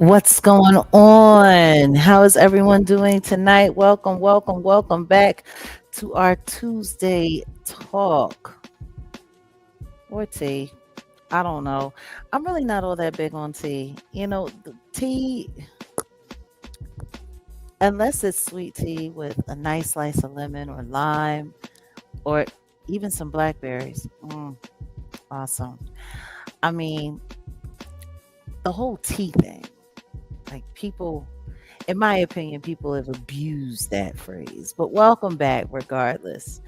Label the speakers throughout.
Speaker 1: What's going on? How is everyone doing tonight? Welcome, welcome, welcome back to our Tuesday talk or tea. I don't know. I'm really not all that big on tea. The tea, unless it's sweet tea with a nice slice of lemon or lime or even some blackberries. Awesome. I mean, the whole tea thing, like people in my opinion, people have abused that phrase. But welcome back, regardless,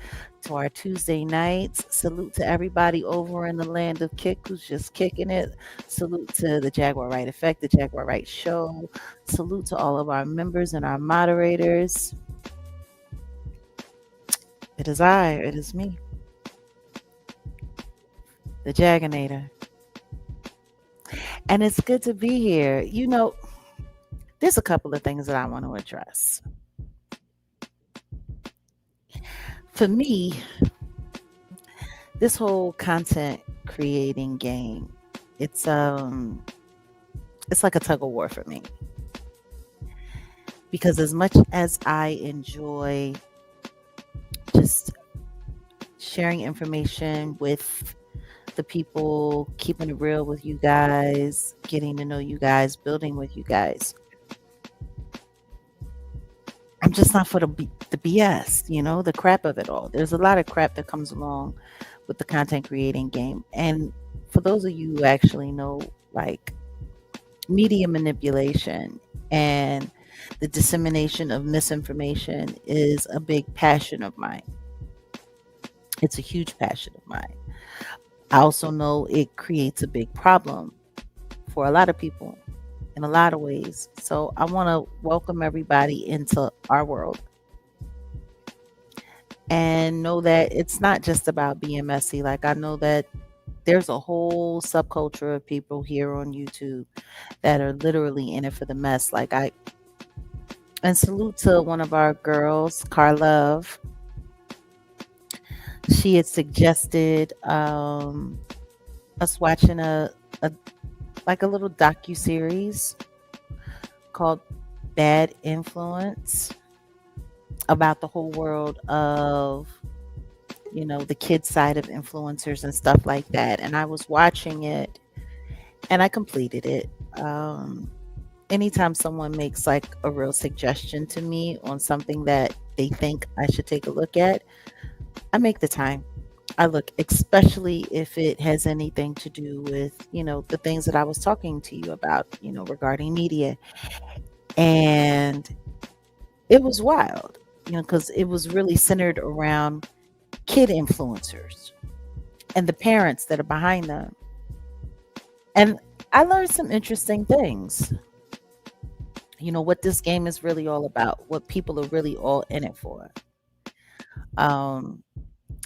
Speaker 1: to our Tuesday nights. Salute to everybody over in the land of kick who's just kicking it. Salute to the Jaguar Wright Effect, the Jaguar Wright Show. Salute to all of our members and our moderators. It is I, it is me, the Jaganator. And it's good to be here. There's a couple of things that I want to address. For me, this whole content creating game, it's it's like a tug of war for me, because as much as I enjoy just sharing information with the people, keeping it real with you guys, getting to know you guys, building with you guys, I'm just not for the BS, the crap of it all. There's a lot of crap that comes along with the content creating game. And for those of you who actually know, like, media manipulation and the dissemination of misinformation is a big passion of mine. It's a huge passion of mine. I also know it creates a big problem for a lot of people in a lot of ways. So I want to welcome everybody into our world and know that it's not just about being messy. Like, I know that there's a whole subculture of people here on YouTube that are literally in it for the mess. And salute to one of our girls, Carlove. She had suggested us watching a like a little docu-series called Bad Influence, about the whole world of the kid side of influencers and stuff like that. And I was watching it and I completed it. Anytime someone makes like a real suggestion to me on something that they think I should take a look at, I make the time. I look, especially if it has anything to do with, the things that I was talking to you about, regarding media. And it was wild, because it was really centered around kid influencers and the parents that are behind them. And I learned some interesting things. What this game is really all about, what people are really all in it for.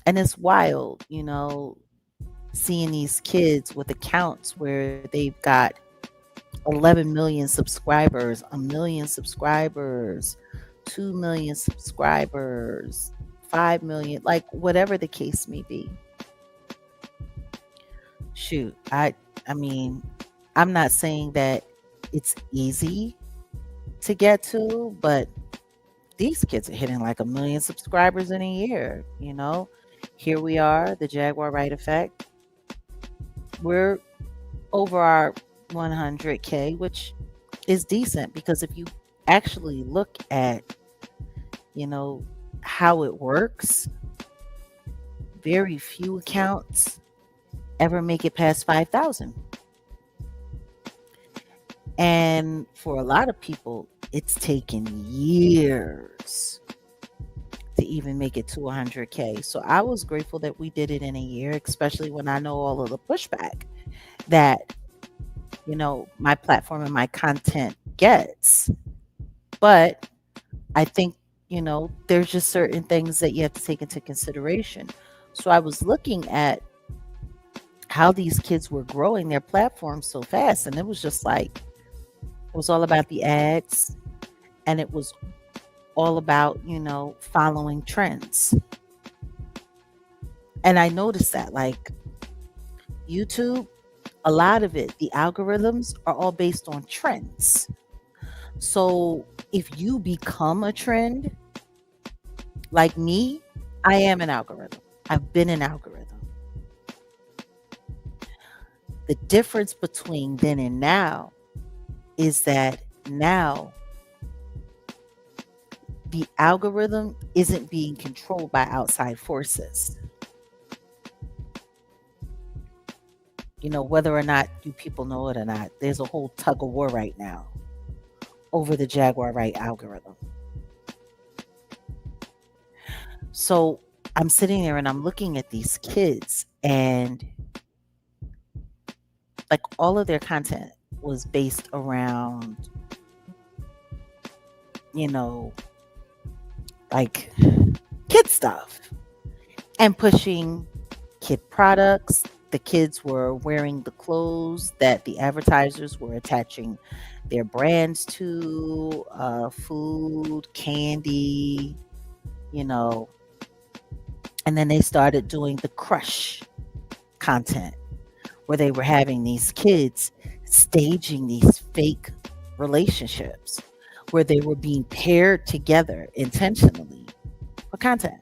Speaker 1: And it's wild, seeing these kids with accounts where they've got 11 million subscribers, a million subscribers, 2 million subscribers, 5 million, like whatever the case may be. Shoot, I mean, I'm not saying that it's easy to get to, but these kids are hitting like a million subscribers in a year. Here we are, the Jaguar Wright Effect. We're over our 100K, which is decent, because if you actually look at, how it works, very few accounts ever make it past 5,000. And for a lot of people, it's taken years to even make it to 100K. So I was grateful that we did it in a year, especially when I know all of the pushback that, my platform and my content gets. But I think, there's just certain things that you have to take into consideration. So I was looking at how these kids were growing their platform so fast. And it was just like, it was all about the ads, and it was all about, following trends. And I noticed that, like, YouTube, a lot of it, the algorithms are all based on trends. So if you become a trend, like me, I am an algorithm. I've been an algorithm. The difference between then and now is that now the algorithm isn't being controlled by outside forces. You know, whether or not you people know it or not, there's a whole tug of war right now over the Jaguar Wright algorithm. So I'm sitting there and I'm looking at these kids, and like all of their content was based around, you know, like kid stuff and pushing kid products. The kids were wearing the clothes that the advertisers were attaching their brands to, food, candy, you know. And then they started doing the crush content where they were having these kids staging these fake relationships where they were being paired together intentionally for content,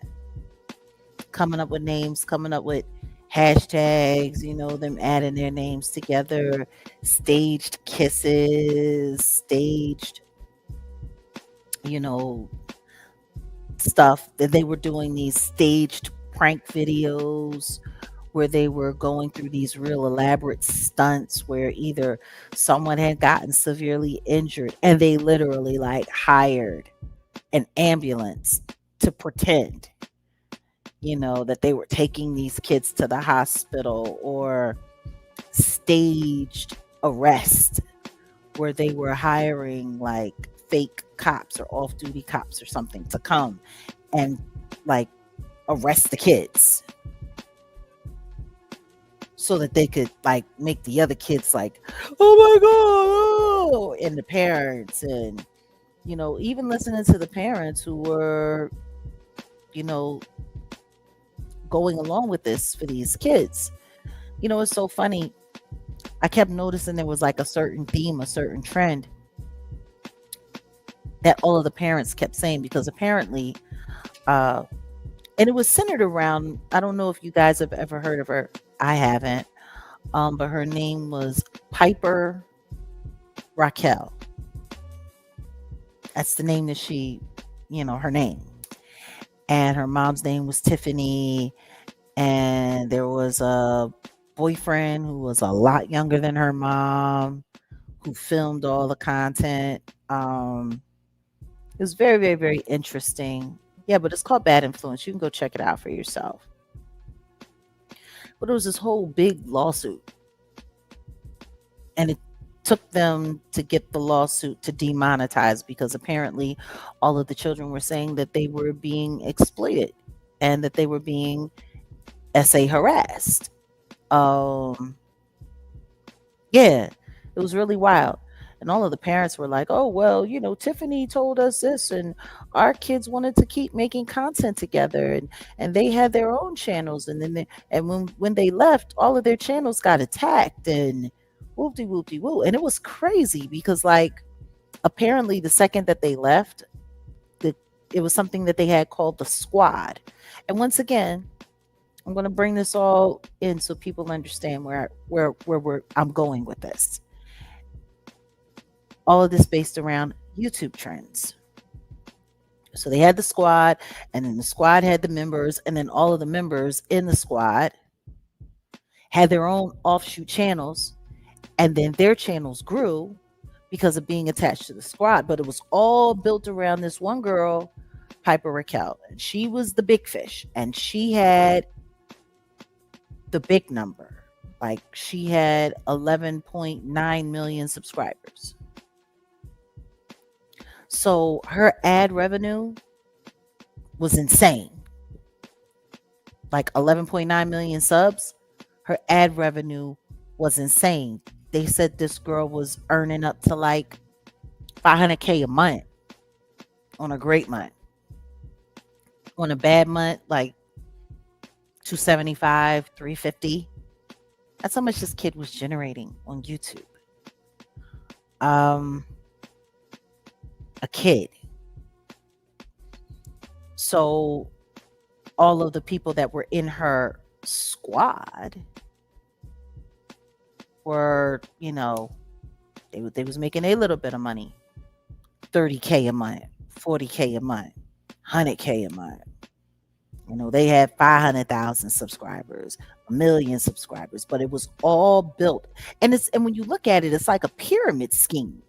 Speaker 1: coming up with names, coming up with hashtags, you know, them adding their names together, staged kisses, staged, you know, stuff that they were doing these staged prank videos where they were going through these real elaborate stunts where either someone had gotten severely injured and they literally like hired an ambulance to pretend, you know, that they were taking these kids to the hospital, or staged arrest where they were hiring like fake cops or off-duty cops or something to come and like arrest the kids so that they could like make the other kids like, oh my god, oh, and the parents, and you know, even listening to the parents who were, you know, going along with this for these kids. You know, it's so funny. I kept noticing there was like a certain theme, a certain trend that all of the parents kept saying, because apparently, and it was centered around, I don't know if you guys have ever heard of her. I haven't. But her name was Piper Raquel. That's the name that she, you know, her name. And her mom's name was Tiffany. And there was a boyfriend who was a lot younger than her mom who filmed all the content. It was very, very, very interesting. Yeah, but it's called Bad Influence. You can go check it out for yourself. But it was this whole big lawsuit. And it took them to get the lawsuit to demonetize, because apparently all of the children were saying that they were being exploited and that they were being SA harassed. Yeah, it was really wild. And all of the parents were like, oh, well, you know, Tiffany told us this, and our kids wanted to keep making content together, and they had their own channels. And then when they left, all of their channels got attacked and whoopty whoopty woo. And it was crazy because, like, apparently the second that they left, it was something that they had called the squad. And once again, I'm going to bring this all in so people understand where I'm going with this. All of this based around YouTube trends. So they had the squad, and then the squad had the members, and then all of the members in the squad had their own offshoot channels, and then their channels grew because of being attached to the squad. But it was all built around this one girl, Piper Raquel, and she was the big fish, and she had the big number. Like, she had 11.9 million subscribers. So her ad revenue was insane. Like 11.9 million subs, her ad revenue was insane. They said this girl was earning up to like 500K a month on a great month. On a bad month, like 275, 350. That's how much this kid was generating on YouTube. Um, a kid. So all of the people that were in her squad were, they was making a little bit of money. 30K a month, 40K a month, 100K a month. They had 500,000 subscribers, a million subscribers, but it was all built. And when you look at it, it's like a pyramid scheme.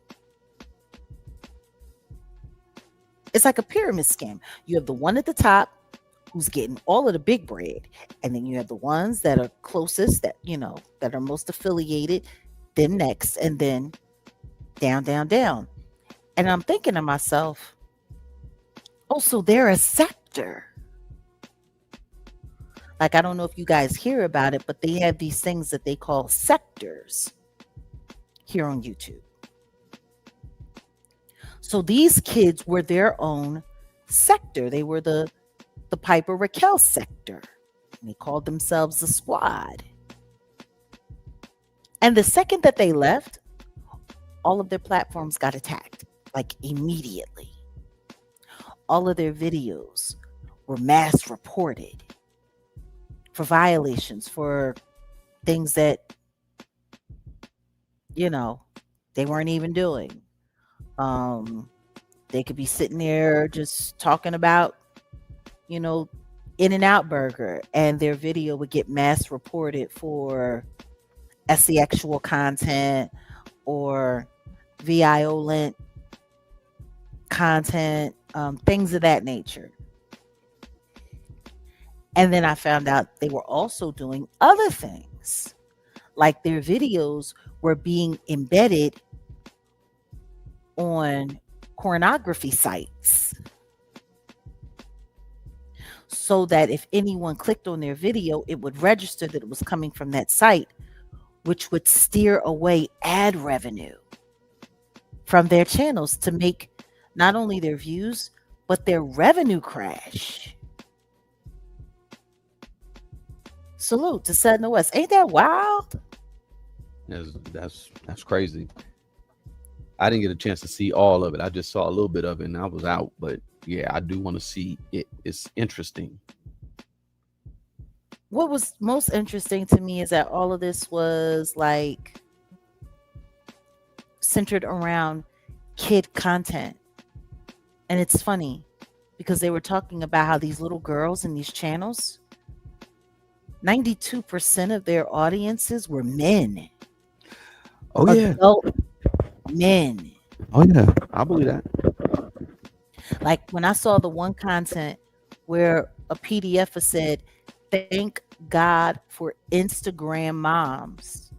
Speaker 1: It's like a pyramid scheme. You have the one at the top who's getting all of the big bread, and then you have the ones that are closest, that are most affiliated, then next, and then down, down, down. And I'm thinking to myself, oh, so they're a sector. Like, I don't know if you guys hear about it, but they have these things that they call sectors here on YouTube. So these kids were their own sector. They were the Piper Raquel sector. And they called themselves the squad. And the second that they left, all of their platforms got attacked, like immediately. All of their videos were mass reported for violations, for things that, they weren't even doing. They could be sitting there just talking about, In-N-Out Burger, and their video would get mass reported for sexual content or violent content, things of that nature. And then I found out they were also doing other things, like their videos were being embedded on pornography sites, so that if anyone clicked on their video, it would register that it was coming from that site, which would steer away ad revenue from their channels to make not only their views, but their revenue crash. Salute to Sudden West. Ain't that wild?
Speaker 2: That's crazy. I didn't get a chance to see all of it. I just saw a little bit of it and I was out. But yeah, I do want to see it. It's interesting.
Speaker 1: What was most interesting to me is that all of this was like centered around kid content. And it's funny because they were talking about how these little girls in these channels, 92% of their audiences were men.
Speaker 2: Oh, yeah.
Speaker 1: Adult men.
Speaker 2: Oh, yeah. I believe that.
Speaker 1: Like when I saw the one content where a PDF said, "Thank God for Instagram moms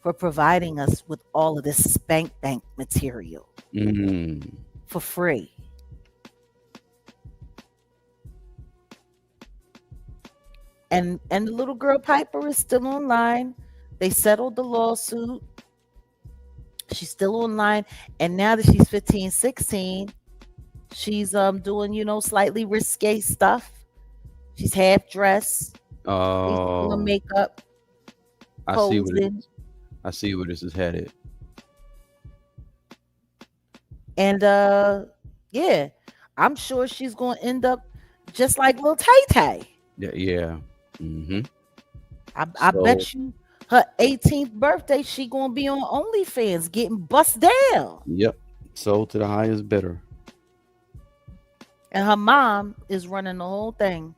Speaker 1: for providing us with all of this spank bank material for free." And the little girl Piper is still online. They settled the lawsuit. She's still online. And now that she's 15, 16, she's doing, slightly risque stuff. She's half dressed.
Speaker 2: Oh,
Speaker 1: makeup.
Speaker 2: I see where this is headed.
Speaker 1: And yeah, I'm sure she's gonna end up just like little Tay Tay.
Speaker 2: Yeah. Mm-hmm.
Speaker 1: I bet you her 18th birthday, she gonna be on OnlyFans getting bust down.
Speaker 2: Yep. Sold to the highest bidder.
Speaker 1: And her mom is running the whole thing.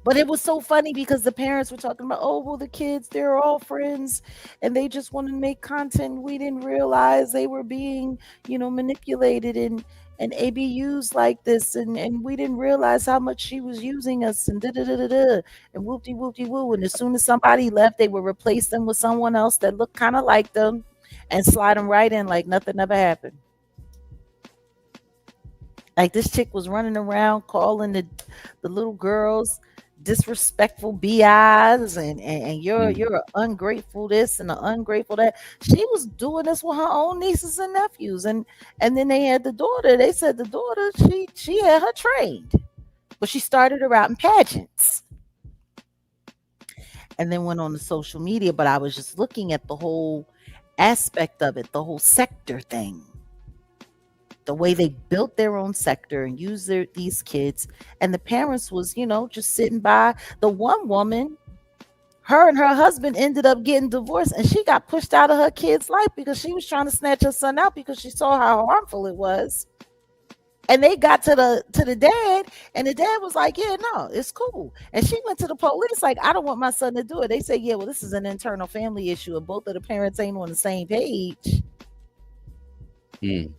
Speaker 1: But it was so funny because the parents were talking about, oh, well, the kids, they're all friends and they just want to make content. We didn't realize they were being, manipulated and ABUs like this. And we didn't realize how much she was using us and da-da-da-da-da and whoop-de-whoop-de-woo. And as soon as somebody left, they would replace them with someone else that looked kind of like them and slide them right in like nothing ever happened. Like this chick was running around calling the little girls disrespectful BIs and you're an ungrateful this and an ungrateful that. She was doing this with her own nieces and nephews, and then they had the daughter. They said the daughter she had her trained. But she started her out in pageants and then went on to social media. But I was just looking at the whole aspect of it, the whole sector thing, the way they built their own sector and used these kids. And the parents was, just sitting by. The one woman, her and her husband ended up getting divorced, and she got pushed out of her kid's life because she was trying to snatch her son out because she saw how harmful it was. And they got to the dad, and the dad was like, "Yeah, no, it's cool." And she went to the police like, "I don't want my son to do it." They say, "Yeah, well, this is an internal family issue, and both of the parents ain't on the same page.
Speaker 2: Mm.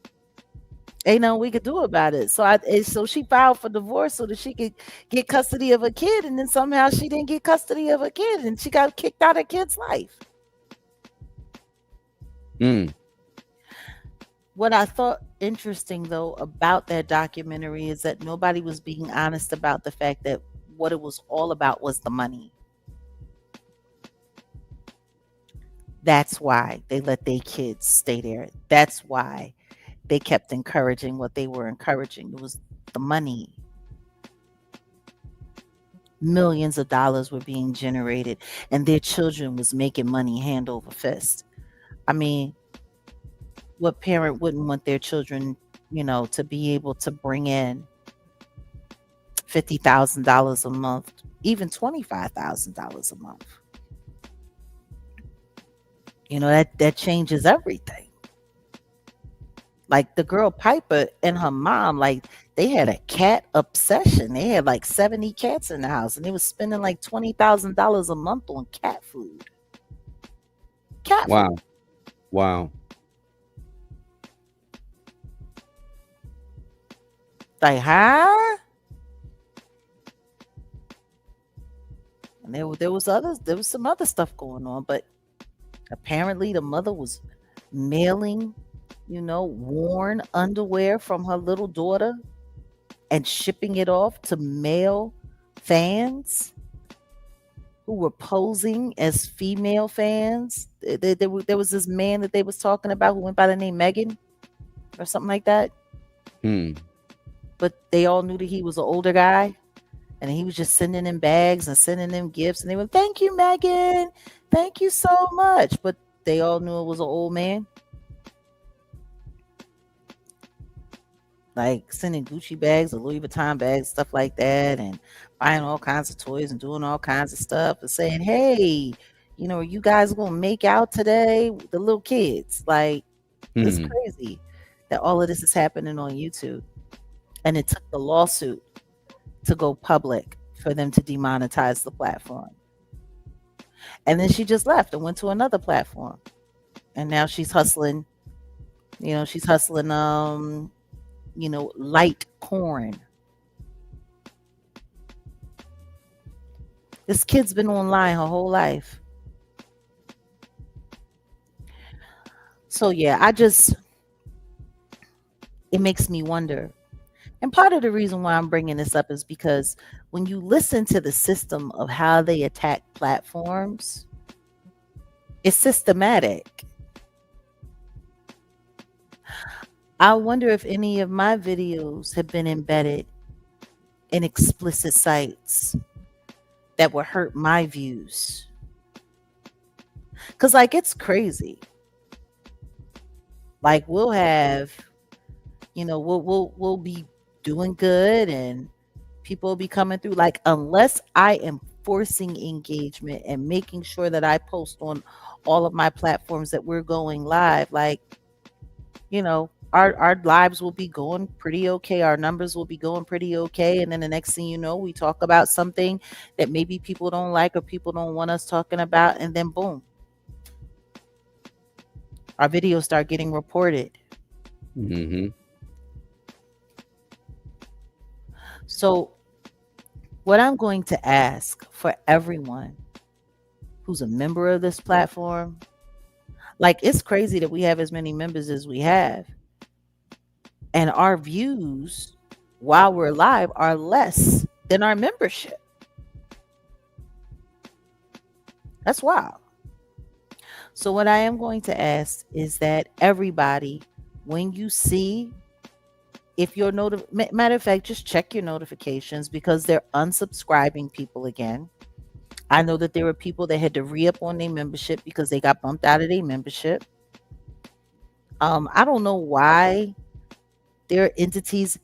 Speaker 1: Ain't nothing we could do about it." So she filed for divorce so that she could get custody of her kid, and then somehow she didn't get custody of her kid, and she got kicked out of her kid's life.
Speaker 2: Mm.
Speaker 1: What I thought interesting though about that documentary is that nobody was being honest about the fact that what it was all about was the money. That's why they let their kids stay there. That's why they kept encouraging what they were encouraging. It was the money. Millions of dollars were being generated, and their children was making money hand over fist. I mean, what parent wouldn't want their children, to be able to bring in $50,000 a month, even $25,000 a month? That changes everything. Like the girl Piper and her mom, like they had a cat obsession. They had like 70 cats in the house, and they was spending like $20,000 a month on cat food. Cat
Speaker 2: Wow.
Speaker 1: food.
Speaker 2: Wow.
Speaker 1: Like, huh? And there was some other stuff going on, but apparently the mother was mailing, worn underwear from her little daughter and shipping it off to male fans who were posing as female fans. There was this man that they was talking about who went by the name Megan or something like that.
Speaker 2: Hmm.
Speaker 1: But they all knew that he was an older guy, and he was just sending them bags and sending them gifts, and they were, "Thank you, Megan. Thank you so much." But they all knew it was an old man. Like sending Gucci bags or Louis Vuitton bags, stuff like that, and buying all kinds of toys and doing all kinds of stuff and saying, "Hey, are you guys gonna make out today?" The little kids. Like, it's
Speaker 2: Hmm.
Speaker 1: crazy that all of this is happening on YouTube. And it took the lawsuit to go public for them to demonetize the platform. And then she just left and went to another platform. And now she's hustling, light corn. This kid's been online her whole life. So yeah, it makes me wonder. And part of the reason why I'm bringing this up is because when you listen to the system of how they attack platforms, it's systematic. I wonder if any of my videos have been embedded in explicit sites that would hurt my views. Because, like, it's crazy. Like, we'll have, we'll be doing good and people will be coming through. Like, unless I am forcing engagement and making sure that I post on all of my platforms that we're going live, like, our lives will be going pretty okay. Our numbers will be going pretty okay. And then the next thing you know, we talk about something that maybe people don't like or people don't want us talking about. And then boom, our videos start getting reported.
Speaker 2: Mm-hmm.
Speaker 1: So what I'm going to ask for everyone who's a member of this platform, like, it's crazy that we have as many members as we have. And our views while we're live are less than our membership. That's wild. So what I am going to ask is that everybody, when you see if your matter of fact, just check your notifications because they're unsubscribing people again. I know that there were people that had to re-up on their membership because they got bumped out of their membership. I don't know why there are entities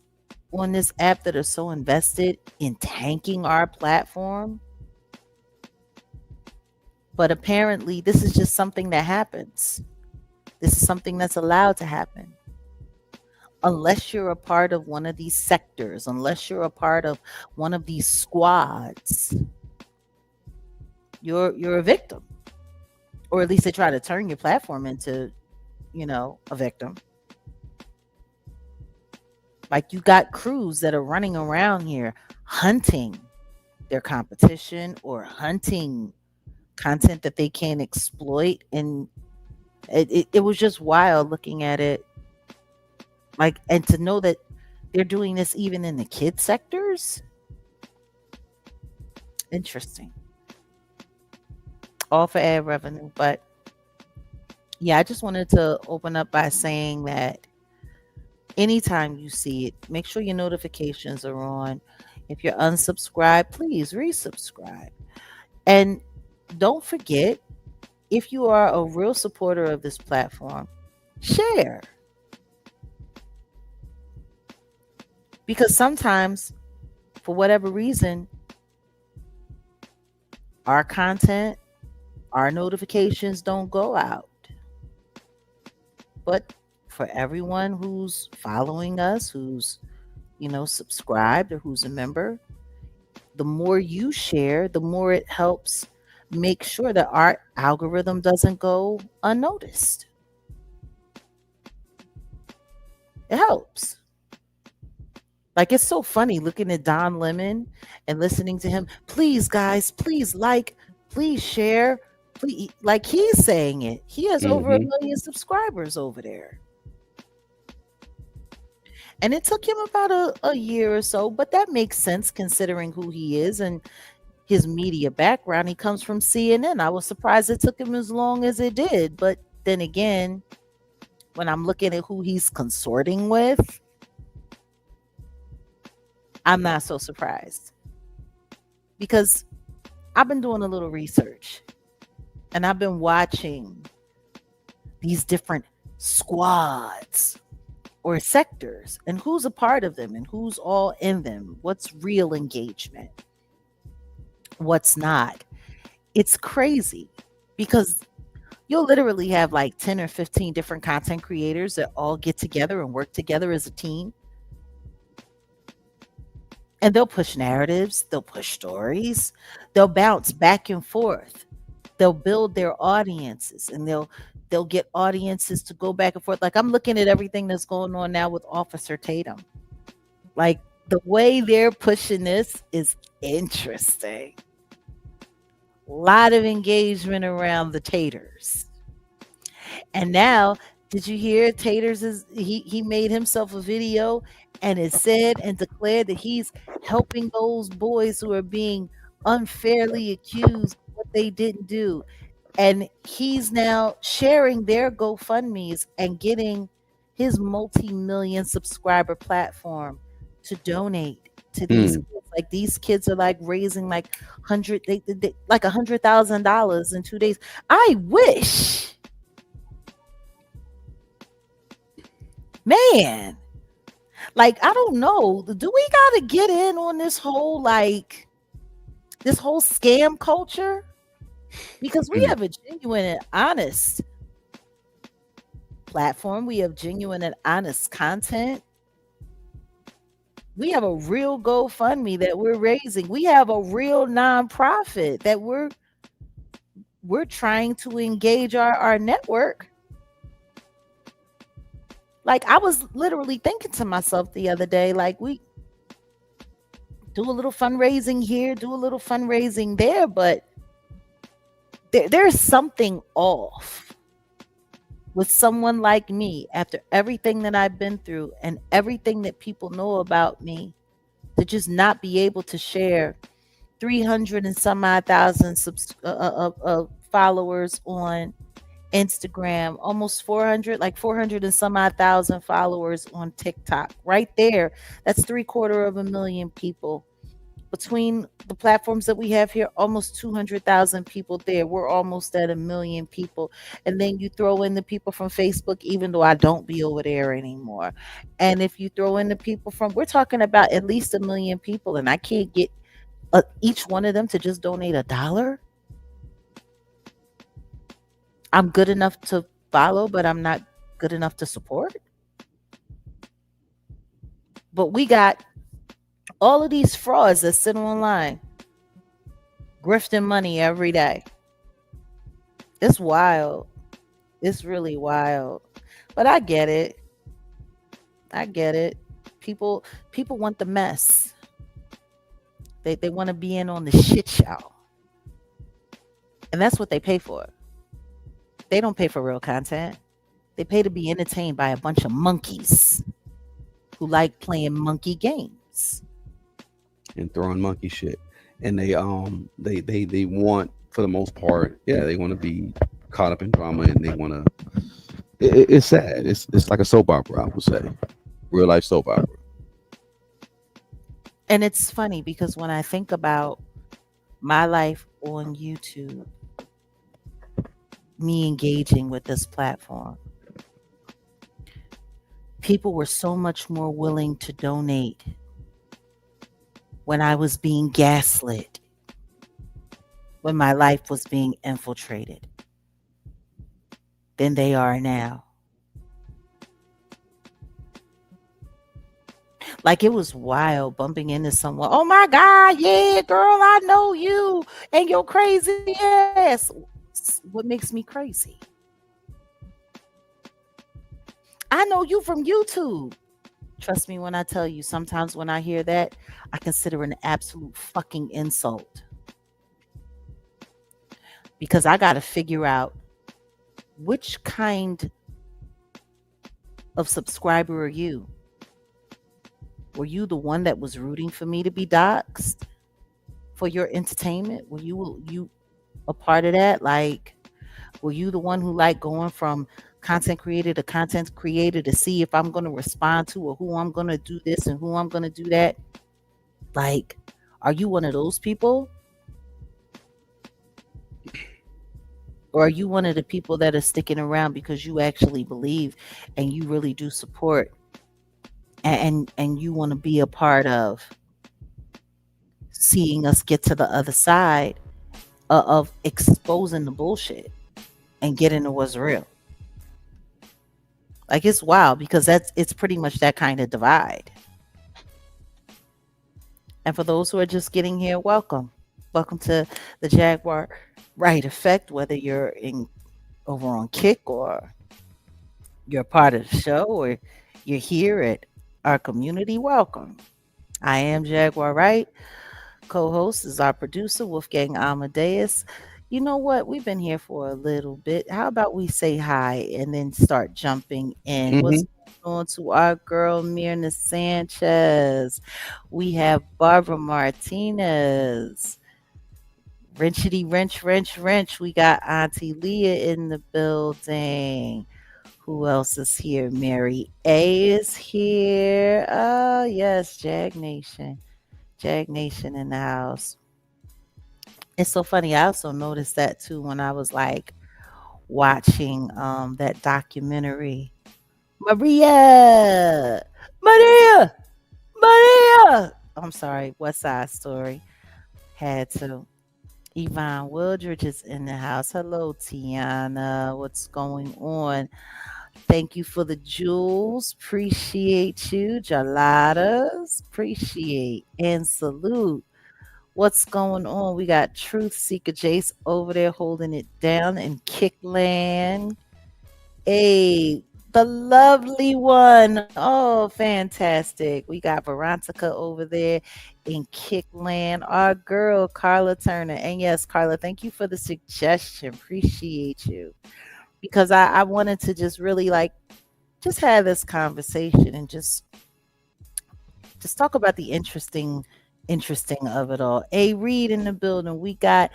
Speaker 1: on this app that are so invested in tanking our platform, but apparently this is just something that happens. This is something that's allowed to happen. Unless you're a part of one of these sectors, unless you're a part of one of these squads, you're a victim. Or at least they try to turn your platform into, a victim. Like you got crews that are running around here hunting their competition or hunting content that they can exploit. And it was just wild looking at it. Like, and to know that they're doing this even in the kid sectors. Interesting. All for ad revenue. But yeah, I just wanted to open up by saying that anytime you see it, make sure your notifications are on. If you're unsubscribed, please resubscribe. And don't forget, if you are a real supporter of this platform, share. Because sometimes, for whatever reason, our content, our notifications don't go out. But for everyone who's following us, who's, subscribed or who's a member, the more you share, the more it helps make sure that our algorithm doesn't go unnoticed. It helps. Like, it's so funny looking at Don Lemon and listening to him. Please, guys, please like, please share. Please, like he's saying it. He has over 1 million subscribers over there. And it took him about a year or so, but that makes sense considering who he is and his media background. He comes from CNN. I was surprised it took him as long as it did. But then again, when I'm looking at who he's consorting with, I'm not so surprised. Because I've been doing a little research and I've been watching these different squads or sectors and who's a part of them and who's all in them. What's real engagement? What's not? It's crazy because you'll literally have like 10 or 15 different content creators that all get together and work together as a team. And they'll push narratives, they'll push stories, they'll bounce back and forth. They'll build their audiences and they'll get audiences to go back and forth. Like I'm looking at everything that's going on now with Officer Tatum. Like the way they're pushing this is interesting. A lot of engagement around the taters. And now, did you hear Taters he made himself a video and it said and declared that he's helping those boys who are being unfairly accused of what they didn't do. And he's now sharing their GoFundMes and getting his multi-million subscriber platform to donate to these kids. Like these kids are like raising like like $100,000 in 2 days. I wish, man, like I don't know, do we gotta get in on this whole scam culture? Because we have a genuine and honest platform. We have genuine and honest content. We have a real GoFundMe that we're raising. We have a real nonprofit that we're trying to engage our network. Like I was literally thinking to myself the other day, like we do a little fundraising here, do a little fundraising there, but there's something off with someone like me after everything that I've been through and everything that people know about me, to just not be able to share 300 and some odd thousand followers on Instagram, almost 400, like 400 and some odd thousand followers on TikTok. Right there, that's three-quarter of a million people. Between the platforms that we have here, almost 200,000 people there. We're almost at a million people. And then you throw in the people from Facebook, even though I don't be over there anymore. And if you throw in the people from, we're talking about at least a million people, and I can't get each one of them to just donate $1. I'm good enough to follow, but I'm not good enough to support. But we got all of these frauds that sit online grifting money every day. It's wild. It's really wild. But I get it. I get it. People want the mess. They want to be in on the shit show. And that's what they pay for. They don't pay for real content. They pay to be entertained by a bunch of monkeys who like playing monkey games.
Speaker 2: And throwing monkey shit. And they want, for the most part, yeah, they want to be caught up in drama, and they want to. It's sad. It's like a soap opera, I would say, real life soap opera.
Speaker 1: And it's funny because when I think about my life on YouTube, me engaging with this platform, people were so much more willing to donate when I was being gaslit, when my life was being infiltrated, than they are now. Like it was wild bumping into someone. Oh my God, yeah, girl, I know you and your crazy ass. What makes me crazy? I know you from YouTube. Trust me when I tell you, sometimes when I hear that, I consider it an absolute fucking insult. Because I got to figure out which kind of subscriber are you? Were you the one that was rooting for me to be doxxed for your entertainment? Were you a part of that? Like, were you the one who like going from content creator to content creator to see if I'm going to respond to or who I'm going to do this and who I'm going to do that? Like, are you one of those people? Or are you one of the people that are sticking around because you actually believe and you really do support and you want to be a part of seeing us get to the other side of exposing the bullshit and getting to what's real? Like it's wild because it's pretty much that kind of divide. And for those who are just getting here, welcome. Welcome to the Jaguar Wright effect, whether you're in over on Kick or you're a part of the show or you're here at our community. Welcome. I am Jaguar Wright. Co-host is our producer, Wolfgang Amadeus. You know what? We've been here for a little bit. How about we say hi and then start jumping in? What's
Speaker 2: Hmm.
Speaker 1: going on to our girl Myrna Sanchez? We have Barbara Martinez. Wrenchity wrench wrench wrench. We got Auntie Leah in the building. Who else is here? Mary A is here. Oh yes, Jag Nation. Jag Nation in the house. It's so funny. I also noticed that too when I was like watching that documentary. Maria, Maria, Maria. I'm sorry, West Side Story. Had to. Yvonne Wildridge is in the house. Hello, Tiana. What's going on? Thank you for the jewels. Appreciate you. Jaladas. Appreciate and salute. What's going on? We got Truth Seeker Jace over there holding it down in Kickland. Hey, the lovely one. Oh, fantastic. We got Veronica over there in Kickland. Our girl, Carla Turner. And yes, Carla, thank you for the suggestion. Appreciate you. Because I wanted to just really like just have this conversation and just talk about the interesting of it all. A Reed in the building. We got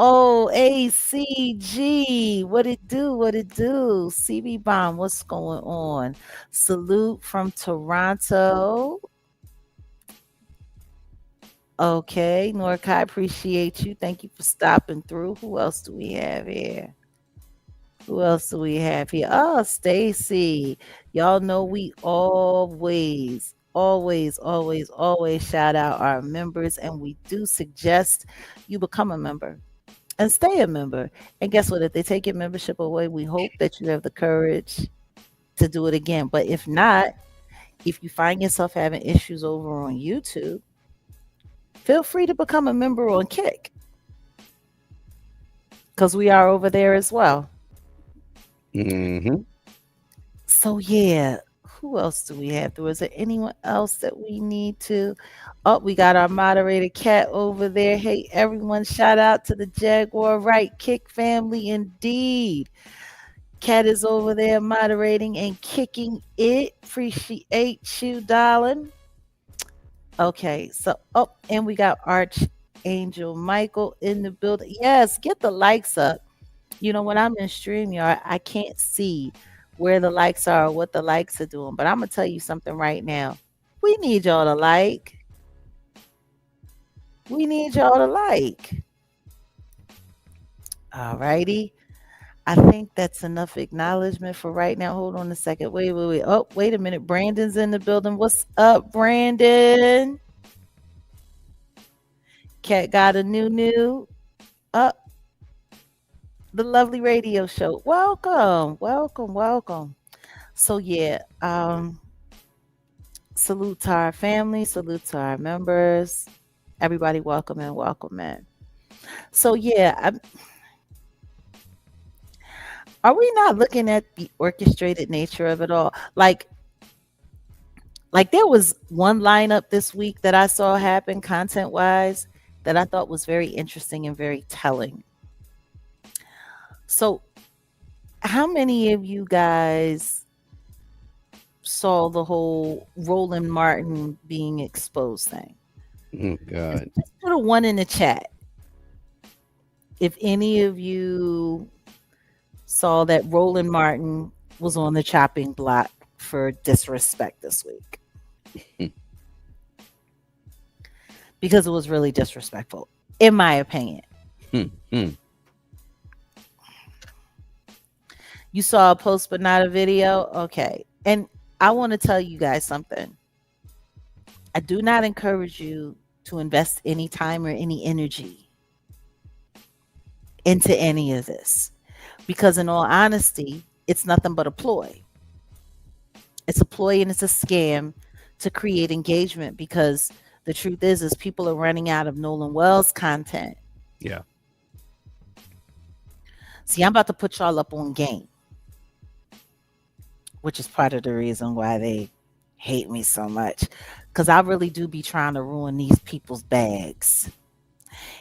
Speaker 1: Oh, ACG. What it do? What it do? CB Bomb, what's going on? Salute from Toronto. Okay, Norkai, appreciate you. Thank you for stopping through. Who else do we have here? Who else do we have here? Oh, Stacy. Y'all know we always shout out our members, and we do suggest you become a member and stay a member. And guess what? If they take your membership away, we hope that you have the courage to do it again. But if not, if you find yourself having issues over on YouTube, feel free to become a member on Kick because we are over there as well.
Speaker 2: Mm-hmm.
Speaker 1: So yeah, who else do we have? Was there anyone else that we need to? Oh, we got our moderator Cat over there. Hey everyone, shout out to the Jaguar Wright Kick family indeed. Cat is over there moderating and kicking it. Appreciate you, darling. Okay, so and we got Archangel Michael in the building. Yes, get the likes up. You know, when I'm in StreamYard, I can't see where the likes are or what the likes are doing. But I'm gonna tell you something right now. We need y'all to like. We need y'all to like. All righty. I think that's enough acknowledgement for right now. Hold on a second. Wait. Oh, wait a minute. Brandon's in the building. What's up, Brandon? Cat got a new up the lovely radio show. Welcome. So yeah, salute to our family, salute to our members. Everybody welcome in. So yeah, are we not looking at the orchestrated nature of it all? Like there was one lineup this week that I saw happen content wise that I thought was very interesting and very telling. So how many of you guys saw the whole Roland Martin being exposed thing?
Speaker 2: Oh God.
Speaker 1: Just put a one in the chat if any of you saw that Roland Martin was on the chopping block for disrespect this week. Because it was really disrespectful, in my opinion. You saw a post but not a video? Okay. And I want to tell you guys something. I do not encourage you to invest any time or any energy into any of this. Because in all honesty, it's nothing but a ploy. It's a ploy and it's a scam to create engagement because the truth is people are running out of Nolan Wells content.
Speaker 2: Yeah.
Speaker 1: See, I'm about to put y'all up on game, which is part of the reason why they hate me so much. Because I really do be trying to ruin these people's bags.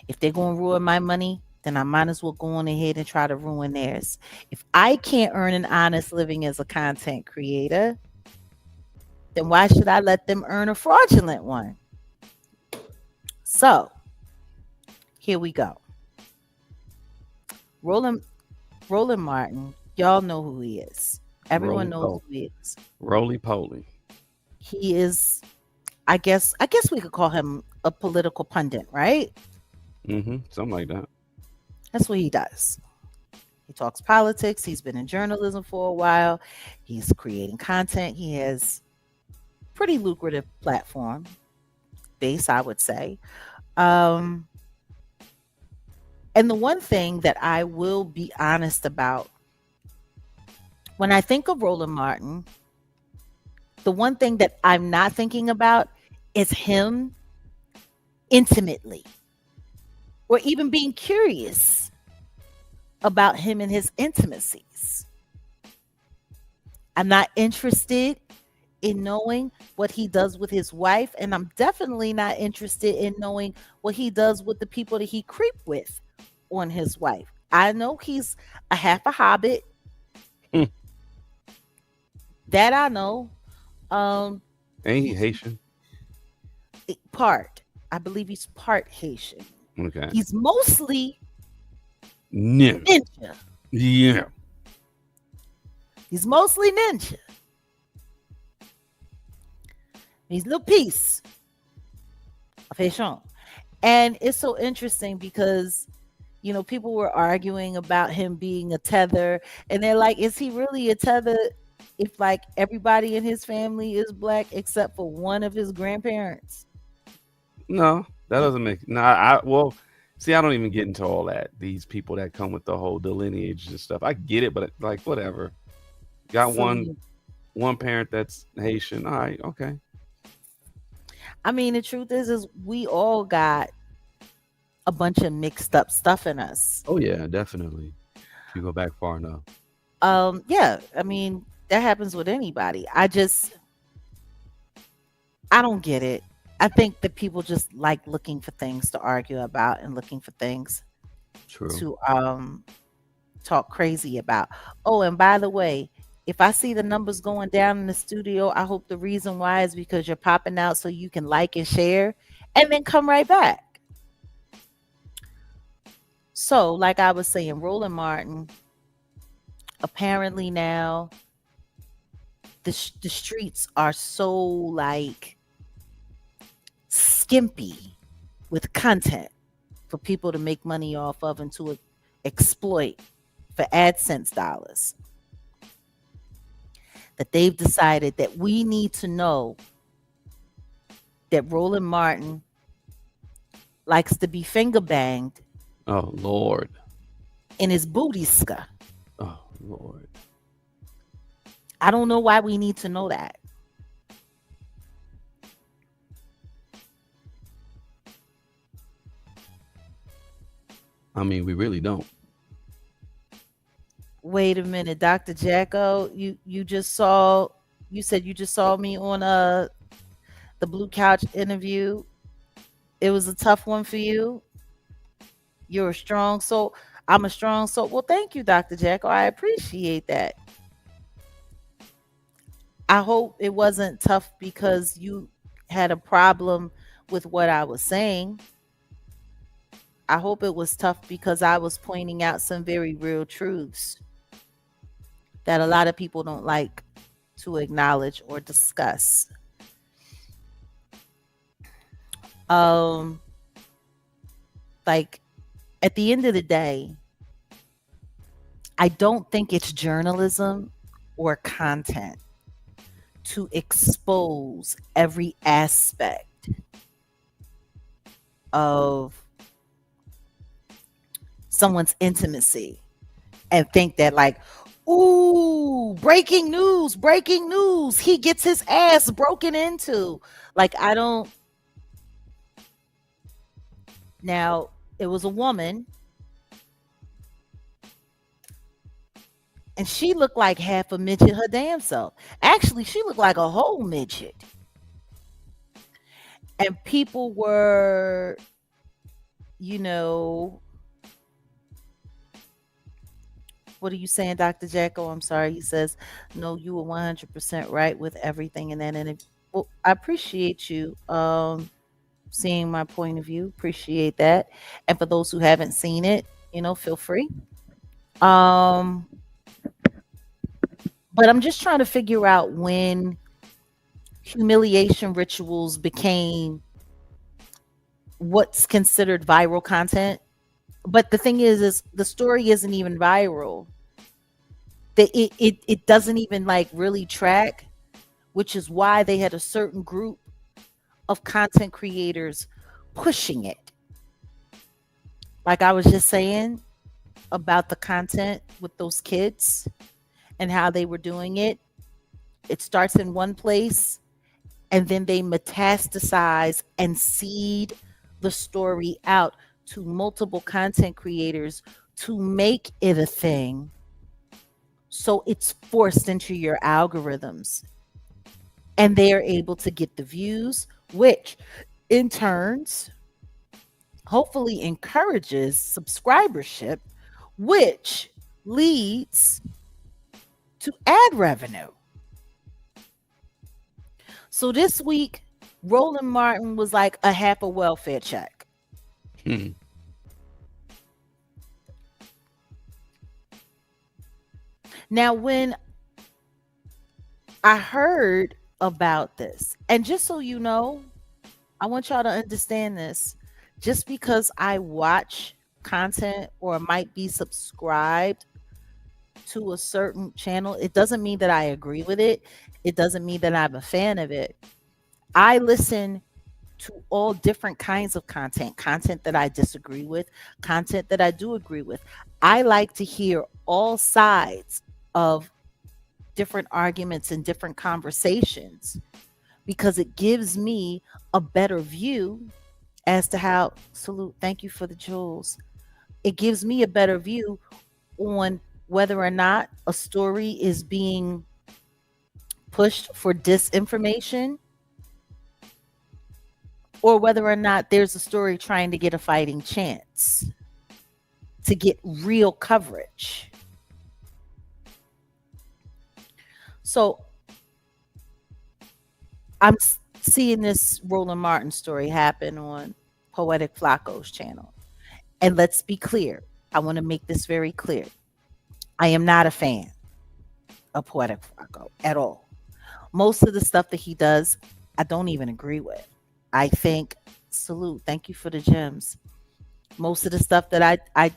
Speaker 1: If they're going to ruin my money, then I might as well go on ahead and try to ruin theirs. If I can't earn an honest living as a content creator, then why should I let them earn a fraudulent one? So, here we go. Roland Martin, y'all know who he is. Everyone knows who he is.
Speaker 2: Roly poly.
Speaker 1: He is, I guess we could call him a political pundit, right?
Speaker 2: Something like that.
Speaker 1: That's what he does. He talks politics. He's been in journalism for a while. He's creating content. He has pretty lucrative platform base, I would say. And the one thing that I will be honest about, when I think of Roland Martin, the one thing that I'm not thinking about is him intimately, or even being curious about him and his intimacies. I'm not interested in knowing what he does with his wife, and I'm definitely not interested in knowing what he does with the people that he creep with on his wife. I know he's a half a hobbit. That I know.
Speaker 2: Ain't he Haitian?
Speaker 1: Part. I believe he's part Haitian.
Speaker 2: Okay.
Speaker 1: He's mostly
Speaker 2: Yeah.
Speaker 1: Ninja.
Speaker 2: Yeah.
Speaker 1: He's mostly ninja. He's a little piece of fashion. And it's so interesting because, people were arguing about him being a tether. And they're like, is he really a tether if, like, everybody in his family is black except for one of his grandparents?
Speaker 2: No, that doesn't make no. Well, see, I don't even get into all that. These people that come with the whole the lineage and stuff. I get it, but like whatever. Got
Speaker 1: So,
Speaker 2: one parent that's Haitian. All right, okay.
Speaker 1: I mean, the truth is we all got a bunch of mixed up stuff in us.
Speaker 2: Oh yeah, definitely. If you go back far enough.
Speaker 1: Yeah, I mean, that happens with anybody. I don't get it. I think that people just like looking for things to argue about and looking for things
Speaker 2: True.
Speaker 1: to talk crazy about. Oh, and by the way, if I see the numbers going down in the studio, I hope the reason why is because you're popping out so you can like and share and then come right back. So, like I was saying, Roland Martin, apparently now the streets are so like skimpy with content for people to make money off of and to exploit for AdSense dollars, that they've decided that we need to know that Roland Martin likes to be finger banged
Speaker 2: Oh Lord.
Speaker 1: in his booty ska.
Speaker 2: Oh Lord.
Speaker 1: I don't know why we need to know that.
Speaker 2: I mean, we really don't.
Speaker 1: Wait a minute, Dr. Jacko, you said you just saw me on the Blue Couch interview. It was a tough one for you. You're a strong soul. I'm a strong soul. Well, thank you, Dr. Jacko. I appreciate that. I hope it wasn't tough because you had a problem with what I was saying. I hope it was tough because I was pointing out some very real truths that a lot of people don't like to acknowledge or discuss. Um, like at the end of the day, I don't think it's journalism or content to expose every aspect of someone's intimacy and think that, like, ooh, breaking news, he gets his ass broken into. Like, I don't. Now, it was a woman and she looked like half a midget her damn self. Actually, she looked like a whole midget. And people were, you know, what are you saying, Dr. Jacko? I'm sorry. He says, no, you were 100% right with everything in that interview. Well, I appreciate you seeing my point of view. Appreciate that. And for those who haven't seen it, feel free. Um, but I'm just trying to figure out when humiliation rituals became what's considered viral content. But the thing is the story isn't even viral. It doesn't even like really track, which is why they had a certain group of content creators pushing it. Like I was just saying about the content with those kids and how they were doing it. It starts in one place and then they metastasize and seed the story out to multiple content creators to make it a thing. So it's forced into your algorithms and they are able to get the views, which in turns hopefully encourages subscribership, which leads to ad revenue. So this week, Roland Martin was like a half a welfare check.
Speaker 2: Hmm.
Speaker 1: Now, when I heard about this, and just so you know, I want y'all to understand this. Just because I watch content or might be subscribed to a certain channel, it doesn't mean that I agree with it. It doesn't mean that I'm a fan of it. I listen to all different kinds of content, content that I disagree with, content that I do agree with. I like to hear all sides of different arguments and different conversations because it gives me a better view as to how, salute, thank you for the jewels. It gives me a better view on whether or not a story is being pushed for disinformation or whether or not there's a story trying to get a fighting chance to get real coverage. So I'm seeing this Roland Martin story happen on Poetic Flacco's channel. And let's be clear. I want to make this very clear. I am not a fan of Poetic Flacco at all. Most of the stuff that he does, I don't even agree with. I think, salute, thank you for the gems. Most of the stuff that I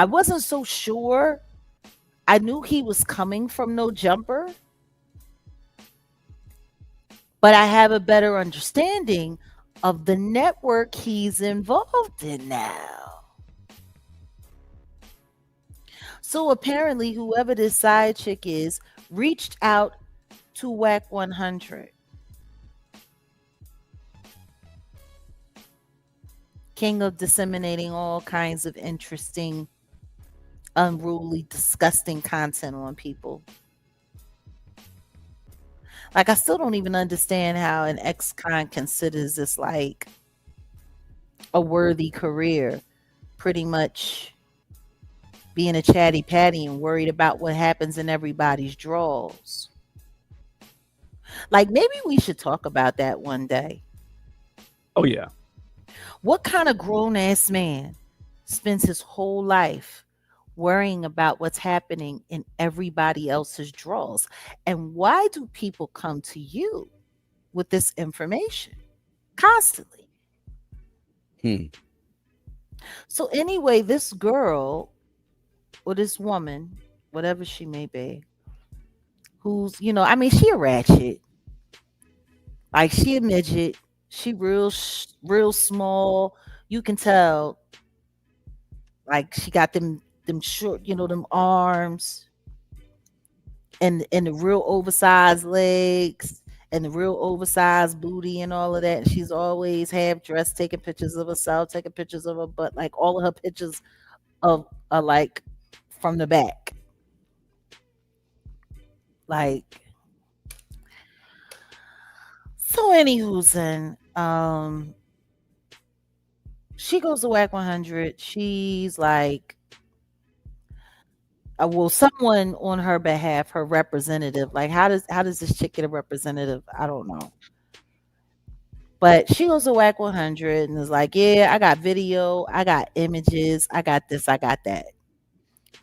Speaker 1: wasn't so sure. I knew he was coming from No Jumper, but I have a better understanding of the network he's involved in now. So apparently, whoever this side chick is reached out to WAC 100. King of disseminating all kinds of interesting, unruly, disgusting content on people. Like, I still don't even understand how an ex-con considers this like a worthy career. Pretty much being a chatty patty and worried about what happens in everybody's draws. Like, maybe we should talk about that one day.
Speaker 2: Oh yeah.
Speaker 1: What kind of grown ass man spends his whole life worrying about what's happening in everybody else's draws? And why do people come to you with this information constantly?
Speaker 2: Hmm.
Speaker 1: So, anyway, this girl or this woman, whatever she may be, who's, I mean, she a ratchet. Like, she a midget. She real small. You can tell, like, she got them short, them arms and the real oversized legs and the real oversized booty and all of that. She's always half dressed, taking pictures of herself, taking pictures of her butt. Like, all of her pictures of are like from the back. Like, so anywho's in she goes to WAC 100. She's like, well, someone on her behalf, her representative. Like, how does this chick get a representative? I don't know. But she goes to WAC 100 and is like, yeah, I got video, I got images, I got this, I got that.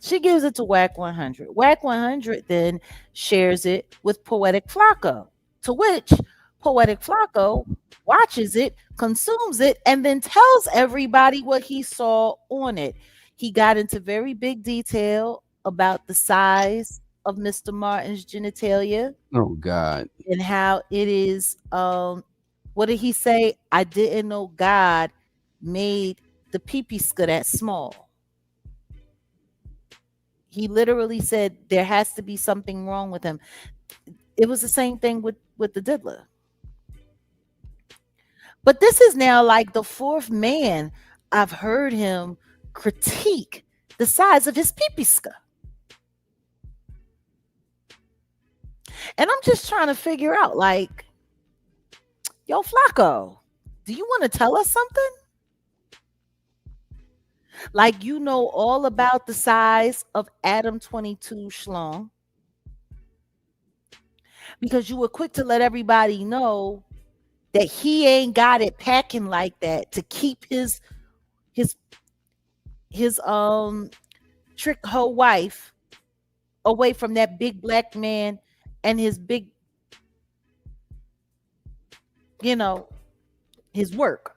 Speaker 1: She gives it to WAC 100. WAC 100 then shares it with Poetic Flacco, to which Poetic Flacco watches it, consumes it, and then tells everybody what he saw on it. He got into very big detail about the size of Mr. Martin's genitalia
Speaker 2: Oh God.
Speaker 1: and how it is. What did he say? I didn't know God made the pee-pee-ska that small. He literally said there has to be something wrong with him. It was the same thing with the diddler. But this is now like the fourth man I've heard him critique the size of his pee-pee-ska. And I'm just trying to figure out, like, yo, Flacco, do you want to tell us something? Like, you know all about the size of Adam 22 Schlong because you were quick to let everybody know that he ain't got it packing like that to keep his trick hoe wife away from that big black man and his big, you know, his work.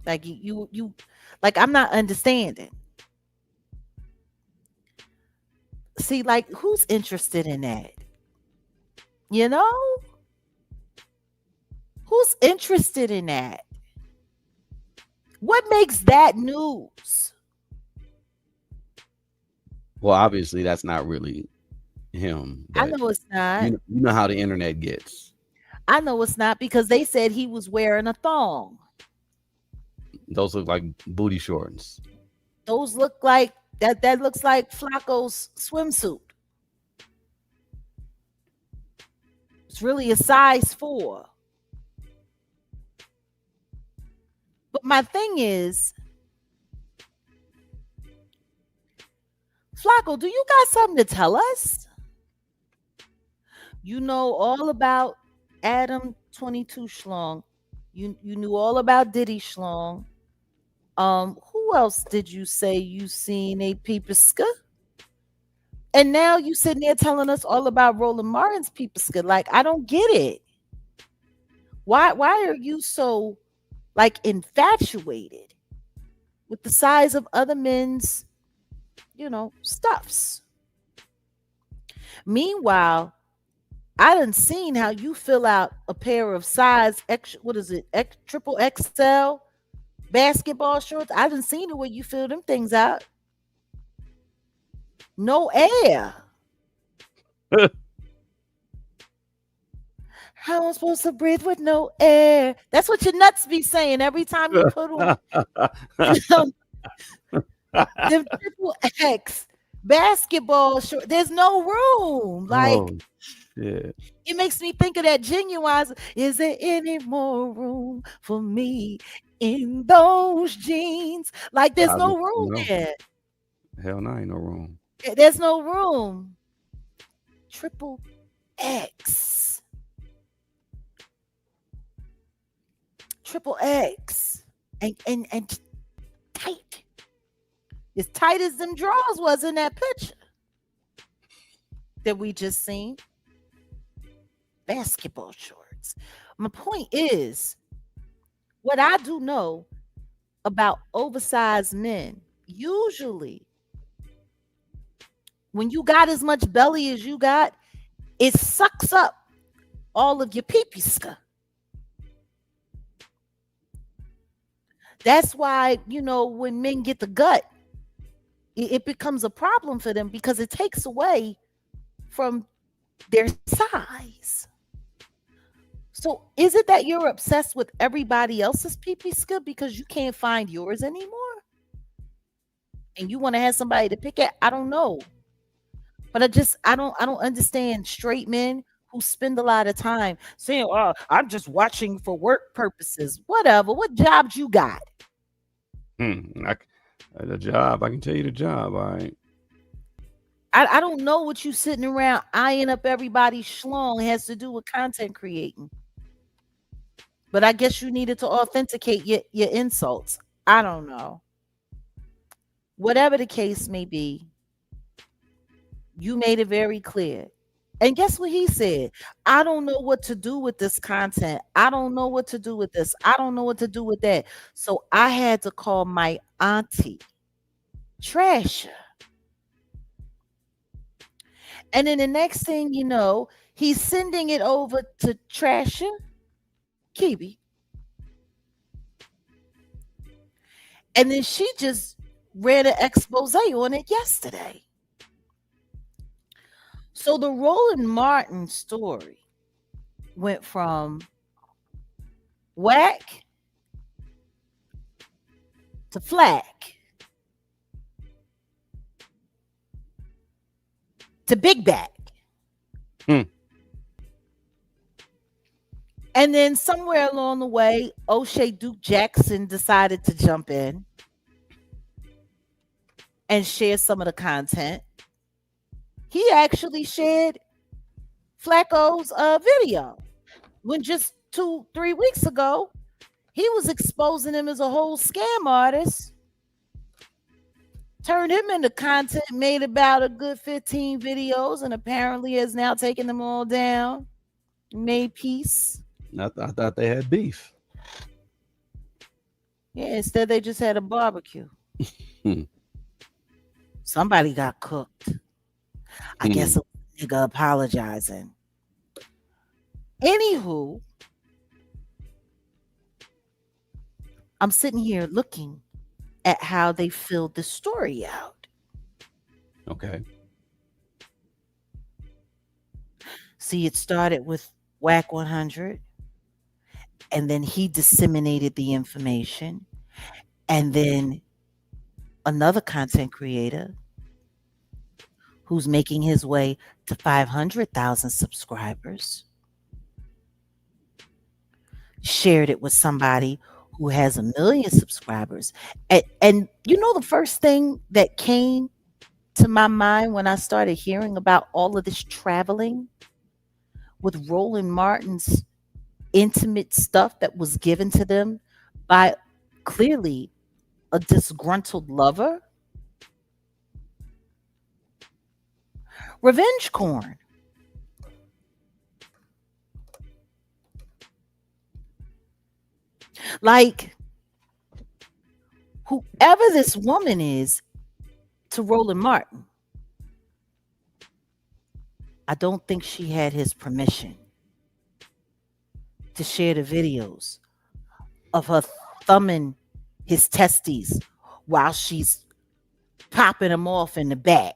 Speaker 1: Like like I'm not understanding. See, like who's interested in that? You know, who's interested in that? What makes that news?
Speaker 2: Well, obviously that's not really him,
Speaker 1: I
Speaker 2: but
Speaker 1: know it's not.
Speaker 2: you know how the internet gets.
Speaker 1: I know it's not because they said he was wearing a thong.
Speaker 2: Those look like booty shorts.
Speaker 1: Those look like that looks like Flacco's swimsuit. It's really a size 4. But my thing is, Flacco, do you got something to tell us? You know all about Adam 22 Schlong. You knew all about Diddy Schlong. Who else did you say you seen a peepeska? And now you sitting there telling us all about Roland Martin's peepeska. Like, I don't get it. Why are you so like infatuated with the size of other men's, stuffs? Meanwhile, I done seen how you fill out a pair of size X, what is it, triple XL basketball shorts. I done seen the way you fill them things out. No air. How am I supposed to breathe with no air? That's what your nuts be saying every time you put on them, them triple X basketball shorts. There's no room. Like,
Speaker 2: Oh shit!
Speaker 1: it makes me think of that Genuine. Is there any more room for me in those jeans? Like, there's no room
Speaker 2: No,
Speaker 1: there.
Speaker 2: hell no, ain't no room.
Speaker 1: There's no room. Triple X. Triple X. And tight. As tight as them drawers was in that picture that we just seen. Basketball shorts. My point is, what I do know about oversized men, usually when you got as much belly as you got, it sucks up all of your peepeeska. That's why, when men get the gut, it becomes a problem for them because it takes away from their size. So is it that you're obsessed with everybody else's peepeeska because you can't find yours anymore? And you want to have somebody to pick at? I don't know. But I don't understand straight men who spend a lot of time saying, "Oh, I'm just watching for work purposes." Whatever. What jobs you got?
Speaker 2: Hmm. The job. I can tell you the job. All right.
Speaker 1: I don't know what you sitting around eyeing up everybody's schlong has to do with content creating. But I guess you needed to authenticate your insults. I don't know. Whatever the case may be, you made it very clear. And guess what he said? I don't know what to do with this content. I don't know what to do with this. I don't know what to do with that. So I had to call my auntie, Trasher. And then the next thing you know, he's sending it over to Trasher, Kibi. And then she just read an expose on it yesterday. So the Roland Martin story went from whack to flack to big back.
Speaker 2: Hmm.
Speaker 1: And then somewhere along the way, O'Shea Duke Jackson decided to jump in and share some of the content. He actually shared Flacco's video when just 2-3 weeks ago He was exposing him as a whole scam artist, turned him into content, made about a good 15 videos, and apparently has now taken them all down, made peace.
Speaker 2: I thought they had beef.
Speaker 1: Yeah, instead they just had a barbecue.
Speaker 2: Hmm.
Speaker 1: Somebody got cooked. I
Speaker 2: Hmm.
Speaker 1: guess a nigga apologizing. Anywho, I'm sitting here looking at how they filled the story out.
Speaker 2: Okay.
Speaker 1: See, it started with Whack 100, and then he disseminated the information, and then another content creator who's making his way to 500,000 subscribers shared it with somebody who has 1 million subscribers. And you know, the first thing that came to my mind when I started hearing about all of this traveling with Roland Martin's intimate stuff that was given to them by clearly a disgruntled lover? Revenge corn. Like, whoever this woman is to Roland Martin, I don't think she had his permission to share the videos of her thumbing his testes while she's popping them off in the back.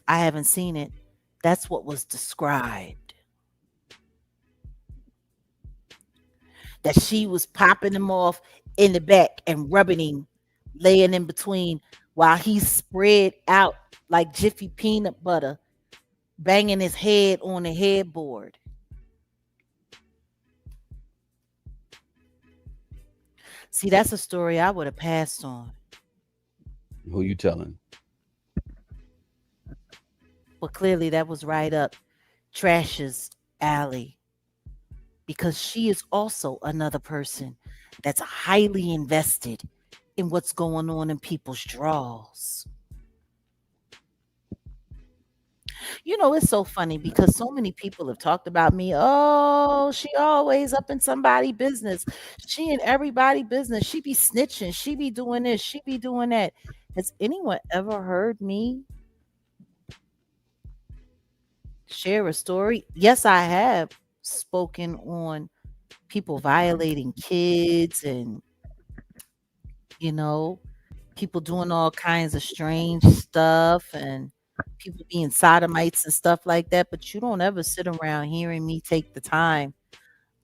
Speaker 1: I haven't seen it. That's what was described. That she was popping him off in the back and rubbing him, laying in between while he's spread out like Jiffy peanut butter, banging his head on the headboard. See, that's a story I would have passed on.
Speaker 2: Who you telling?
Speaker 1: But clearly that was right up Trash's alley because she is also another person that's highly invested in what's going on in people's draws. You know, it's so funny because so many people have talked about me. Oh, she always up in somebody business. She in everybody business. She be snitching. She be doing this. She be doing that. Has anyone ever heard me share a story? Yes, I have spoken on people violating kids and, you know, people doing all kinds of strange stuff and people being sodomites and stuff like that. But you don't ever sit around hearing me take the time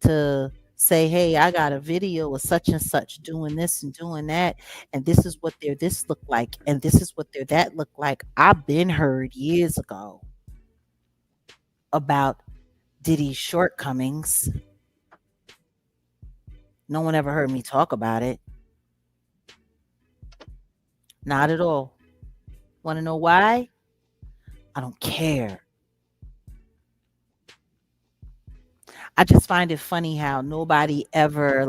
Speaker 1: to say, hey, I got a video of such and such doing this and doing that. And this is what their this look like. And this is what their that look like. I've been heard years ago about Diddy's shortcomings. No one ever heard me talk about it. Not at all. Want to know why? I don't care. I just find it funny how nobody ever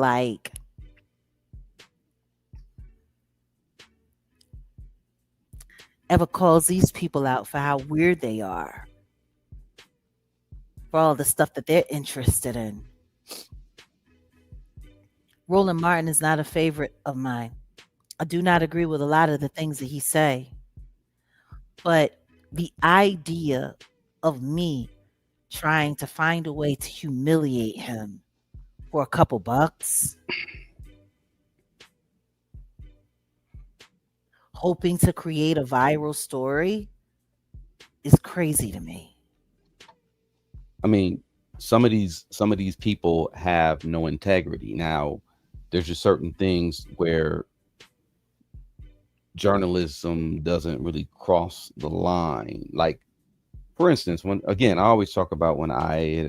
Speaker 1: ever calls these people out for how weird they are, for all the stuff that they're interested in. Roland Martin is not a favorite of mine. I do not agree with a lot of the things that he say, but the idea of me trying to find a way to humiliate him for a couple bucks, hoping to create a viral story is crazy to me.
Speaker 2: I mean, some of these people have no integrity. Now, there's just certain things where journalism doesn't really cross the line. Like, for instance, when again, I always talk about when I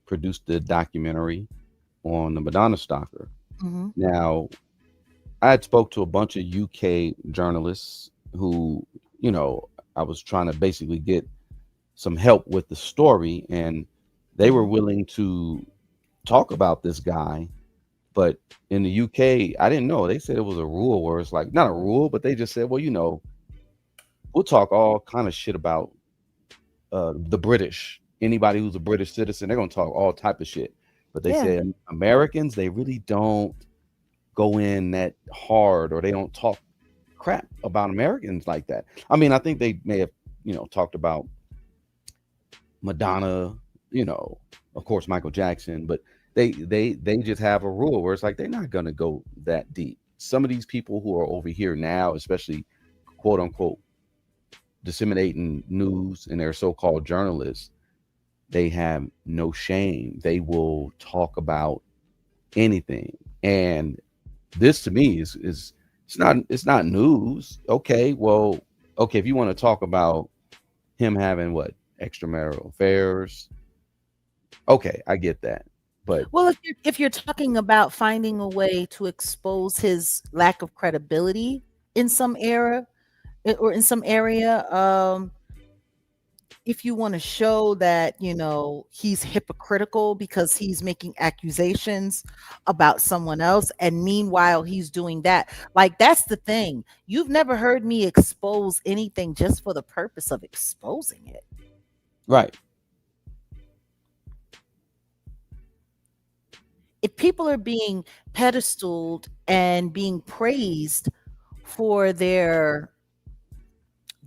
Speaker 2: produced the documentary on the Madonna stalker.
Speaker 1: Hmm.
Speaker 2: Now, I had spoke to a bunch of UK journalists who, you know, I was trying to basically get some help with the story, and they were
Speaker 1: Mhm.
Speaker 2: willing to talk about this guy. But in the UK, I didn't know. They said it was a rule where it's like not a rule, but they just said, well, we'll talk all kind of shit about the British. Anybody who's a British citizen, they're gonna talk all type of shit. But they
Speaker 1: Yeah.
Speaker 2: said Americans, they really don't go in that hard, or they don't talk crap about Americans like that. I mean, I think they may have, talked about Madonna, you know, of course Michael Jackson, but they just have a rule where it's like they're not gonna go that deep. Some of these people who are over here now, especially quote unquote disseminating news and they're so-called journalists, they have no shame. They will talk about anything. And this to me is it's not news. Okay, well, okay, if you want to talk about him having what extramarital affairs, okay, I get that. But
Speaker 1: Well, if you're talking about finding a way to expose his lack of credibility in some era or in some area, if you want to show that, he's hypocritical because he's making accusations about someone else, and meanwhile he's doing that. Like, that's the thing. You've never heard me expose anything just for the purpose of exposing it.
Speaker 2: right,
Speaker 1: If people are being pedestaled and being praised for their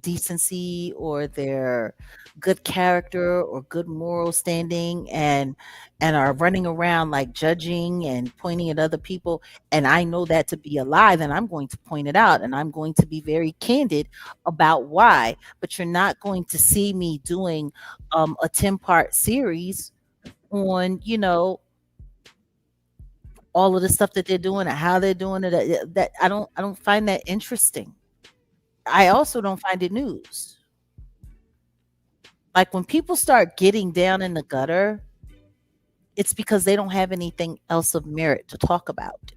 Speaker 1: decency or their good character or good moral standing, and are running around like judging and pointing at other people, and I know that to be a lie, then I'm going to point it out, and I'm going to be very candid about why. But you're not going to see me doing a 10-part series on, all of the stuff that they're doing and how they're doing it. That I don't find that interesting. I also don't find it news. Like, when people start getting down in the gutter, it's because they don't have anything else of merit to talk about.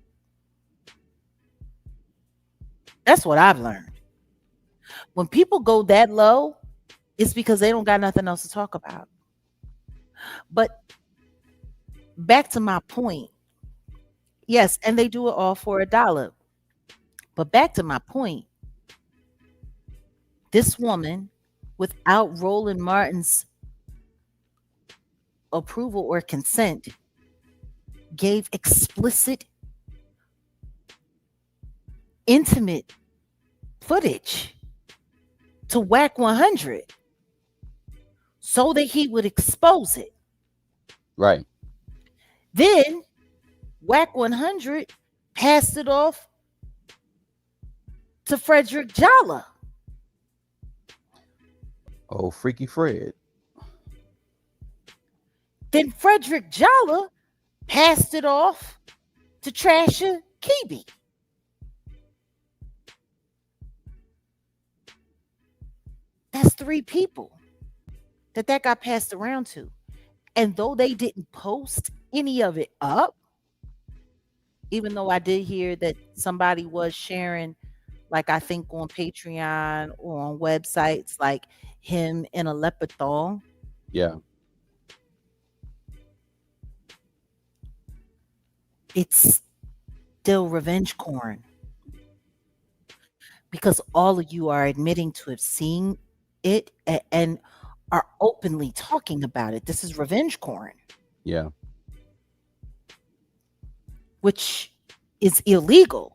Speaker 1: That's what I've learned. When people go that low, it's because they don't got nothing else to talk about. But back to my point, yes, and they do it all for $1. But back to my point, this woman, without Roland Martin's approval or consent, gave explicit, intimate footage to Whack 100 so that he would expose it.
Speaker 2: right.
Speaker 1: Then Whack 100 passed it off to Frederick Jalla.
Speaker 2: Oh, Freaky Fred.
Speaker 1: Then Frederick Jalla passed it off to Trasher Kibi. That's three people that got passed around to. And though they didn't post any of it up, even though I did hear that somebody was sharing, like, I think on Patreon or on websites, like him in a leopard thong,
Speaker 2: Yeah,
Speaker 1: it's still revenge corn, because all of you are admitting to have seen it, and are openly talking about it. This is revenge corn,
Speaker 2: yeah.
Speaker 1: which is illegal.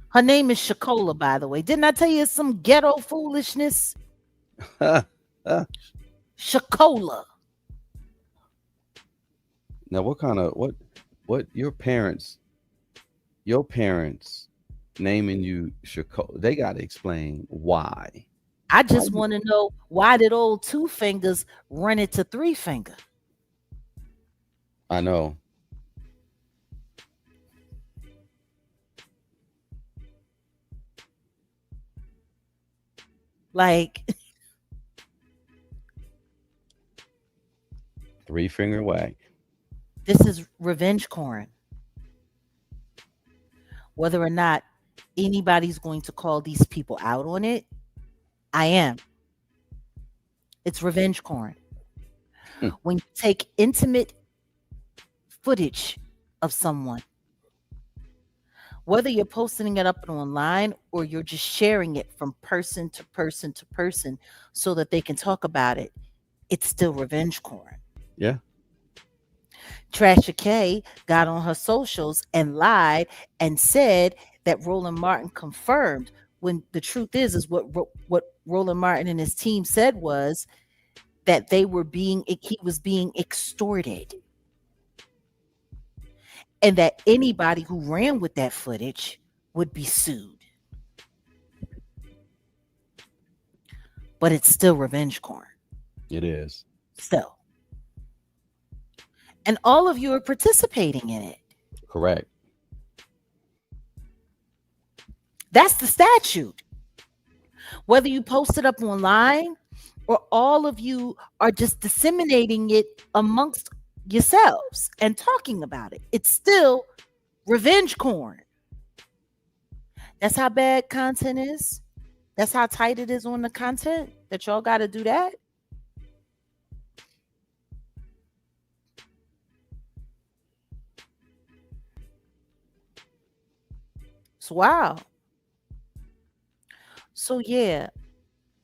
Speaker 1: Her name is Shakola, by the way. Didn't I tell you it's some ghetto foolishness?
Speaker 2: Now,
Speaker 1: Shakola.
Speaker 2: what kind of what your parents naming you Chicago? They got to explain why.
Speaker 1: I
Speaker 2: Why?
Speaker 1: just want to know, why did old Two Fingers run it to Three Finger?
Speaker 2: I know.
Speaker 1: Like,
Speaker 2: Three finger wag.
Speaker 1: this is revenge corn. Whether or not anybody's going to call these people out on it, I am. It's revenge porn.
Speaker 2: Hmm.
Speaker 1: When you take intimate footage of someone, whether you're posting it up online or you're just sharing it from person to person to person so that they can talk about it, it's still revenge porn.
Speaker 2: Yeah.
Speaker 1: Trasha K got on her socials and lied and said that Roland Martin confirmed, when the truth is what Roland Martin and his team said was that he was being extorted, and that anybody who ran with that footage would be sued. But it's still revenge porn.
Speaker 2: It is.
Speaker 1: Still. And all of you are participating in it.
Speaker 2: Correct.
Speaker 1: That's the statute. Whether you post it up online or all of you are just disseminating it amongst yourselves and talking about it, it's still revenge porn. That's how bad content is. That's how tight it is on the content that y'all got to do that. It's wow. So yeah,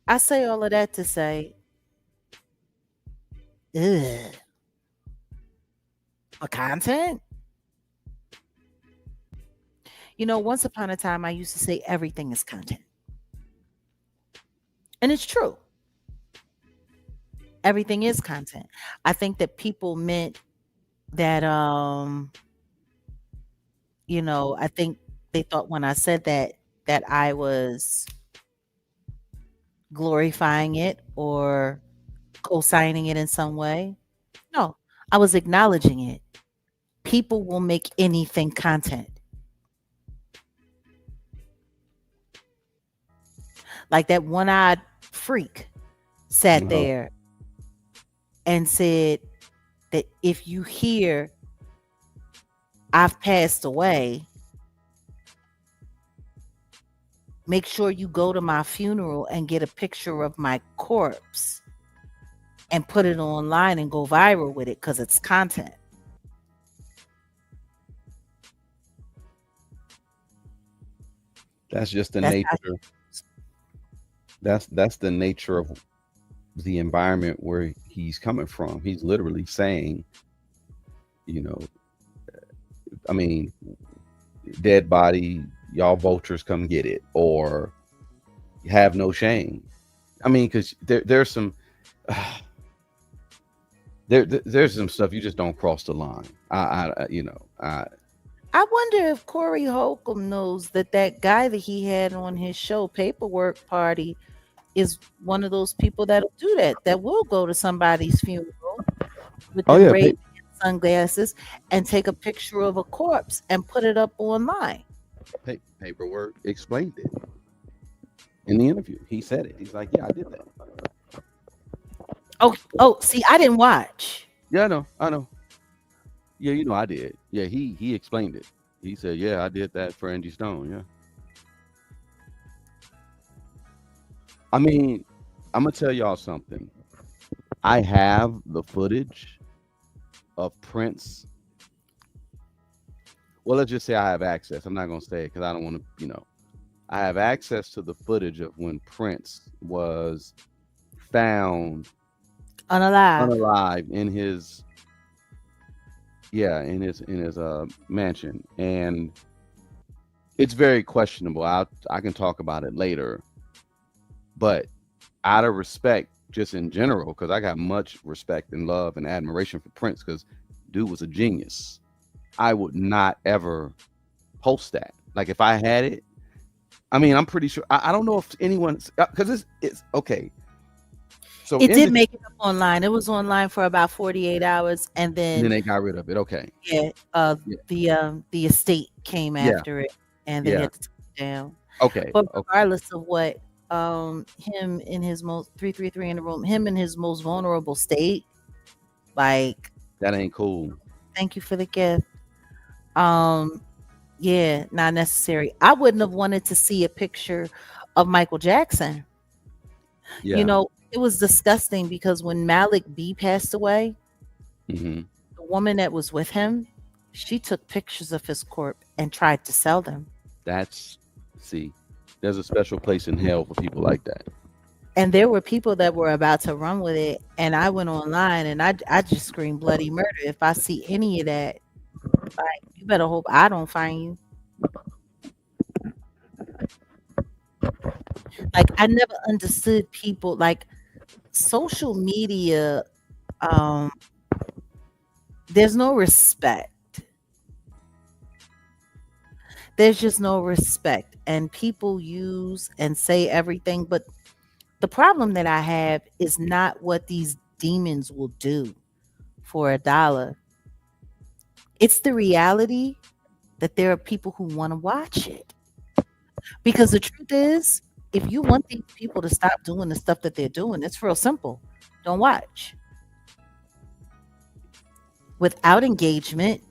Speaker 1: I say all of that to say, ugh, for content. Once upon a time, I used to say everything is content, and it's true. Everything is content. I think that people meant that, I think they thought when I said that I was glorifying it or co-signing it in some way. No, I was acknowledging it. People will make anything content. Like that one-eyed freak sat
Speaker 2: Uh-huh.
Speaker 1: there and said that if you hear I've passed away, make sure you go to my funeral and get a picture of my corpse and put it online and go viral with it because it's content.
Speaker 2: That's just the
Speaker 1: That's
Speaker 2: nature.
Speaker 1: how
Speaker 2: That's the nature of the environment where he's coming from. He's literally saying, you know, I mean, dead body, y'all vultures come get it, or have no shame. I mean, because there's some there's some stuff you just don't cross the line.
Speaker 1: I wonder if Corey Holcomb knows that guy that he had on his show, Paperwork Party, is one of those people that'll do that, that will go to somebody's funeral with
Speaker 2: Oh
Speaker 1: them
Speaker 2: yeah,
Speaker 1: ray sunglasses and take a picture of a corpse and put it up online.
Speaker 2: paperwork explained it in the interview. He said it. He's like, yeah, I did that.
Speaker 1: Oh, see, I didn't watch.
Speaker 2: Yeah, I know. Yeah, I did. Yeah, he explained it. He said, yeah, I did that for Angie Stone. Yeah. I mean, I'm gonna tell y'all something. I have the footage of Prince. Well, let's just say I have access. I'm not gonna say it because I don't want to. I have access to the footage of when Prince was found
Speaker 1: Unalive.
Speaker 2: unalive in his mansion, and it's very questionable. I can talk about it later, but out of respect, just in general, because I got much respect and love and admiration for Prince, because dude was a genius. I would not ever post that. Like if I had it, I mean, I'm pretty sure. I don't know if anyone's because it's okay. So
Speaker 1: It
Speaker 2: in
Speaker 1: did
Speaker 2: the
Speaker 1: make it up online. It was online for about 48 hours, and
Speaker 2: and then
Speaker 1: then
Speaker 2: they got rid of it. Okay.
Speaker 1: yeah,
Speaker 2: Yeah.
Speaker 1: the estate came
Speaker 2: Yeah.
Speaker 1: after it, and they
Speaker 2: Yeah.
Speaker 1: had to take it down.
Speaker 2: Okay.
Speaker 1: But
Speaker 2: Okay.
Speaker 1: regardless of what, him in his most 333 in the room, him in his most vulnerable state, like,
Speaker 2: That ain't cool.
Speaker 1: thank you for the gift. Um, Yeah, not necessary. I wouldn't have wanted to see a picture of Michael Jackson. You
Speaker 2: Yeah.
Speaker 1: know, it was disgusting because when Malik B passed away,
Speaker 2: Hmm.
Speaker 1: the woman that was with him, she took pictures of his corpse and tried to sell them.
Speaker 2: That's see, there's a special place in hell for people like that.
Speaker 1: And there were people that were about to run with it, and I went online and I just screamed bloody murder. If I see any of that, like, you better hope I don't find you. Like, I never understood people, like, social media, um, there's no respect. There's just no respect, and people use and say everything, but the problem that I have is not what these demons will do for a dollar. It's the reality that there are people who wanna watch it. Because the truth is, if you want these people to stop doing the stuff that they're doing, it's real simple. Don't watch. Without engagement,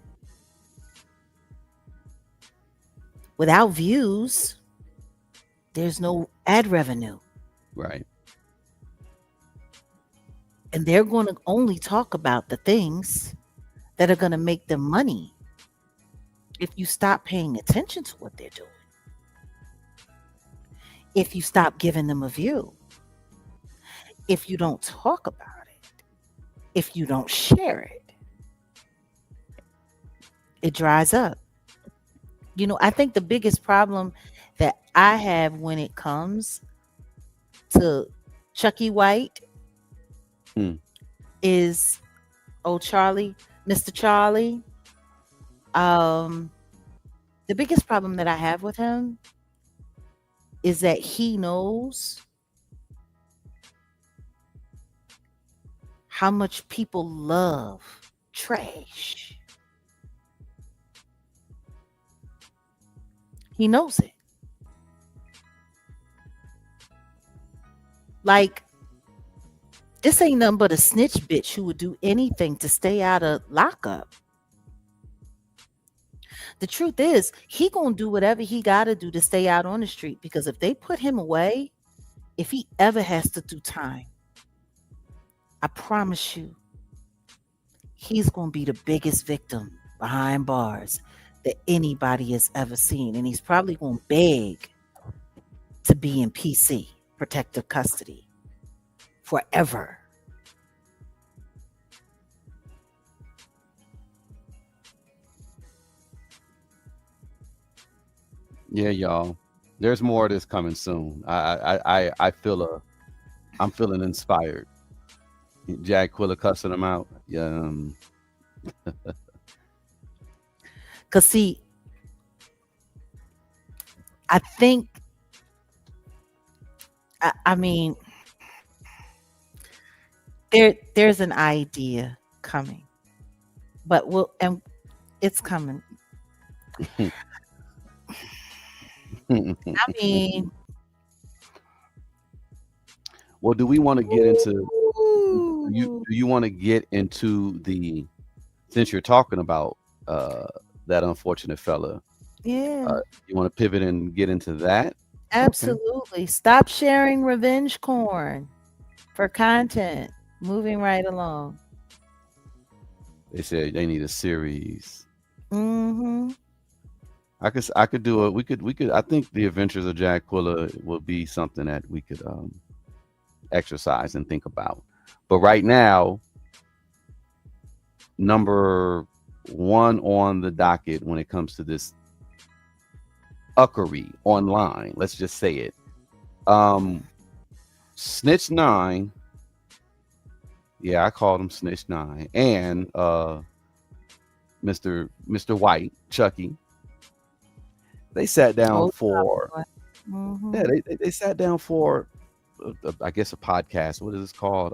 Speaker 1: without views, there's no ad revenue.
Speaker 2: Right.
Speaker 1: And they're going to only talk about the things that are going to make them money. If you stop paying attention to what they're doing, if you stop giving them a view, if you don't talk about it, if you don't share it, it dries up. You know, I think the biggest problem that I have when it comes to Chucky White
Speaker 2: Hmm.
Speaker 1: is, oh, Charlie, Mr. Charlie. Um, the biggest problem that I have with him is that he knows how much people love trash. He knows it. Like, this ain't nothing but a snitch bitch who would do anything to stay out of lockup. The truth is, he gonna do whatever he gotta do to stay out on the street because if they put him away, if he ever has to do time, I promise you, he's gonna be the biggest victim behind bars that anybody has ever seen. And he's probably gonna beg to be in PC, protective custody, forever.
Speaker 2: Yeah, y'all. There's more of this coming soon. I feel I'm feeling inspired. Jack Quilla cussing him out. Yeah.
Speaker 1: Cause see, I think I mean there's an idea coming, but we'll and it's coming. I mean,
Speaker 2: Well, do we want to get into
Speaker 1: ooh,
Speaker 2: do you want to get into the since you're talking about that unfortunate fella,
Speaker 1: yeah,
Speaker 2: you want to pivot and get into that? Okay.
Speaker 1: absolutely. Stop sharing revenge corn for content. Moving right along.
Speaker 2: They said they need a series.
Speaker 1: Mm-hmm.
Speaker 2: I could do it. We could I think the Adventures of Jack Quilla will be something that we could exercise and think about. But right now, number one on the docket when it comes to this uckery online, let's just say it. Um Snitch 9, yeah, I called him Snitch 9, and Mr. White, Chucky, they sat down
Speaker 1: Oh,
Speaker 2: for
Speaker 1: mm-hmm.
Speaker 2: yeah, they sat down for I guess a podcast. What is this called?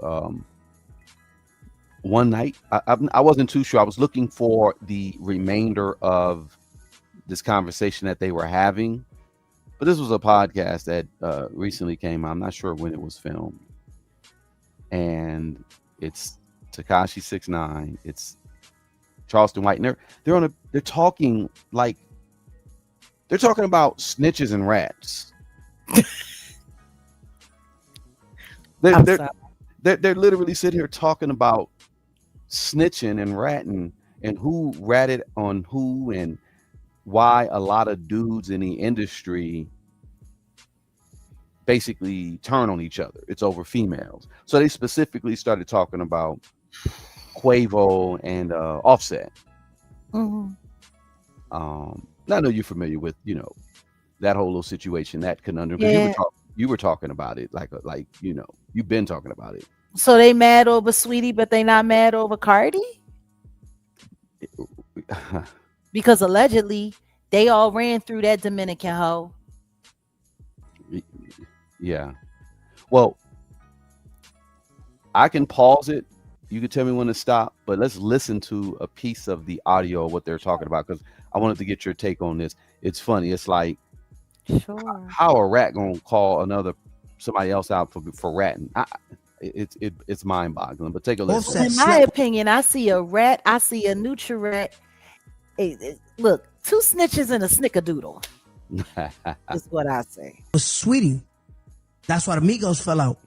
Speaker 2: One night. I wasn't too sure. I was looking for the remainder of this conversation that they were having, but this was a podcast that recently came out. I'm not sure when it was filmed, and it's Takashi 69. It's Charleston White, and they're talking like They're talking about snitches and rats. They're
Speaker 1: I'm
Speaker 2: they're
Speaker 1: sorry.
Speaker 2: they're literally sitting here talking about snitching and ratting and who ratted on who and why a lot of dudes in the industry basically turn on each other. It's over females. So they specifically started talking about Quavo and Offset.
Speaker 1: Mhm.
Speaker 2: I know you're familiar with, that whole little situation, that conundrum, because
Speaker 1: Yeah.
Speaker 2: you were talking about it like you've been talking about it.
Speaker 1: So they mad over Sweetie, but they not mad over Cardi? Because allegedly they all ran through that Dominican hoe.
Speaker 2: Yeah. Well, I can pause it. You can tell me when to stop, but let's listen to a piece of the audio of what they're talking about because I wanted to get your take on this. It's funny. It's like
Speaker 1: Sure.
Speaker 2: how a rat gonna call somebody else out for ratting. It's mind boggling. But take a listen.
Speaker 1: In my opinion, I see a rat, I see a Nutri-Rat. Look, two snitches and a snickerdoodle is what I say.
Speaker 3: Sweetie. That's why the Migos fell out.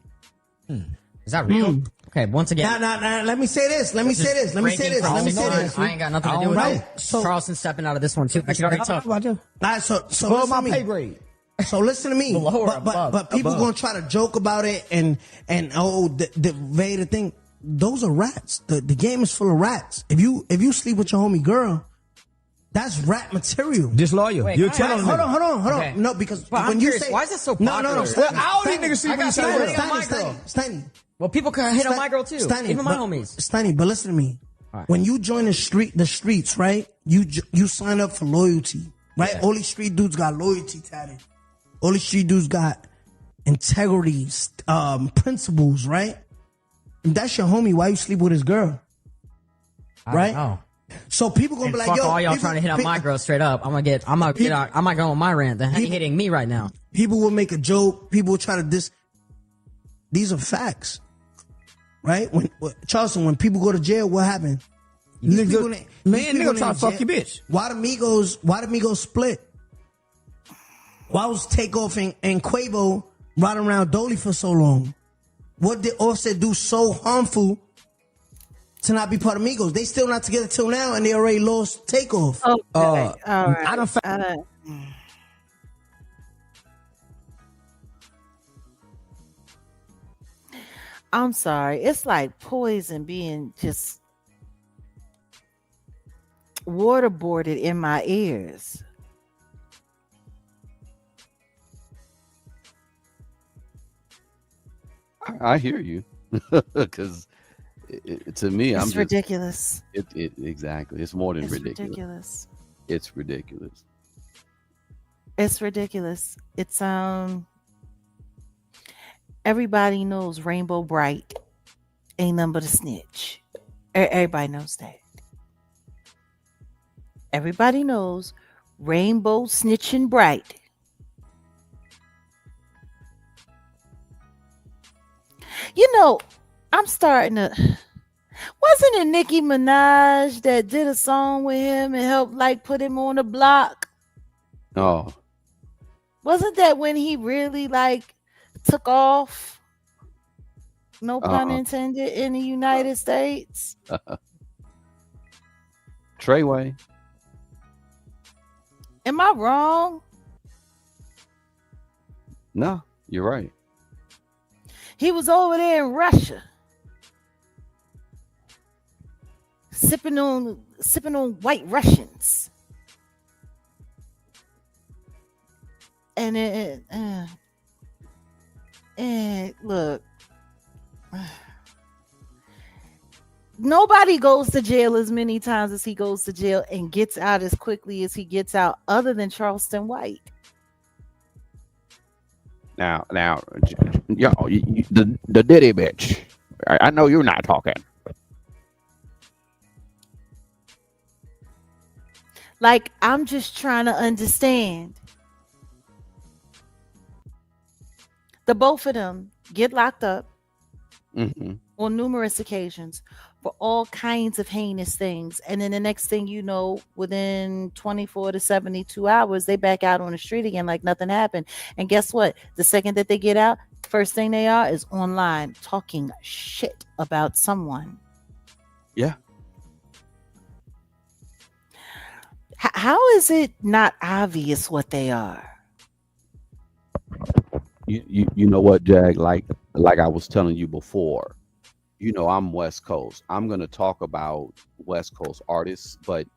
Speaker 4: Is that real? Okay, once again.
Speaker 3: Now, let me say this. Let me say this.
Speaker 4: I ain't got nothing to do with it. So Charleston stepping out of this one too. I should already talk about you.
Speaker 3: All right, so listen to me. Pay grade. So listen to me. But people gonna try to joke about it and the Vader thing. Those are rats. The game is full of rats. If you sleep with your homie girl, that's rat material.
Speaker 5: Disloyal.
Speaker 3: Wait,
Speaker 5: You're telling me.
Speaker 3: Hold on.
Speaker 4: Okay.
Speaker 3: No, because
Speaker 4: But
Speaker 3: when
Speaker 4: I'm
Speaker 3: you
Speaker 4: curious,
Speaker 3: say
Speaker 4: why is this so popular?
Speaker 3: No.
Speaker 5: Well, all these niggas sleep with each other.
Speaker 3: Steiny.
Speaker 4: Well, people can hit on my girl too. Even my homies.
Speaker 3: Steiny, but listen to me.
Speaker 4: Right.
Speaker 3: When you join the streets, right? You sign up for loyalty, right?
Speaker 4: Yeah.
Speaker 3: All these street dudes got loyalty tatted. All these street dudes got integrity, principles, right? If that's your homie, why you sleep with his girl? Right?
Speaker 4: Oh.
Speaker 3: So people gonna
Speaker 4: And
Speaker 3: be like,
Speaker 4: fuck
Speaker 3: yo,
Speaker 4: all y'all trying to hit on my girl straight up. I'm not going on my rant. Then hitting me right now.
Speaker 3: People will make a joke. People will try to diss. These are facts, right? Charleston, when people go to jail, what happened?
Speaker 5: Nigga try to fuck your bitch.
Speaker 3: Why the Migos split? Why was Takeoff and Quavo riding around Dolly for so long? What did Offset do so harmful to not be part of Migos? They still not together till now, and they already lost Takeoff.
Speaker 1: Okay. All right.
Speaker 5: I don't.
Speaker 1: I'm sorry. It's like poison being just waterboarded in my ears.
Speaker 2: I hear you because to me,
Speaker 1: It's ridiculous.
Speaker 2: Exactly. It's more than
Speaker 1: It's
Speaker 2: ridiculous.
Speaker 1: ridiculous.
Speaker 2: It's ridiculous.
Speaker 1: It's ridiculous. It's everybody knows Rainbow Bright ain't nothing but a snitch. Everybody knows that. Everybody knows Rainbow Snitching Bright. You know, I'm starting to. Wasn't it Nicki Minaj that did a song with him and helped like put him on the block?
Speaker 2: Oh,
Speaker 1: Wasn't that when he really like took off? No pun intended in the United States.
Speaker 2: Treyway.
Speaker 1: Am I wrong?
Speaker 2: No, you're right.
Speaker 1: He was over there in Russia. Sipping on white Russians. And look, nobody goes to jail as many times as he goes to jail and gets out as quickly as he gets out, other than Charleston White.
Speaker 2: Now, yo, the Diddy bitch. I know you're not talking.
Speaker 1: Like, I'm just trying to understand. The both of them get locked up.
Speaker 2: Mm-hmm.
Speaker 1: on numerous occasions for all kinds of heinous things. And then the next thing you know, within 24 to 72 hours, they back out on the street again like nothing happened. And guess what? The second that they get out, first thing they are is online talking shit about someone.
Speaker 2: Yeah.
Speaker 1: How is it not obvious what they are?
Speaker 2: You know what, Jag? Like I was telling you before, I'm West Coast. I'm gonna talk about West Coast artists, but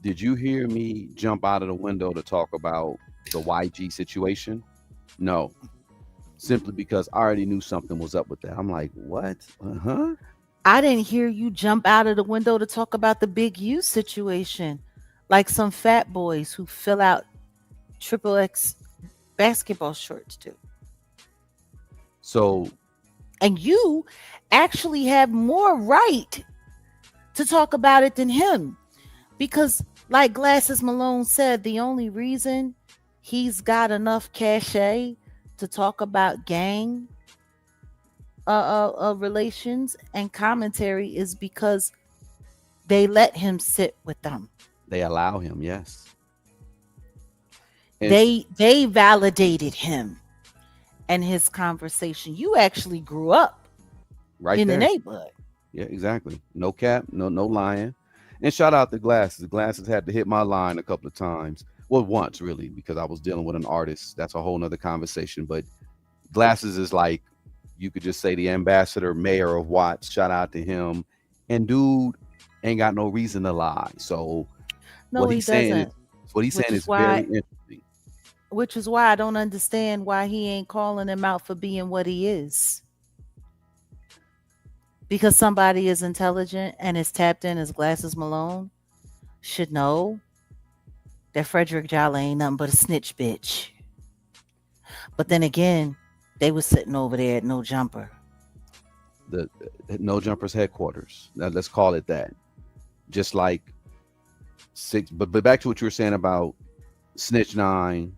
Speaker 2: did you hear me jump out of the window to talk about the YG situation? No, simply because I already knew something was up with that. I'm like, what? Uh-huh.
Speaker 1: I didn't hear you jump out of the window to talk about the Big U situation, like some fat boys who fill out triple X basketball shorts do.
Speaker 2: So
Speaker 1: And you actually have more right to talk about it than him. Because, like Glasses Malone said, the only reason he's got enough cachet to talk about gang relations and commentary is because they let him sit with them.
Speaker 2: they allow him, yes. And
Speaker 1: They validated him and his conversation. You actually grew up
Speaker 2: right
Speaker 1: in
Speaker 2: there.
Speaker 1: the neighborhood.
Speaker 2: Yeah, exactly. No cap, no lying. And shout out to Glasses. Glasses had to hit my line a couple of times. Well, once really, because I was dealing with an artist. That's a whole nother conversation. But Glasses is like, you could just say the ambassador, mayor of Watts. Shout out to him. And dude ain't got no reason to lie. So
Speaker 1: No,
Speaker 2: what
Speaker 1: he
Speaker 2: he's saying
Speaker 1: doesn't.
Speaker 2: is what he's
Speaker 1: Which
Speaker 2: saying
Speaker 1: is
Speaker 2: is very
Speaker 1: why
Speaker 2: interesting.
Speaker 1: which is why I don't understand why he ain't calling him out for being what he is. Because somebody is intelligent and is tapped in as Glasses Malone should know that Frederick Jolly ain't nothing but a snitch bitch. But then again, they was sitting over there at No Jumper.
Speaker 2: The No Jumpers headquarters. Now, let's call it that. Just like six, but back to what you were saying about Snitch 9,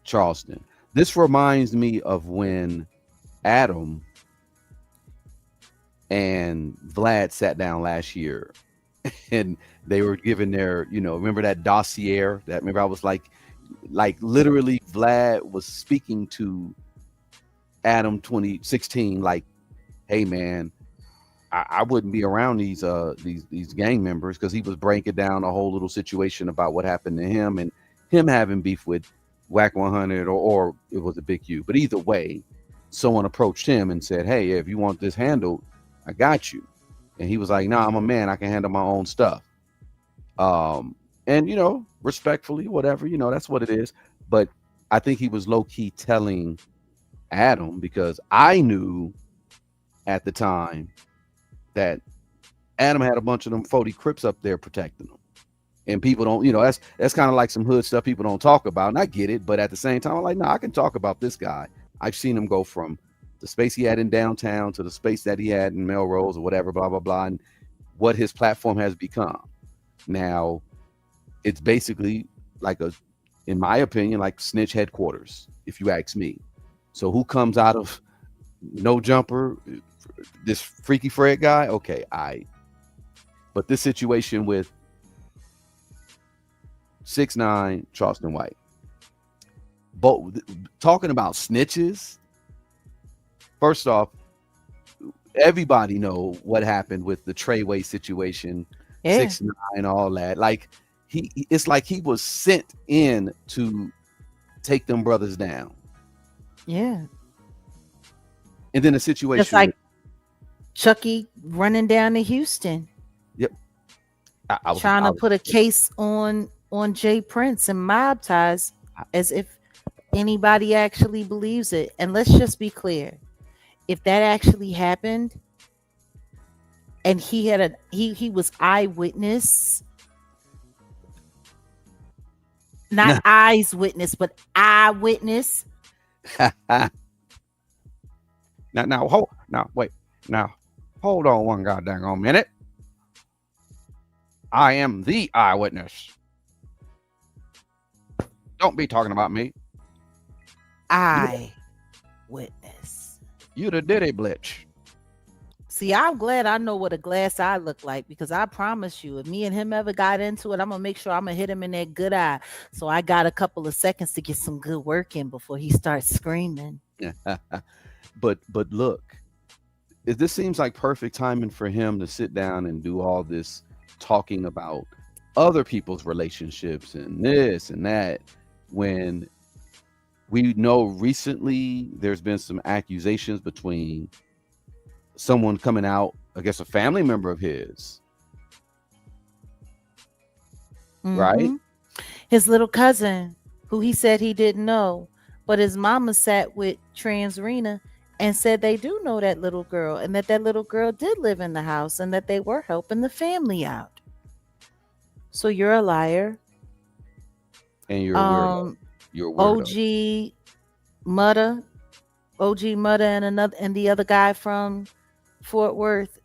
Speaker 2: Charleston. This reminds me of when Adam and Vlad sat down last year and they were given their, remember that dossier that remember I was like literally Vlad was speaking to Adam 2016, like, hey man, I wouldn't be around these gang members, because he was breaking down a whole little situation about what happened to him and him having beef with Whack 100 or it was a Big U. But either way, someone approached him and said, hey, if you want this handled, I got you. And he was like, nah, I'm a man, I can handle my own stuff. And respectfully, whatever, that's what it is. But I think he was low-key telling Adam, because I knew at the time that Adam had a bunch of them 40 Crips up there protecting them. And people don't, that's kind of like some hood stuff people don't talk about. And I get it. But at the same time, I'm like, no, I can talk about this guy. I've seen him go from the space he had in downtown to the space that he had in Melrose or whatever, blah, blah, blah, and what his platform has become. Now, it's basically like in my opinion, like snitch headquarters, if you ask me. So who comes out of No Jumper? This Freaky Fred guy? Okay, but this situation with 6ix9ine, Charleston White, both talking about snitches. First off, everybody know what happened with the Treyway situation,
Speaker 1: Yeah.
Speaker 2: 6ix9ine, all that. Like it's like he was sent in to take them brothers down.
Speaker 1: Yeah.
Speaker 2: And then the situation
Speaker 1: Just like Chucky running down to Houston.
Speaker 2: Yep. I was
Speaker 1: trying to put a case on Jay Prince and mob ties, as if anybody actually believes it. And let's just be clear. If that actually happened and he was eyewitness, not eyes witness, but eyewitness.
Speaker 2: Now, hold on one goddamn minute. I am the eyewitness. Don't be talking about me.
Speaker 1: Eyewitness.
Speaker 2: You the Diddy Blitch.
Speaker 1: See, I'm glad I know what a glass eye look like, because I promise you, if me and him ever got into it, I'm gonna make sure I'm gonna hit him in that good eye. So I got a couple of seconds to get some good work in before he starts screaming.
Speaker 2: But look, this seems like perfect timing for him to sit down and do all this talking about other people's relationships and this and that, when we know recently there's been some accusations between someone coming out against a family member of his, right?
Speaker 1: His little cousin, who he said he didn't know, but his mama sat with Trans Rena and said they do know that little girl, and that little girl did live in the house, and that they were helping the family out. So you're a liar.
Speaker 2: And you're a weirdo. You're a weirdo.
Speaker 1: OG Mudda and the other guy from Fort Worth,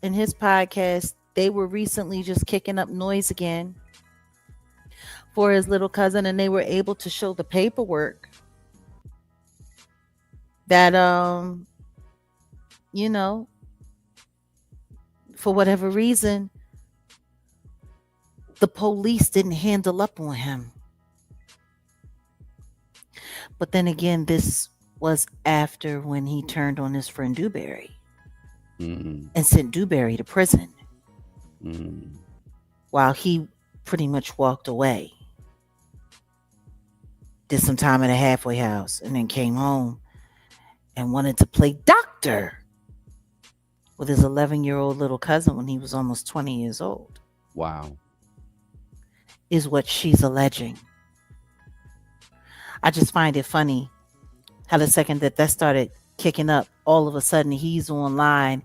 Speaker 1: in his podcast, they were recently just kicking up noise again for his little cousin, and they were able to show the paperwork that for whatever reason the police didn't handle up on him. But then again, this was after when he turned on his friend Dewberry and sent Dewberry to prison while he pretty much walked away, did some time at a halfway house, and then came home and wanted to play doctor with his 11-year-old little cousin when he was almost 20 years old.
Speaker 2: Wow.
Speaker 1: Is what she's alleging. I just find it funny how the second that started kicking up, all of a sudden he's online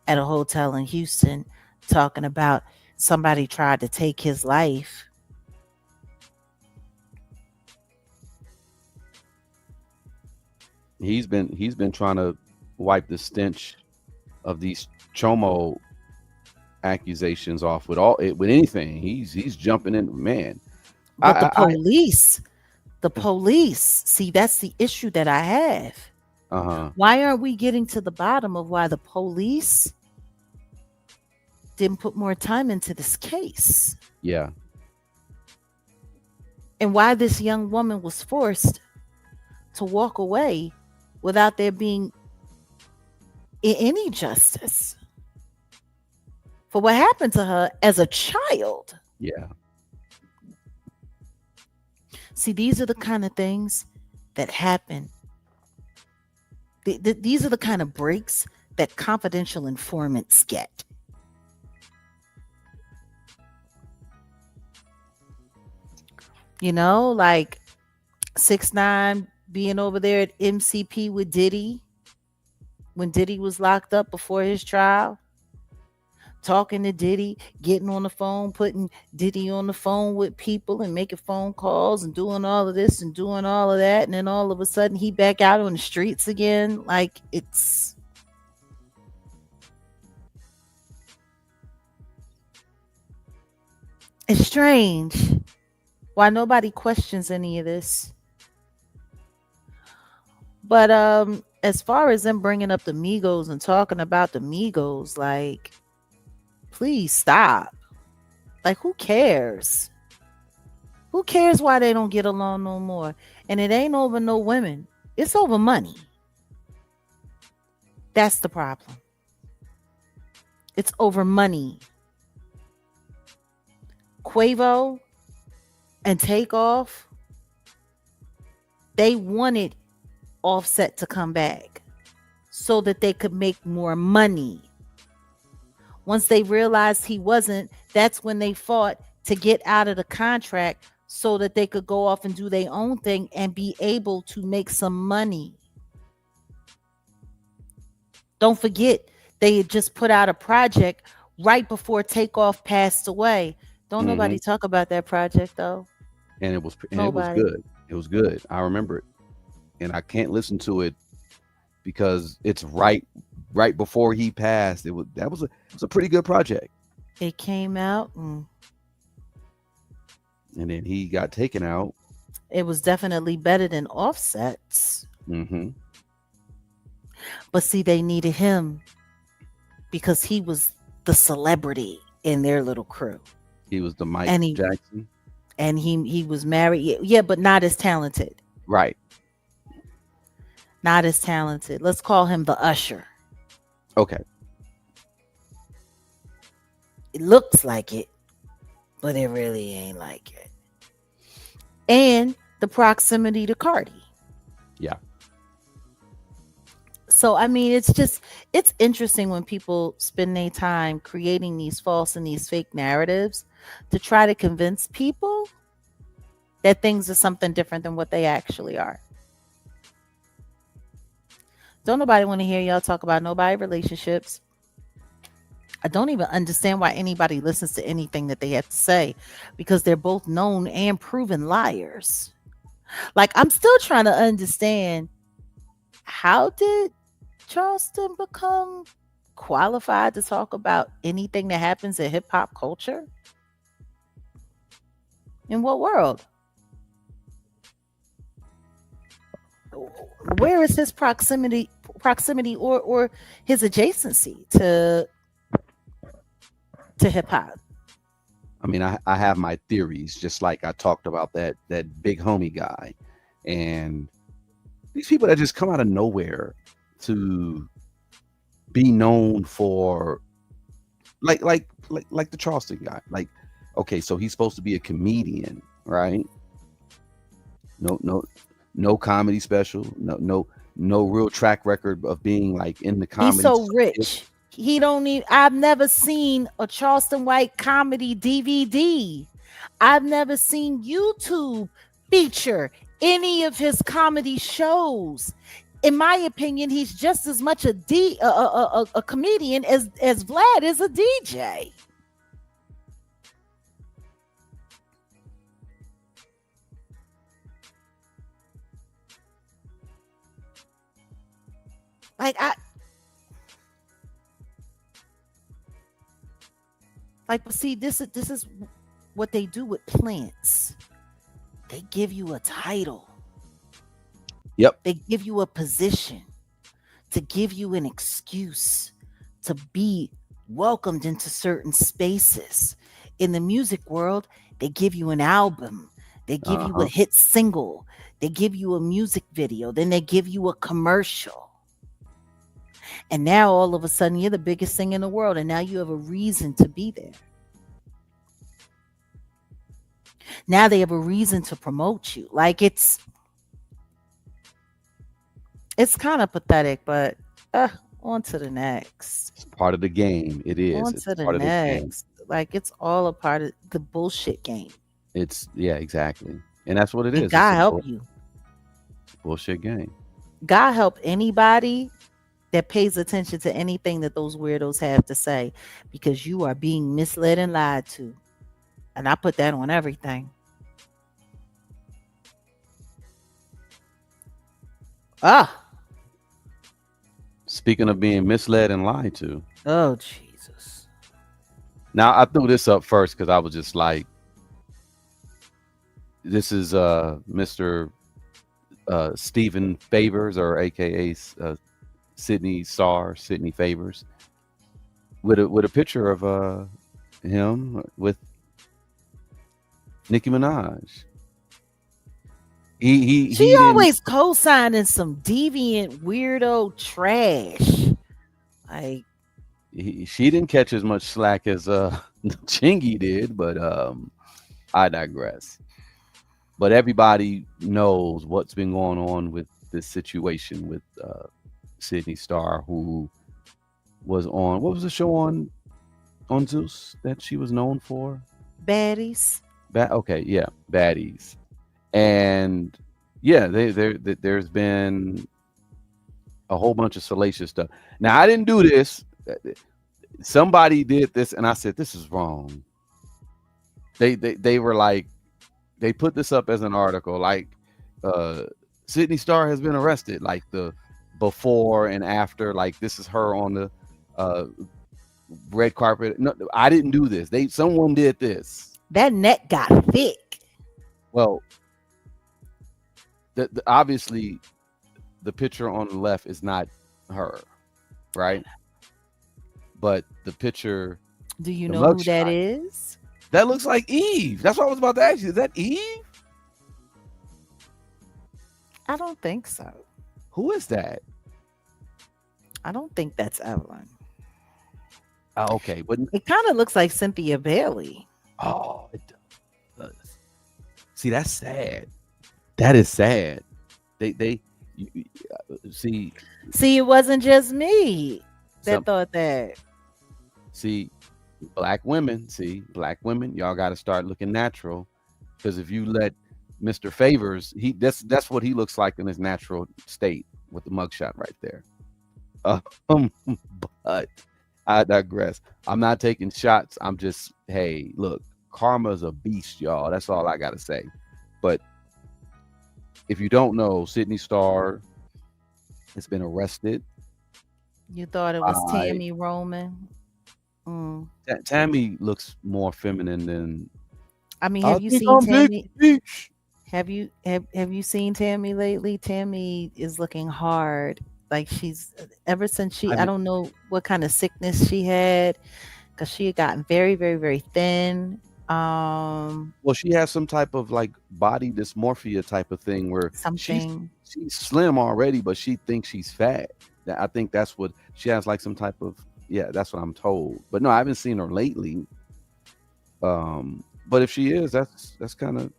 Speaker 1: at a hotel in Houston talking about somebody tried to take his life.
Speaker 2: He's been trying to wipe the stench of these chomo accusations off with anything. He's jumping in, man.
Speaker 1: But the police, see, that's the issue that I have. Why aren't we getting to the bottom of why the police didn't put more time into this case?
Speaker 2: Yeah.
Speaker 1: And why this young woman was forced to walk away without there being any justice for what happened to her as a child.
Speaker 2: Yeah.
Speaker 1: See, these are the kind of things that happen. These are the kind of breaks that confidential informants get. You know, like 6ix9ine being over there at MCP with Diddy when Diddy was locked up before his trial, talking to Diddy, getting on the phone, putting Diddy on the phone with people and making phone calls and doing all of this and doing all of that. And then all of a sudden he back out on the streets again. Like, it's strange why nobody questions any of this. But as far as them bringing up the Migos and talking about the Migos, like, please stop. Like, who cares? Who cares why they don't get along no more? And it ain't over no women. It's over money. That's the problem. It's over money. Quavo and Takeoff, they wanted Offset to come back so that they could make more money. Once they realized he wasn't, that's when they fought to get out of the contract so that they could go off and do their own thing and be able to make some money. Don't forget, they had just put out a project right before Takeoff passed away. Don't nobody talk about that project though.
Speaker 2: And it was good. It was good. I remember it. And I can't listen to it because it's right before he passed. It was a pretty good project.
Speaker 1: It came out and
Speaker 2: then he got taken out.
Speaker 1: It was definitely better than Offset's. But see, they needed him because he was the celebrity in their little crew.
Speaker 2: He was the Mike
Speaker 1: And
Speaker 2: Jackson.
Speaker 1: And he was married. Yeah, but not as talented.
Speaker 2: Right.
Speaker 1: Not as talented. Let's call him the Usher.
Speaker 2: Okay.
Speaker 1: It looks like it, but it really ain't like it. And the proximity to Cardi.
Speaker 2: Yeah.
Speaker 1: So, I mean, it's interesting when people spend their time creating these false and these fake narratives to try to convince people that things are something different than what they actually are. Don't nobody want to hear y'all talk about nobody relationships. I don't even understand why anybody listens to anything that they have to say, because they're both known and proven liars. Like, I'm still trying to understand, how did Charleston become qualified to talk about anything that happens in hip hop culture? In what world? Where is his proximity or his adjacency to hip hop?
Speaker 2: I mean, I have my theories, just like I talked about that big homie guy, and these people that just come out of nowhere to be known for, like the Charleston guy. Like, okay, so he's supposed to be a comedian, right? No comedy special, no real track record of being like in the comedy.
Speaker 1: He's so rich. He don't need. I've never seen a Charleston White comedy DVD. I've never seen YouTube feature any of his comedy shows. In my opinion, he's just as much a comedian as Vlad is a DJ. But see, this is what they do with plants. They give you a title.
Speaker 2: Yep.
Speaker 1: They give you a position to give you an excuse to be welcomed into certain spaces. In the music world, they give you an album. They give you a hit single. They give you a music video. Then they give you a commercial. And now all of a sudden you're the biggest thing in the world. And now you have a reason to be there. Now they have a reason to promote you. Like, it's kind of pathetic, but on to the next.
Speaker 2: It's part of the game. It is.
Speaker 1: On to the next. Like, it's all a part of the bullshit game.
Speaker 2: Yeah, exactly. And that's what it is.
Speaker 1: God help you.
Speaker 2: Bullshit game.
Speaker 1: God help anybody that pays attention to anything that those weirdos have to say, because you are being misled and lied to. And I put that on everything.
Speaker 2: Speaking of being misled and lied to.
Speaker 1: Oh, Jesus.
Speaker 2: Now, I threw this up first because I was just like, this is Mr. Stephen Favors, or AKA Sydney Favors, with a picture of him with Nicki Minaj. She
Speaker 1: always co-signing some deviant weirdo trash. Like,
Speaker 2: she didn't catch as much slack as Chingy did, but I digress. But everybody knows what's been going on with this situation with Sydney Starr, who was on, what was the show on Zeus that she was known for?
Speaker 1: Baddies.
Speaker 2: Okay, yeah, Baddies. And yeah, there's been a whole bunch of salacious stuff. Now, I didn't do this. Somebody did this, and I said, this is wrong. They were like, they put this up as an article, like Sydney Starr has been arrested, like the before and after, like this is her on the red carpet. No, I didn't do this. Someone did this.
Speaker 1: That neck got thick.
Speaker 2: Well, obviously the picture on the left is not her, right? but the picture,
Speaker 1: Do you
Speaker 2: the
Speaker 1: know who that
Speaker 2: mugshot,
Speaker 1: is?
Speaker 2: that looks like Eve. That's what I was about to ask you. Is that Eve?
Speaker 1: I don't think so.
Speaker 2: Who is that?
Speaker 1: I don't think that's Evelyn.
Speaker 2: Okay, but
Speaker 1: It kind of looks like Cynthia Bailey.
Speaker 2: oh, it does. See, that's sad. That is sad. They see.
Speaker 1: See, it wasn't just me that
Speaker 2: Some,
Speaker 1: thought that.
Speaker 2: see, black women. See, black women. Y'all got to start looking natural, because if you let Mr. Favors, that's what he looks like in his natural state with the mugshot right there. Um, but I digress. I'm not taking shots. I'm just, hey, look, karma's a beast, y'all. That's all I gotta say. But if you don't know, Sydney Starr has been arrested.
Speaker 1: You thought it was Tammy Roman.
Speaker 2: Tammy looks more feminine than.
Speaker 1: I mean, have you seen Tammy? Have you seen Tammy lately? Tammy is looking hard. Like she's ever since I don't know what kind of sickness she had, because she had gotten very, very, very thin.
Speaker 2: Well, she has some type of like body dysmorphia type of thing where
Speaker 1: something
Speaker 2: she's slim already, but she thinks she's fat. I think that's what she has, like some type of, yeah, that's what I'm told. But no, I haven't seen her lately. But if she is, that's kind of,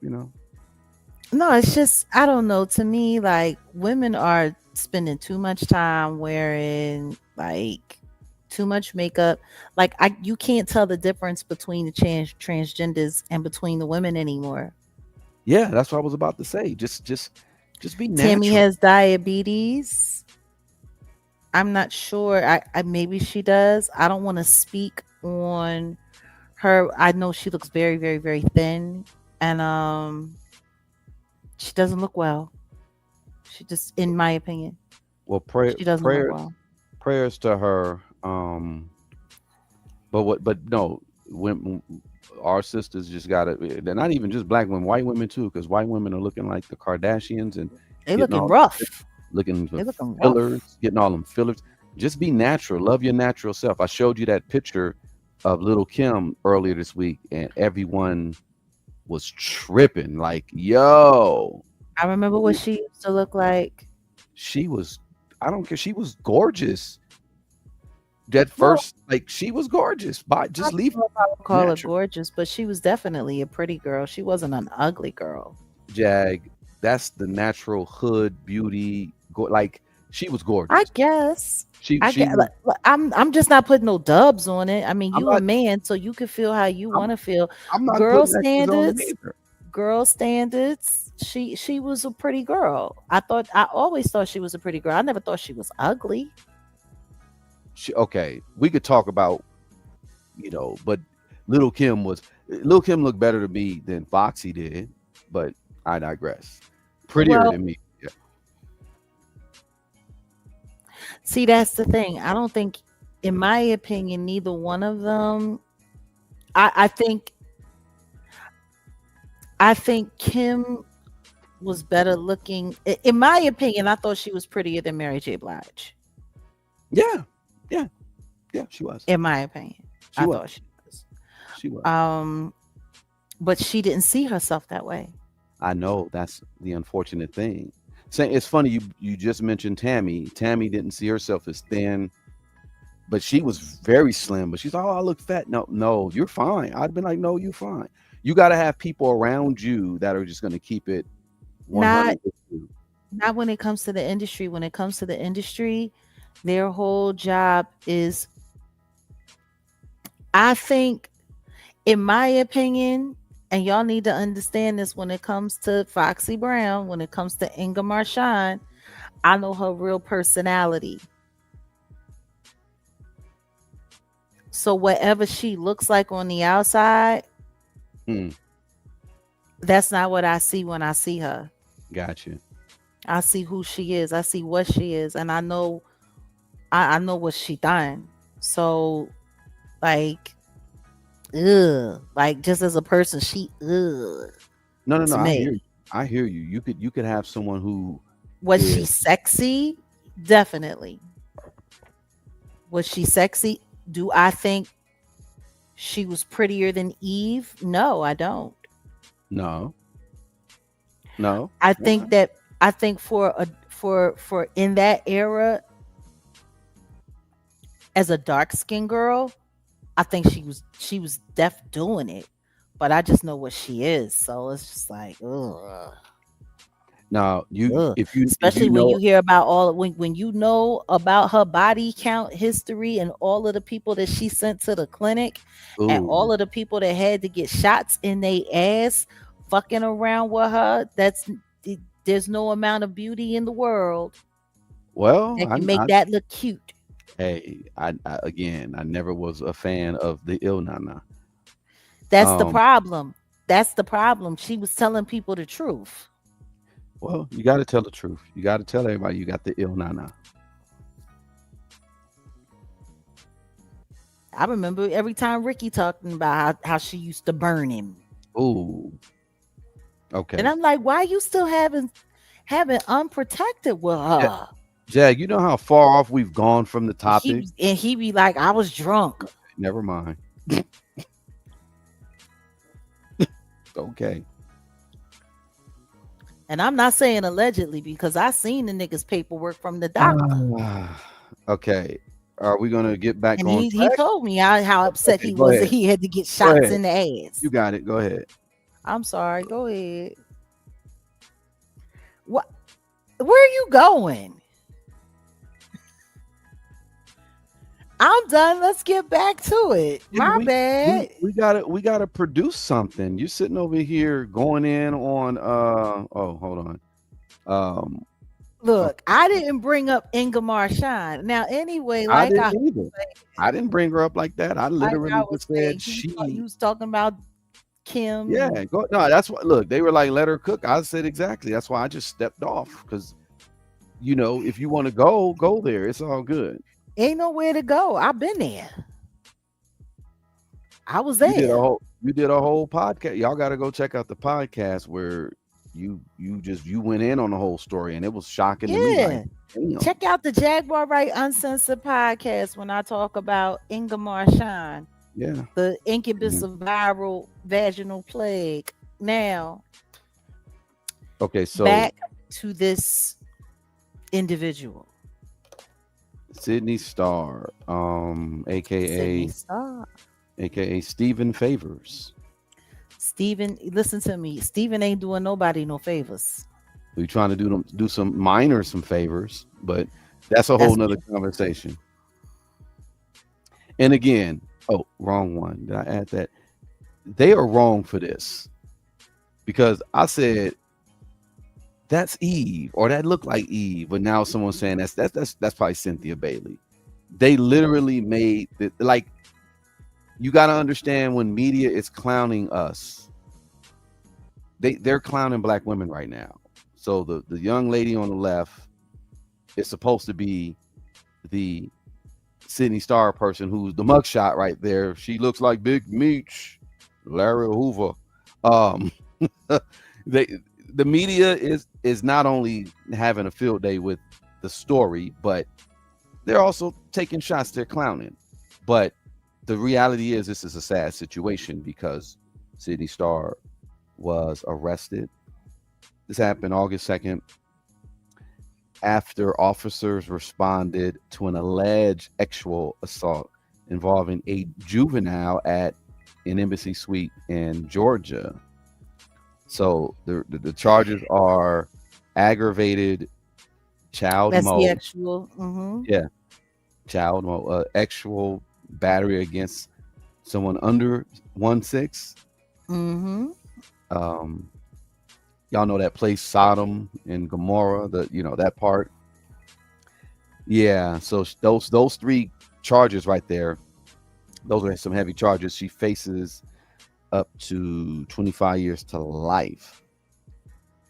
Speaker 1: No, it's just, I don't know. To me, like, women are spending too much time wearing like too much makeup. Like, you can't tell the difference between the transgenders and between the women anymore.
Speaker 2: Yeah, that's what I was about to say. Just be natural.
Speaker 1: Tammy has diabetes. I'm not sure. I maybe she does. I don't want to speak on her. I know she looks very, very, very thin, and she doesn't look well. She just, in my opinion,
Speaker 2: well,
Speaker 1: she doesn't look well.
Speaker 2: Prayers to her. But no, when our sisters just got it. They're not even just black women, white women too, because white women are looking like the Kardashians and
Speaker 1: they looking rough.
Speaker 2: Looking for fillers, getting all them fillers. Just be natural. Love your natural self. I showed you that picture of Little Kim earlier this week, and everyone was tripping. Like, yo.
Speaker 1: I remember what she used to look like.
Speaker 2: She was, I don't care. She was gorgeous. That first, like, she was gorgeous. Just leave.
Speaker 1: I would call her gorgeous, but she was definitely a pretty girl. She wasn't an ugly girl.
Speaker 2: Jag, that's the natural hood beauty. Like, she was gorgeous.
Speaker 1: I guess.
Speaker 2: Was,
Speaker 1: I'm just not putting no dubs on it. I mean, you a man, so you can feel how you want to feel.
Speaker 2: I'm not
Speaker 1: girl standards. Girl standards. She was a pretty girl. I always thought she was a pretty girl. I never thought she was ugly.
Speaker 2: Okay, we could talk about, but Little Kim looked better to me than Foxy did, but I digress. Prettier than me. Yeah.
Speaker 1: See, that's the thing. I don't think, in my opinion, neither one of them. I think Kim was better looking. In my opinion, I thought she was prettier than Mary J. Blige.
Speaker 2: Yeah, she was.
Speaker 1: In my opinion, I thought she was.
Speaker 2: She was.
Speaker 1: But she didn't see herself that way.
Speaker 2: I know, that's the unfortunate thing. It's funny you just mentioned Tammy. Tammy didn't see herself as thin, but she was very slim. But she's like, oh, I look fat. No, you're fine. I'd been like, no, you're fine. You got to have people around you that are just going to keep it 100.
Speaker 1: Not when it comes to the industry. When it comes to the industry, their whole job is, I think, in my opinion, and y'all need to understand this, when it comes to Foxy Brown, when it comes to Inga Marchand, I know her real personality. So whatever she looks like on the outside, that's not what I see when I see her.
Speaker 2: Gotcha.
Speaker 1: I see who she is. I see what she is, and I know what she done. So, like, like, just as a person, she
Speaker 2: No. I hear you. You could have someone who
Speaker 1: was she sexy? Definitely. Was she sexy? Do I think she was prettier than Eve? No, I don't.
Speaker 2: No, no.
Speaker 1: I
Speaker 2: Okay.
Speaker 1: think that I think for in that era as a dark skinned girl, I think she was def doing it. But I just know what she is. So it's just like, ugh.
Speaker 2: Now
Speaker 1: Ugh.
Speaker 2: if
Speaker 1: Especially
Speaker 2: you
Speaker 1: when you
Speaker 2: know,
Speaker 1: hear about when you know about her body count history and all of the people that she sent to the clinic and
Speaker 2: ooh,
Speaker 1: all of the people that had to get shots in their ass fucking around with her, there's no amount of beauty in the world
Speaker 2: well,
Speaker 1: that can make that look cute.
Speaker 2: I never was a fan of the Il Nana.
Speaker 1: That's the
Speaker 2: Um,
Speaker 1: problem. That's the problem. She was telling people the truth.
Speaker 2: well, you got to tell the truth. You got to tell everybody you got the Il Nana.
Speaker 1: I remember every time Ricky talking about how she used to burn him.
Speaker 2: Ooh,
Speaker 1: And
Speaker 2: okay.
Speaker 1: I'm like, why you still having unprotected with
Speaker 2: Ja-
Speaker 1: her?
Speaker 2: Jag, you know how far off we've gone from the topic?
Speaker 1: He be like, I was drunk.
Speaker 2: Never mind. Okay.
Speaker 1: And I'm not saying allegedly because I seen the nigga's paperwork from the doctor.
Speaker 2: Okay. Are we gonna get back
Speaker 1: And
Speaker 2: on
Speaker 1: he
Speaker 2: track?
Speaker 1: told me how upset
Speaker 2: Okay,
Speaker 1: he
Speaker 2: go
Speaker 1: was that
Speaker 2: ahead.
Speaker 1: he had to get
Speaker 2: Go
Speaker 1: shots
Speaker 2: ahead.
Speaker 1: in the ass.
Speaker 2: You got it. Go ahead.
Speaker 1: I'm sorry. Go ahead. What? Where are you going? I'm done. Let's get back to it.
Speaker 2: Yeah,
Speaker 1: My bad.
Speaker 2: we gotta produce something. You're sitting over here going in on oh, hold on. Um
Speaker 1: Look, I didn't bring up Ingemar Shine. Now, anyway,
Speaker 2: I didn't either. I didn't bring her up like that. I
Speaker 1: like I
Speaker 2: literally
Speaker 1: was
Speaker 2: just
Speaker 1: saying,
Speaker 2: said
Speaker 1: you was talking about Kim.
Speaker 2: yeah, go no, that's what look, they were like, let her cook. I said exactly. That's why I just stepped off because if you want to go there. It's all good.
Speaker 1: Ain't nowhere to go. I've been there. I was
Speaker 2: You did a
Speaker 1: there.
Speaker 2: whole podcast. Y'all got to go check out the podcast where you went in on the whole story, and it was shocking to me.
Speaker 1: Yeah.
Speaker 2: Like, damn.
Speaker 1: Check out the Jaguar Wright Uncensored podcast when I talk about Ingemar Shine,
Speaker 2: Yeah.
Speaker 1: the incubus of viral vaginal plague. Now,
Speaker 2: Okay, so
Speaker 1: back to this individual,
Speaker 2: Sydney Starr,
Speaker 1: Sydney Starr.
Speaker 2: aka Stephen Favors.
Speaker 1: Steven, listen to me. Steven ain't doing nobody no favors.
Speaker 2: We trying to do some favors, but that's a whole nother conversation. And again, oh, wrong one. Did I add that? They are wrong for this because I said that's Eve or that looked like Eve, but now someone's saying that's probably Cynthia Bailey. They literally made it like you got to understand when media is clowning us. They're clowning black women right now. So the young lady on the left is supposed to be the Sydney Starr person who's the mugshot right there. She looks like Big Meech, Larry Hoover. The media is not only having a field day with the story, but they're also taking shots. They're clowning. But the reality is this is a sad situation because Sydney Starr was arrested. This happened August 2nd after officers responded to an alleged sexual assault involving a juvenile at an embassy suite in Georgia. So the charges are aggravated child
Speaker 1: That's the
Speaker 2: molest.
Speaker 1: actual.
Speaker 2: Yeah, child actual battery against someone under 1'6". Y'all know that place Sodom and Gomorrah, that part. Yeah, so those three charges right there, those are some heavy charges. She faces up to 25 years to life.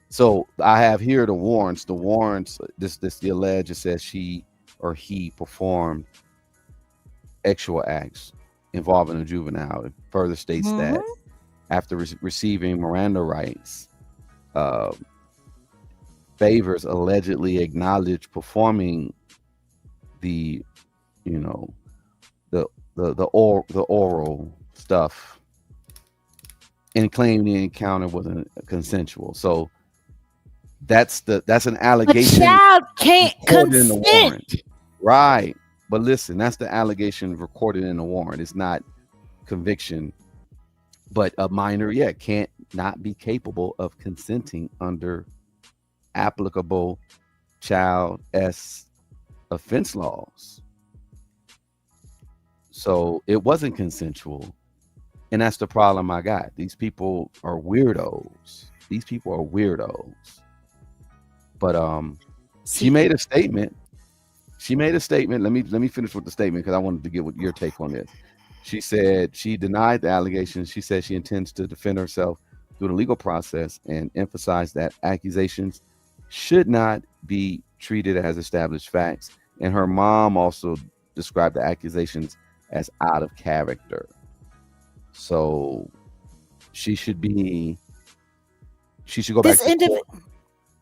Speaker 2: So I have here the warrants. The warrants, the alleged, it says she or he performed sexual acts involving a juvenile. It further states that after receiving Miranda rights, Favors allegedly acknowledged performing the the oral stuff and claimed the encounter wasn't consensual. So that's an
Speaker 1: A
Speaker 2: allegation
Speaker 1: child can't
Speaker 2: recorded in the
Speaker 1: consent.
Speaker 2: warrant. Right. But listen, that's the allegation recorded in the warrant. It's not conviction. But a minor, can't not be capable of consenting under applicable child offense laws. So it wasn't consensual. And that's the problem I got. These people are weirdos. But she made a statement. Let me finish with the statement because I wanted to get what your take on this. She said she denied the allegations. She said she intends to defend herself through the legal process and emphasized that accusations should not be treated as established facts. And her mom also described the accusations as out of character. So she should go back to court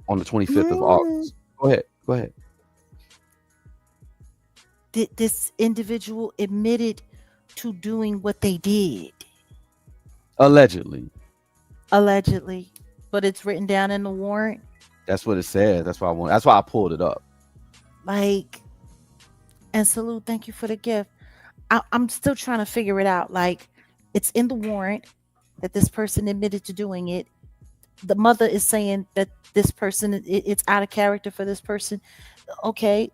Speaker 2: on the 25th of August. Go ahead.
Speaker 1: This individual admitted to doing what they did.
Speaker 2: Allegedly,
Speaker 1: but it's written down in the warrant.
Speaker 2: That's what it says. That's why I pulled it up.
Speaker 1: Like, and salute, thank you for the gift. I'm still trying to figure it out. Like, it's in the warrant that this person admitted to doing it. The mother is saying that this person, it's out of character for this person. Okay,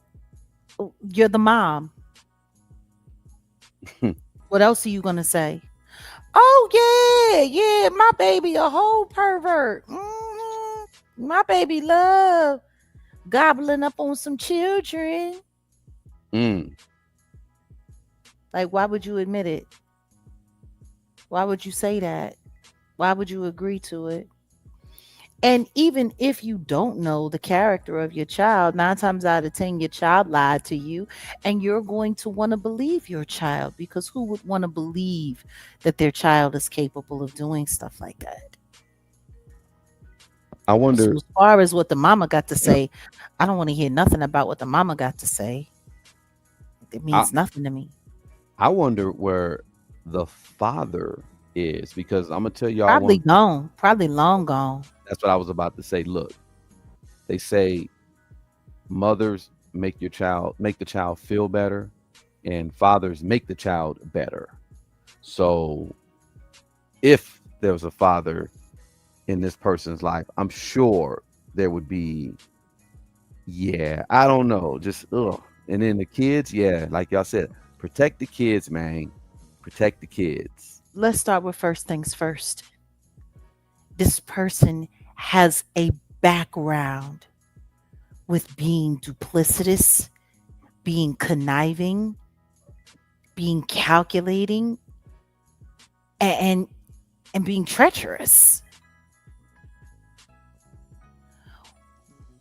Speaker 1: you're the mom. What else are you gonna say? Oh yeah, my baby a whole pervert. My baby love gobbling up on some children. Like, why would you admit it? Why would you say that? Why would you agree to it? And even if you don't know the character of your child, 9 times out of 10, your child lied to you, and you're going to want to believe your child, because who would want to believe that their child is capable of doing stuff like that?
Speaker 2: I wonder.
Speaker 1: So as far as what the mama got to say, I don't want to hear nothing about what the mama got to say. It means nothing to me.
Speaker 2: I wonder where the father is, because I'm gonna tell y'all,
Speaker 1: probably long gone.
Speaker 2: That's what I was about to say. Look, they say mothers make the child feel better, and fathers make the child better. So if there was a father in this person's life, I'm sure there would be, I don't know, just and then the kids, like y'all said, protect the kids, man. Protect the kids.
Speaker 1: Let's start with first things first. This person has a background with being duplicitous, being conniving, being calculating, and being treacherous.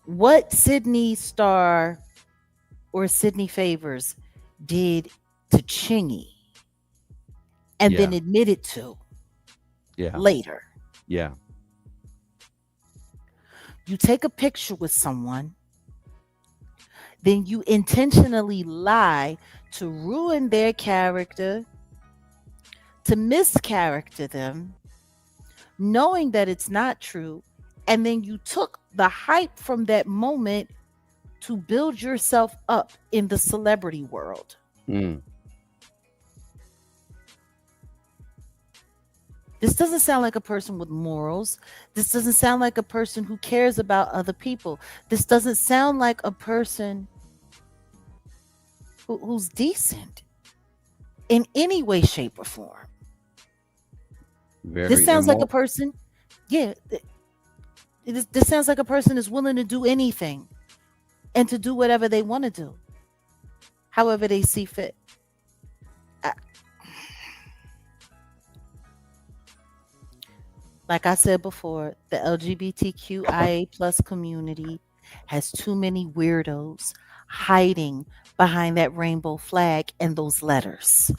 Speaker 1: What Sydney Starr or Sydney Favors did to Chingy and then admitted to later.
Speaker 2: Yeah.
Speaker 1: You take a picture with someone, then you intentionally lie to ruin their character, to mischaracter them, knowing that it's not true, and then you took the hype from that moment to build yourself up in the celebrity world. This doesn't sound like a person with morals. This doesn't sound like a person who cares about other people. This doesn't sound like a person who's decent in any way, shape, or form. This sounds like a person, this sounds like a person is willing to do anything and to do whatever they want to do, however they see fit. Like I said before, the LGBTQIA plus community has too many weirdos hiding behind that rainbow flag and those letters.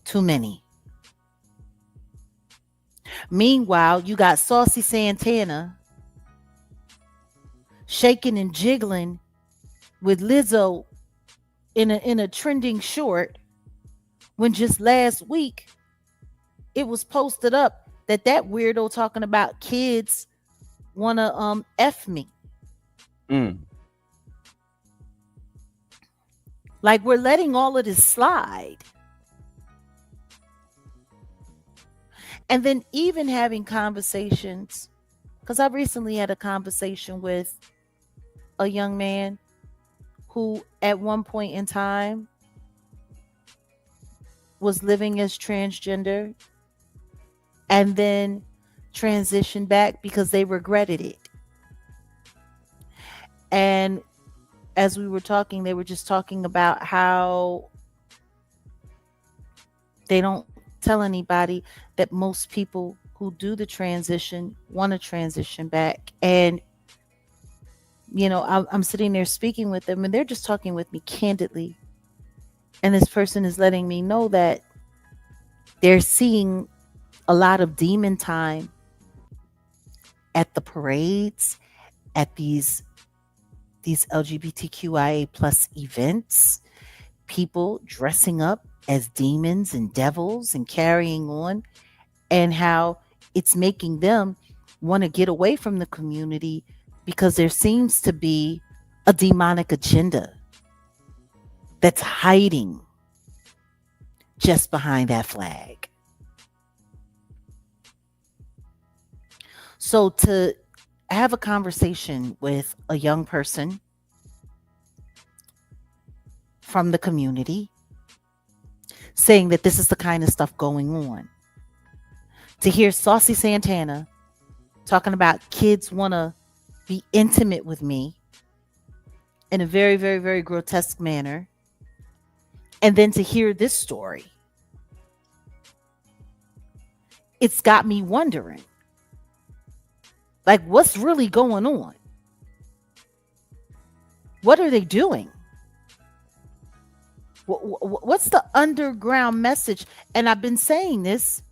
Speaker 1: Too many. Meanwhile, you got Saucy Santana shaking and jiggling with Lizzo in a trending short, when just last week it was posted up that weirdo talking about kids wanna F me. Like, we're letting all of this slide. And then even having conversations, because I recently had a conversation with a young man who at one point in time was living as transgender and then transitioned back because they regretted it. And as we were talking, they were just talking about how they don't tell anybody that most people who do the transition want to transition back. And, I'm sitting there speaking with them and they're just talking with me candidly. And this person is letting me know that they're seeing a lot of demon time at the parades, at these LGBTQIA plus events, people dressing up as demons and devils and carrying on, and how it's making them want to get away from the community because there seems to be a demonic agenda that's hiding just behind that flag. So to have a conversation with a young person from the community saying that this is the kind of stuff going on, to hear Saucy Santana talking about kids want to be intimate with me in a very, very, very grotesque manner, and then to hear this story, it's got me wondering, like, what's really going on? What are they doing? What's the underground message? And I've been saying this.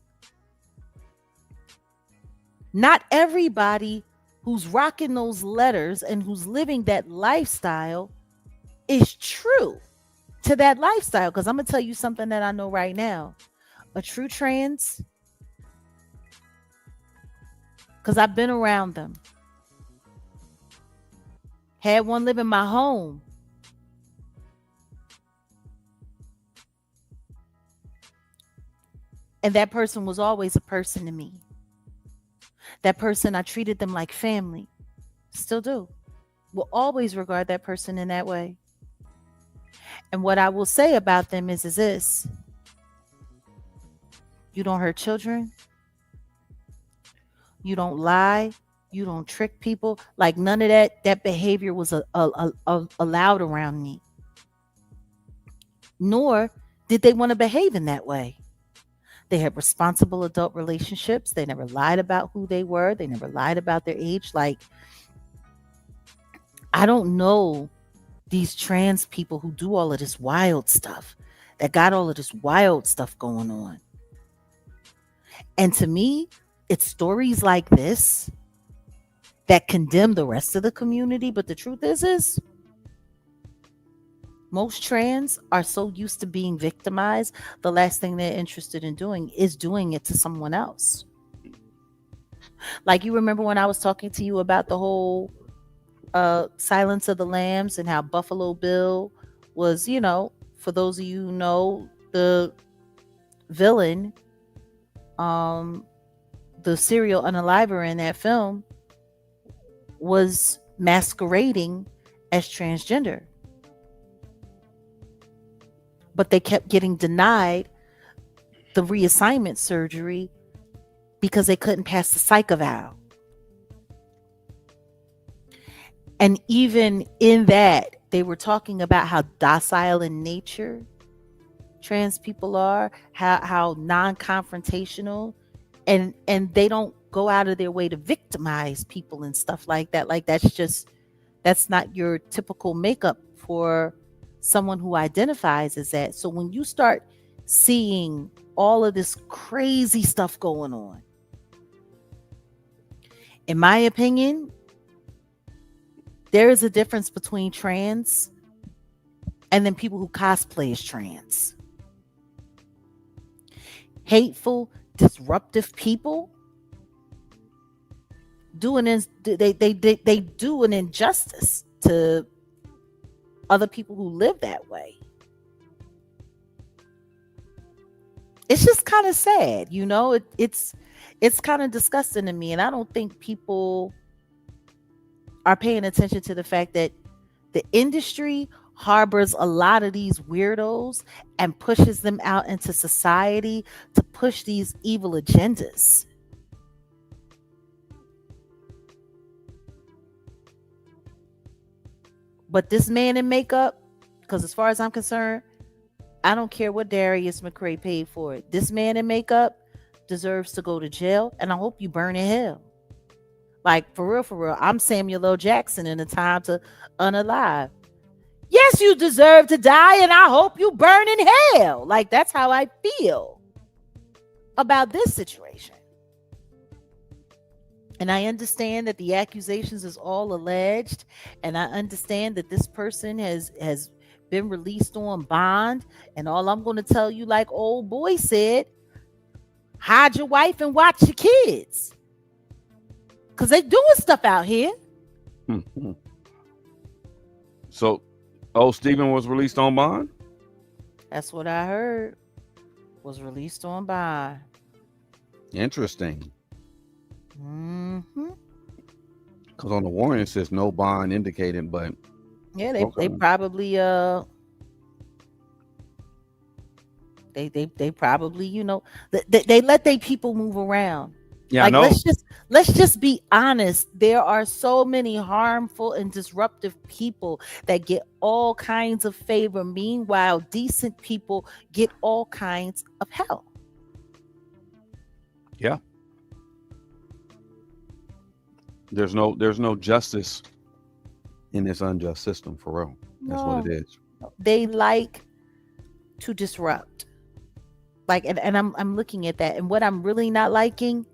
Speaker 1: Not everybody who's rocking those letters and who's living that lifestyle is true to that lifestyle. Because I'm going to tell you something that I know right now. A true trans, because I've been around them, had one live in my home. And that person was always a person to me. That person, I treated them like family. Still do. Will always regard that person in that way. And what I will say about them is this. You don't hurt children. You don't lie. You don't trick people. Like, none of that behavior was allowed around me. Nor did they want to behave in that way. They had responsible adult relationships. They never lied about who they were. They never lied about their age. Like, I don't know these trans people who do all of this wild stuff, that got all of this wild stuff going on. And to me, it's stories like this that condemn the rest of the community. But the truth is most trans are so used to being victimized, the last thing they're interested in doing is doing it to someone else. Like, you remember when I was talking to you about the whole Silence of the Lambs and how Buffalo Bill was, for those of you who know, the villain, the serial unaliver in that film was masquerading as transgender. But they kept getting denied the reassignment surgery because they couldn't pass the psych eval. And even in that, they were talking about how docile in nature trans people are, how non-confrontational, and they don't go out of their way to victimize people and stuff like that. Like, that's not your typical makeup for someone who identifies as that. So when you start seeing all of this crazy stuff going on, in my opinion, there is a difference between trans And then people who cosplay as trans. Hateful, disruptive people they do an injustice to other people who live that way. It's just kind of sad, you know. It's kind of disgusting to me, and I don't think people are paying attention to the fact that the industry harbors a lot of these weirdos and pushes them out into society to push these evil agendas. But this man in makeup, because as far as I'm concerned, I don't care what Darius McCray paid for it. This man in makeup deserves to go to jail, and I hope you burn in hell. Like, for real, I'm Samuel L. Jackson in A Time to Unalive. Yes, you deserve to die, and I hope you burn in hell. Like, that's how I feel about this situation. And I understand that the accusations is all alleged, and I understand that this person has been released on bond. And all I'm going to tell you, like old boy said, hide your wife and watch your kids, because they doing stuff out here.
Speaker 2: So, Stephen was released on bond?
Speaker 1: That's what I heard. Was released on bond.
Speaker 2: Interesting.
Speaker 1: Mm-hmm.
Speaker 2: Because on the warrant it says no bond indicated, but
Speaker 1: yeah, they probably they probably, you know, they let their people move around.
Speaker 2: Yeah,
Speaker 1: like,
Speaker 2: I know.
Speaker 1: Let's just be honest. There are so many harmful and disruptive people that get all kinds of favor. Meanwhile, decent people get all kinds of hell.
Speaker 2: Yeah. There's no justice in this unjust system, for real. That's what it is.
Speaker 1: They like to disrupt. Like, and I'm looking at that, and what I'm really not liking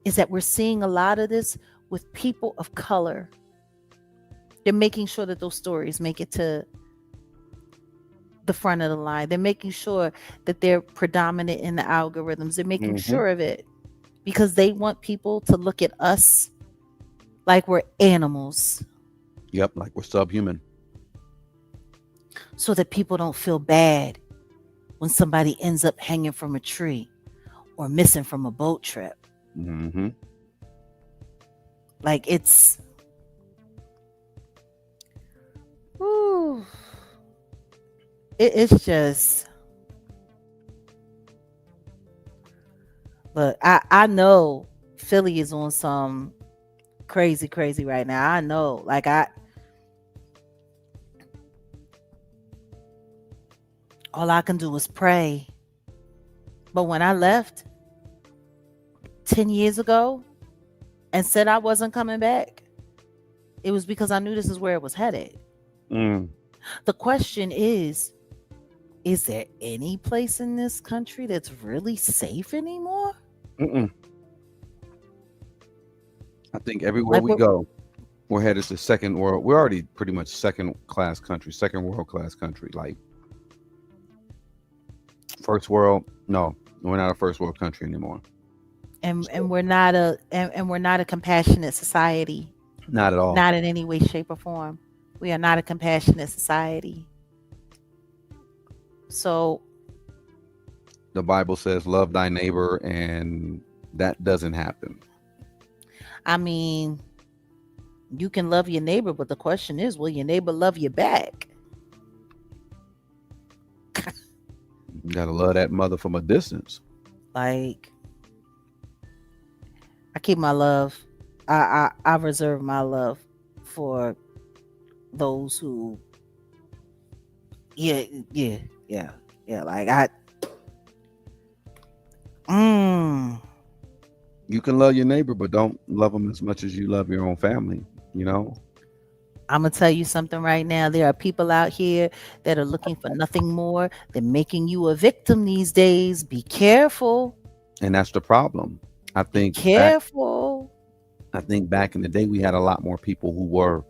Speaker 1: is that we're seeing a lot of this with people of color. They're making sure that those stories make it to the front of the line. They're making sure that they're predominant in the algorithms. They're making sure of it because they want people to look at us like we're animals.
Speaker 2: Yep, like we're subhuman.
Speaker 1: So that people don't feel bad when somebody ends up hanging from a tree or missing from a boat trip.
Speaker 2: Mm-hmm.
Speaker 1: Like, it's... Ooh, it's just... Look, I know Philly is on some crazy right now. I know. Like, all I can do is pray. But when I left 10 years ago and said I wasn't coming back, it was because I knew this is where it was headed. The question is there any place in this country that's really safe anymore?
Speaker 2: I think everywhere we go, we're headed to second world. We're already pretty much second world class country. Like, first world, no, we're not a first world country anymore.
Speaker 1: And we're not a compassionate society.
Speaker 2: Not at all.
Speaker 1: Not in any way, shape, or form. We are not a compassionate society. So
Speaker 2: the Bible says, love thy neighbor, and that doesn't happen.
Speaker 1: I mean, you can love your neighbor, but the question is, will your neighbor love you back?
Speaker 2: You gotta love that mother from a distance.
Speaker 1: Like, I keep my love. I reserve my love for those who, yeah. Like,
Speaker 2: you can love your neighbor, but don't love them as much as you love your own family. You know.
Speaker 1: I'm gonna tell you something right now. There are people out here that are looking for nothing more than making you a victim these days. Be careful.
Speaker 2: And that's the problem. I think
Speaker 1: careful.
Speaker 2: I think back in the day we had a lot more people who were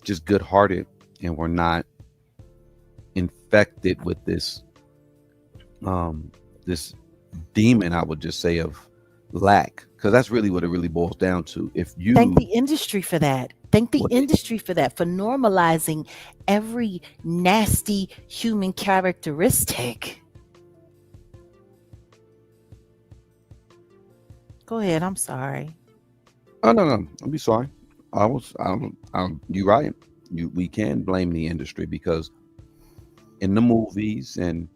Speaker 2: just good-hearted and were not infected with this demon, I would just say, of lack, because that's really what it really boils down to. If you
Speaker 1: Thank the industry for that. Thank the
Speaker 2: what
Speaker 1: industry for that, for normalizing every nasty human characteristic. Go ahead. I'm sorry.
Speaker 2: oh no, I'll be sorry. You right. We can blame the industry, because in the movies and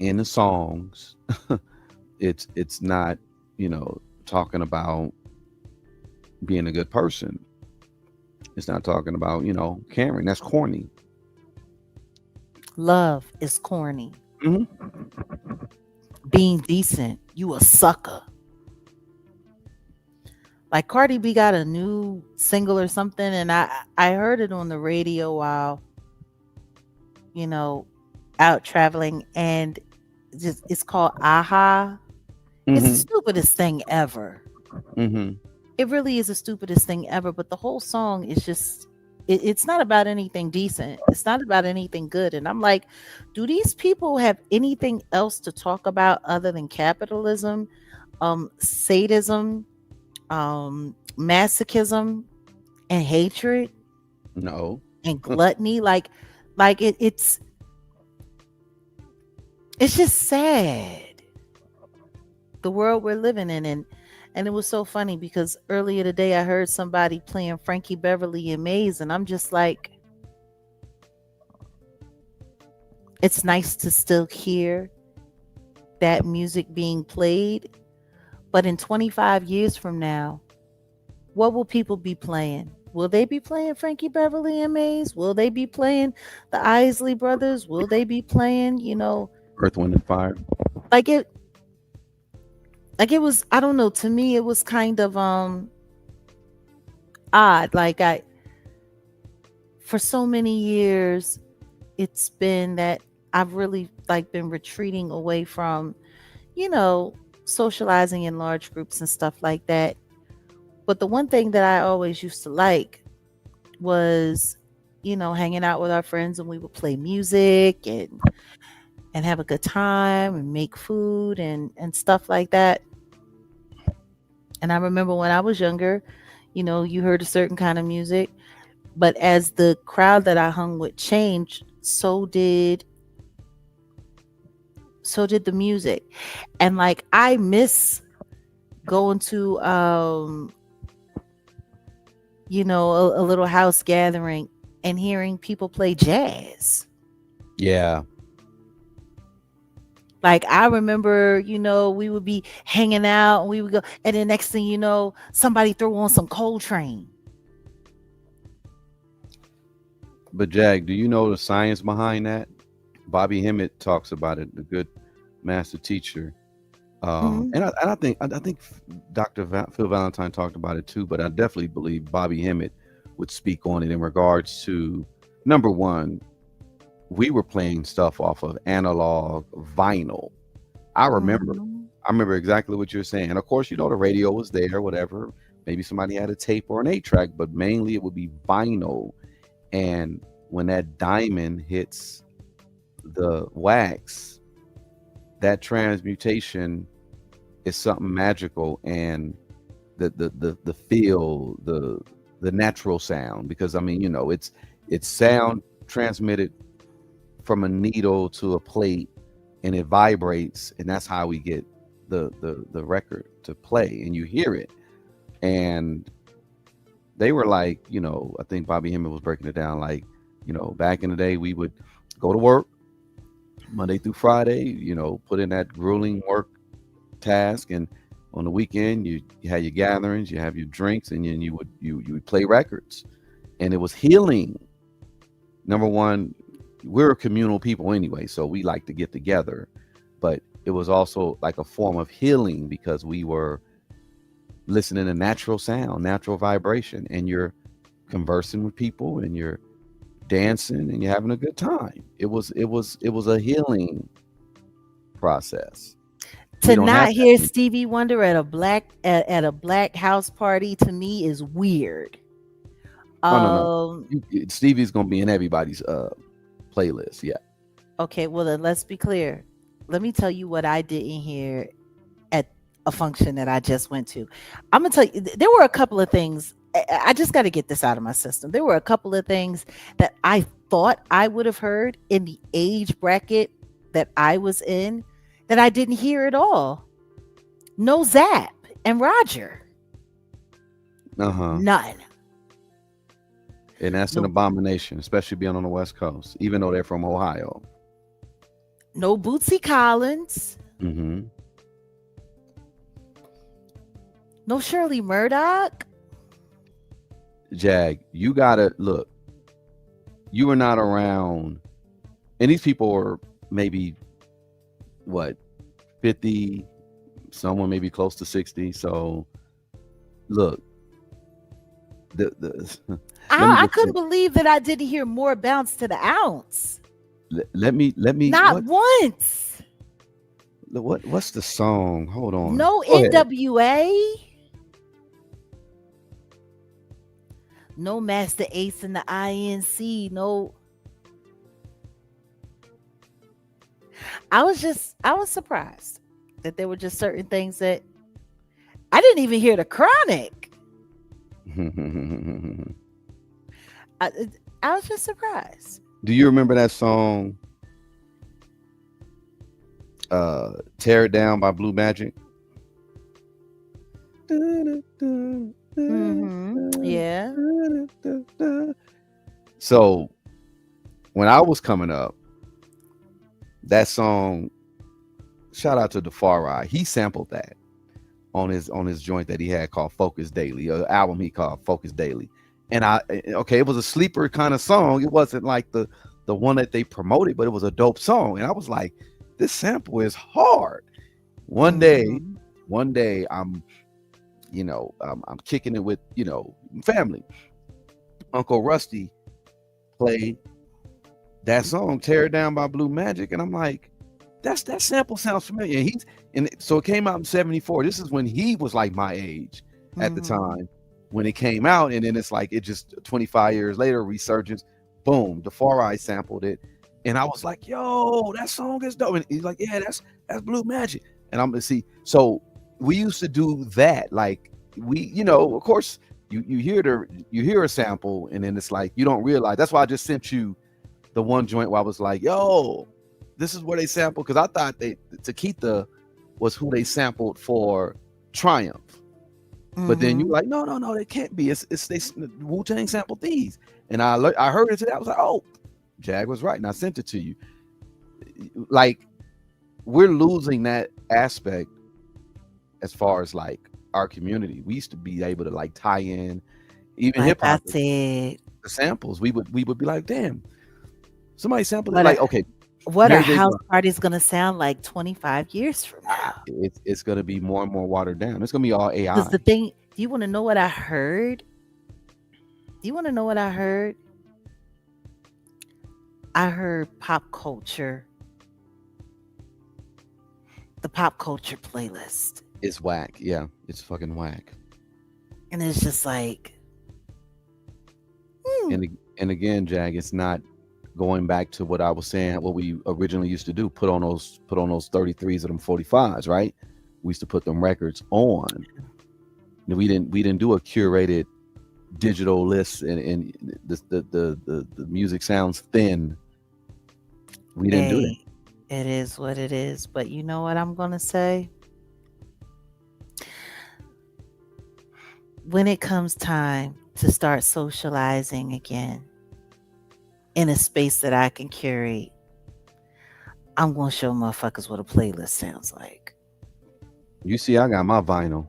Speaker 2: in the songs, it's not, talking about being a good person. It's not talking about, caring. That's corny.
Speaker 1: Love is corny.
Speaker 2: Hmm.
Speaker 1: Being decent, you a sucker. Like Cardi B got a new single or something, and I heard it on the radio while, you know, out traveling, and it's called Aha. It's the
Speaker 2: Hmm.
Speaker 1: stupidest thing ever.
Speaker 2: Hmm.
Speaker 1: It really is the stupidest thing ever, but the whole song is just it's not about anything decent. It's not about anything good. And I'm like, do these people have anything else to talk about other than capitalism, sadism, masochism, and hatred
Speaker 2: No.
Speaker 1: and gluttony? Like it's just sad, the world we're living in. And it was so funny because earlier today I heard somebody playing Frankie Beverly and Maze, and I'm just like, it's nice to still hear that music being played, but in 25 years from now, what will people be playing? Will they be playing Frankie Beverly and Maze? Will they be playing the Isley Brothers? Will they be playing,
Speaker 2: Earth, Wind, and Fire.
Speaker 1: like it like it was, I don't know, to me it was kind of odd. Like for so many years it's been that I've really like been retreating away from, socializing in large groups and stuff like that. But the one thing that I always used to like was, hanging out with our friends, and we would play music and have a good time and make food and stuff like that. And I remember when I was younger, you heard a certain kind of music, but as the crowd that I hung with changed, so did the music. And like I miss going to a little house gathering and hearing people play jazz.
Speaker 2: Yeah.
Speaker 1: Like I remember, we would be hanging out and we would go, and the next thing you know, somebody throw on some Coltrane.
Speaker 2: But Jag, do you know the science behind that? Bobby Hemmett talks about it, the good master teacher.
Speaker 1: Mhm.
Speaker 2: And I think Dr. Phil Valentine talked about it too, but I definitely believe Bobby Hemmett would speak on it in regards to, number one, we were playing stuff off of analog vinyl. I remember
Speaker 1: Mhm.
Speaker 2: I remember exactly what you're saying. And of course, the radio was there, whatever. Maybe somebody had a tape or an 8-track, but mainly it would be vinyl. And when that diamond hits the wax, that transmutation is something magical. And the feel, the natural sound, because I mean, it's sound transmitted from a needle to a plate, and it vibrates, and that's how we get the record to play, and you hear it. And they were like, I think Bobby Hemmett was breaking it down like, back in the day we would go to work Monday through Friday, put in that grueling work task, and on the weekend you had your gatherings, you have your drinks, and then you would play records, and it was healing. Number one, we're communal people anyway, so we like to get together, but it was also like a form of healing because we were listening to natural sound, natural vibration, and you're conversing with people and you're dancing and you're having a good time. It was a healing process. We
Speaker 1: To
Speaker 2: don't
Speaker 1: not
Speaker 2: have
Speaker 1: hear
Speaker 2: that.
Speaker 1: Stevie Wonder at a black house party to me is weird.
Speaker 2: Oh no,
Speaker 1: Um
Speaker 2: Stevie's gonna be in everybody's playlist. Yeah.
Speaker 1: Okay, well then let's be clear. Let me tell you what I didn't hear at a function that I just went to. I'm gonna tell you, there were a couple of things. I just got to get this out of my system. There were a couple of things that I thought I would have heard in the age bracket that I was in that I didn't hear at all. No Zap and Roger. None.
Speaker 2: And that's an abomination, especially being on the West Coast, even though they're from Ohio.
Speaker 1: No Bootsy Collins. No Shirley Murdoch.
Speaker 2: Jag, you gotta look. You were not around, and these people are maybe what 50, someone maybe close to 60. So look,
Speaker 1: I couldn't believe that I didn't hear more Bounce to the Ounce.
Speaker 2: Let me
Speaker 1: not once.
Speaker 2: What's the song? Hold on.
Speaker 1: No NWA. No Master Ace in the INC. No. I was surprised that there were just certain things that I didn't even hear. The Chronic. I was just surprised.
Speaker 2: Do you remember that song, Tear It Down by Blue Magic?
Speaker 1: Yeah.
Speaker 2: So when I was coming up, that song, shout out to Jaguar Wright, he sampled that on his joint that he had called Focus Daily, an album he called Focus Daily. And it was a sleeper kind of song. It wasn't like the one that they promoted, but it was a dope song. And I was like, this sample is hard. One day I'm kicking it with, family. Uncle Rusty played that song, Tear It Down by Blue Magic. And I'm like, that sample sounds familiar. And so it came out in 74. This is when he was like my age at the time when it came out. And then it's like, it just 25 years later, resurgence, boom, Jaguar Wright sampled it. And I was like, yo, that song is dope. And he's like, yeah, that's Blue Magic. And I'm gonna see. So we used to do that. Like of course you hear a sample and then it's like, you don't realize. That's why I just sent you the one joint where I was like, yo, this is where they sampled. Cause I thought Takita was who they sampled for Triumph. But then you're like, no, they can't be. It's Wu-Tang sampled these. And I heard it today. I was like, oh, Jag was right. And I sent it to you. Like, we're losing that aspect as far as like our community. We used to be able to like tie in even hip hop. The samples. We would be like, damn, somebody sampled it. Like, okay.
Speaker 1: What a house party is going to sound like 25 years from now.
Speaker 2: It's going to be more and more watered down. It's going to be all AI.
Speaker 1: Because the thing, do you want to know what I heard? I heard pop culture. The pop culture playlist.
Speaker 2: It's whack. Yeah, it's fucking whack.
Speaker 1: And it's just like.
Speaker 2: And again, Jag, it's not going back to what I was saying, what we originally used to do, put on those 33s of them 45s, right? We used to put them records on. We didn't do a curated digital list and the music sounds thin. We didn't do that.
Speaker 1: It is what it is. But you know what I'm gonna say? When it comes time to start socializing again in a space that I can curate, I'm gonna show motherfuckers what a playlist sounds like.
Speaker 2: You see, I got my vinyl.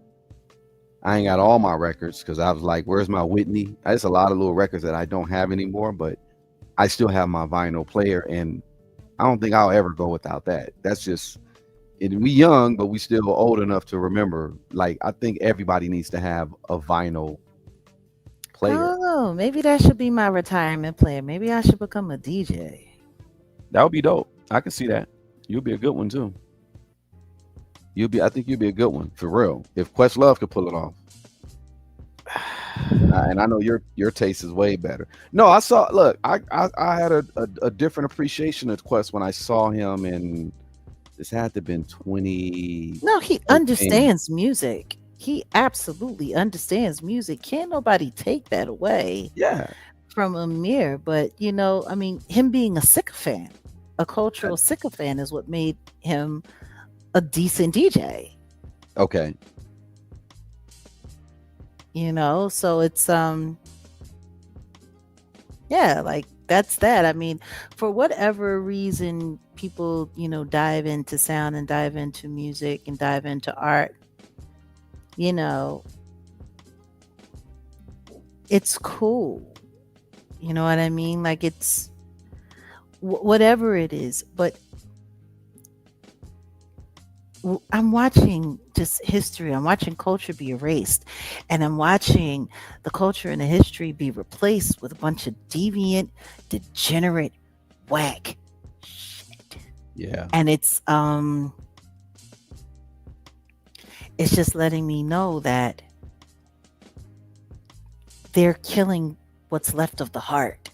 Speaker 2: I ain't got all my records because I was like, where's my Whitney? There's a lot of little records that I don't have anymore, but I still have my vinyl player, and I don't think I'll ever go without that. That's just it. We young, but we still old enough to remember. Like, I think everybody needs to have a vinyl player.
Speaker 1: Oh, maybe that should be my retirement player. Maybe I should become a DJ.
Speaker 2: That would be dope. I can see that. You'll be a good one too. I think you'll be a good one for real. If Questlove could pull it off. And I know your taste is way better. No, I saw. Look, I had a different appreciation of Quest when I saw him in. This had to have been 20.
Speaker 1: No, he understands music. He absolutely understands music. Can't nobody take that away
Speaker 2: Yeah.
Speaker 1: from Amir. But I mean, him being a sycophant, a cultural sycophant, is what made him a decent DJ.
Speaker 2: Okay.
Speaker 1: So it's yeah, like that's that. I mean, for whatever reason people, dive into sound and dive into music and dive into art, it's cool. You know what I mean? Like it's whatever it is, but I'm watching just history. I'm watching culture be erased, and I'm watching the culture and the history be replaced with a bunch of deviant, degenerate, whack shit.
Speaker 2: Yeah.
Speaker 1: And it's just letting me know that they're killing what's left of the heart,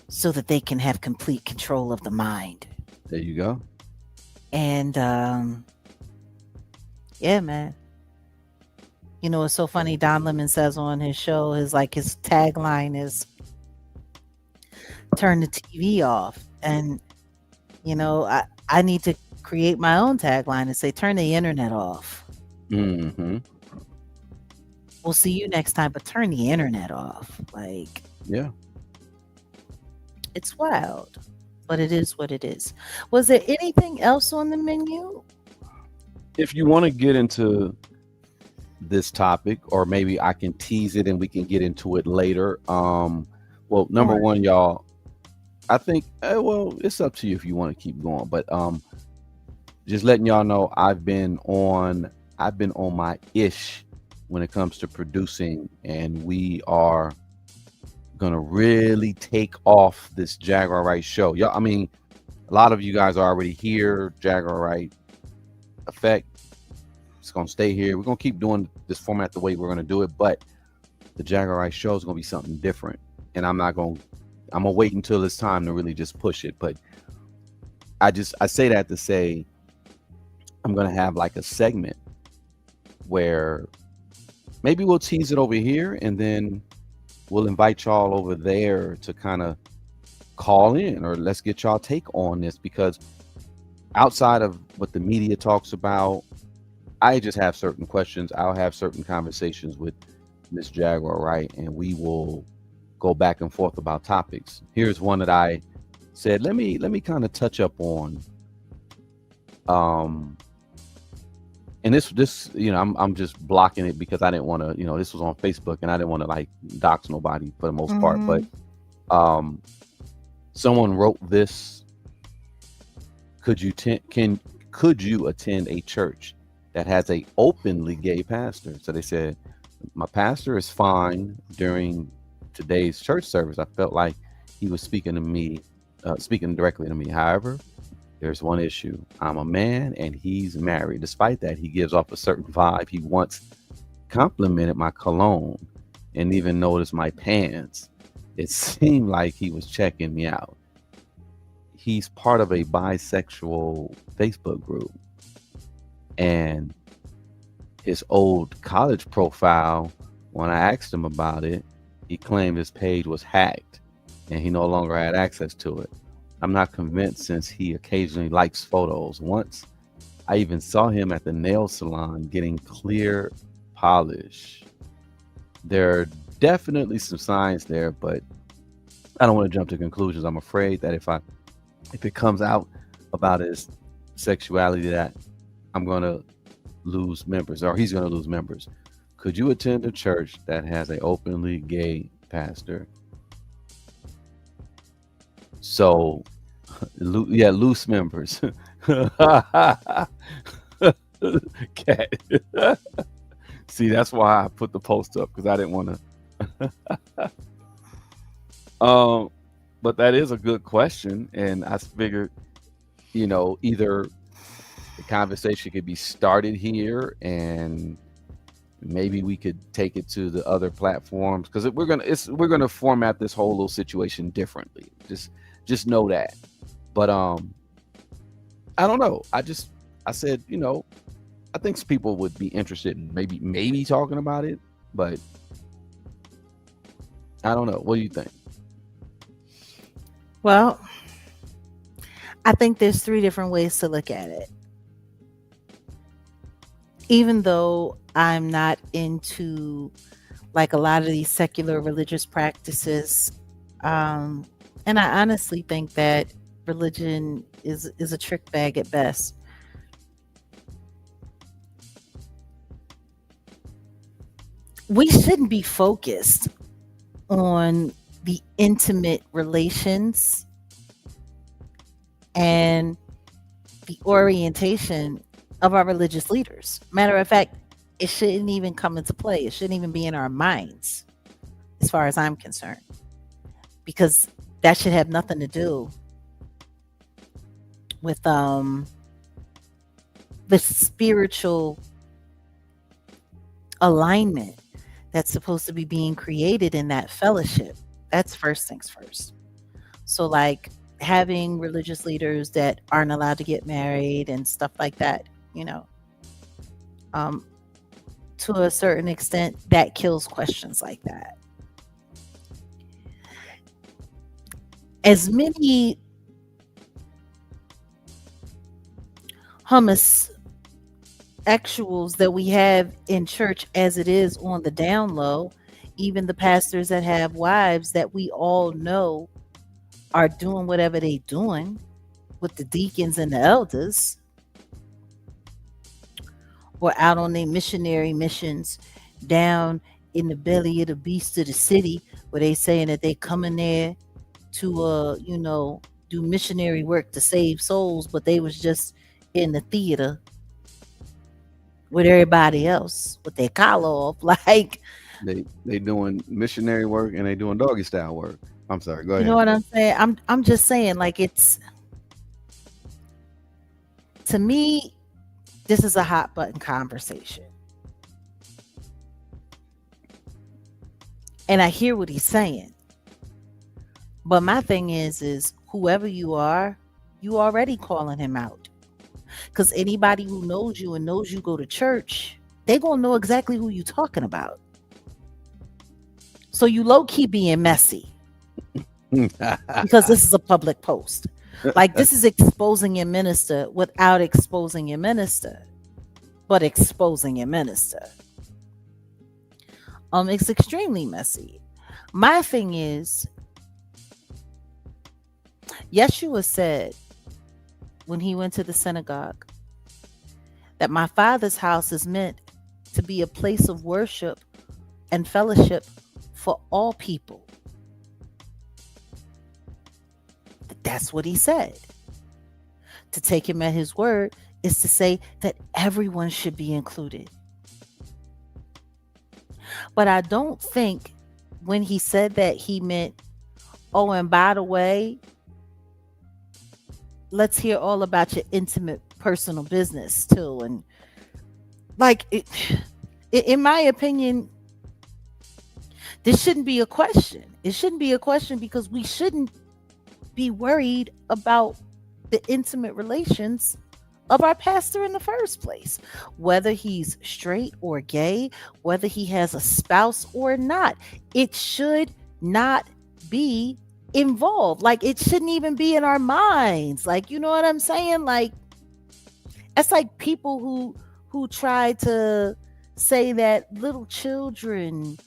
Speaker 1: so that they can have complete control of the mind.
Speaker 2: There you go.
Speaker 1: And yeah, man. It's so funny. Don Lemon says on his show, his tagline is "Turn the TV off." And I need to create my own tagline and say, "Turn the internet off." We'll see you next time, but turn the internet off.
Speaker 2: Yeah.
Speaker 1: It's wild. But it is what it is. Was there anything else on the menu?
Speaker 2: If you want to get into this topic, or maybe I can tease it and we can get into it later. Well, number one, y'all, I think, well, it's up to you if you want to keep going. But just letting y'all know, I've been on my ish when it comes to producing, and we are gonna really take off this Jaguar Wright show. Yeah, I mean, a lot of you guys are already here. Jaguar Wright effect. It's gonna stay here. We're gonna keep doing this format the way we're gonna do it, but the Jaguar Wright show is gonna be something different. And I'm gonna wait until it's time to really just push it. But I say that to say I'm gonna have like a segment where maybe we'll tease it over here, and then we'll invite y'all over there to kind of call in, or let's get y'all take on this, because outside of what the media talks about, I just have certain questions. I'll have certain conversations with Miss Jaguar Wright, and we will go back and forth about topics. Here's one that I said, let me kind of touch up on. And this, I'm just blocking it because I didn't want to, this was on Facebook and I didn't want to dox nobody for the most part. But someone wrote this: could you attend a church that has a openly gay pastor? So they said, my pastor is fine during today's church service. I felt like he was speaking directly to me. However, there's one issue. I'm a man and he's married. Despite that, he gives off a certain vibe. He once complimented my cologne and even noticed my pants. It seemed like he was checking me out. He's part of a bisexual Facebook group. And his old college profile, when I asked him about it, he claimed his page was hacked and he no longer had access to it. I'm not convinced, since he occasionally likes photos. Once I even saw him at the nail salon getting clear polish. There are definitely some signs there, but I don't want to jump to conclusions. I'm afraid that if it comes out about his sexuality, that I'm going to lose members, or he's going to lose members. Could you attend a church that has an openly gay pastor? So, yeah, loose members. Cat. See, that's why I put the post up, because I didn't want to. But that is a good question, and I figured, either the conversation could be started here, and Maybe we could take it to the other platforms, because we're gonna format this whole little situation differently. Just know that. But I don't know. I said, I think some people would be interested in maybe talking about it, but I don't know. What do you think?
Speaker 1: Well, I think there's 3 different ways to look at it. Even though I'm not into like a lot of these secular religious practices, and I honestly think that religion is a trick bag at best. We shouldn't be focused on the intimate relations and the orientation of our religious leaders. Matter of fact, it shouldn't even come into play. It shouldn't even be in our minds, as far as I'm concerned, because that should have nothing to do with the spiritual alignment that's supposed to be being created in that fellowship. That's first things first. So like having religious leaders that aren't allowed to get married and stuff like that, to a certain extent, that kills questions like that. As many homosexuals that we have in church as it is on the down low, even the pastors that have wives that we all know are doing whatever they doing with the deacons and the elders, or out on their missionary missions down in the belly of the beast of the city, where they saying that they coming there to do missionary work to save souls, but they was just in the theater with everybody else with their collar off. Like
Speaker 2: they doing missionary work and they doing doggy style work. I'm sorry, go ahead.
Speaker 1: You know what I'm saying? I'm just saying, like, it's, to me, this is a hot button conversation. And I hear what he's saying. But my thing is whoever you are, you already calling him out. Because anybody who knows you and knows you go to church, they gonna know exactly who you talking about. So you low-key being messy. Because this is a public post. Like, this is exposing your minister without exposing your minister, but exposing your minister. It's extremely messy. My thing is, Yeshua said when he went to the synagogue that my Father's house is meant to be a place of worship and fellowship for all people. That's what he said. To take him at his word is to say that everyone should be included. But I don't think when he said that he meant, oh, and by the way, let's hear all about your intimate personal business too. And like, in my opinion, this shouldn't be a question. It shouldn't be a question because we shouldn't be worried about the intimate relations of our pastor in the first place, whether he's straight or gay, whether he has a spouse or not. It should not be involved. Like, it shouldn't even be in our minds. Like, you know what I'm saying? Like, that's like people who try to say that little children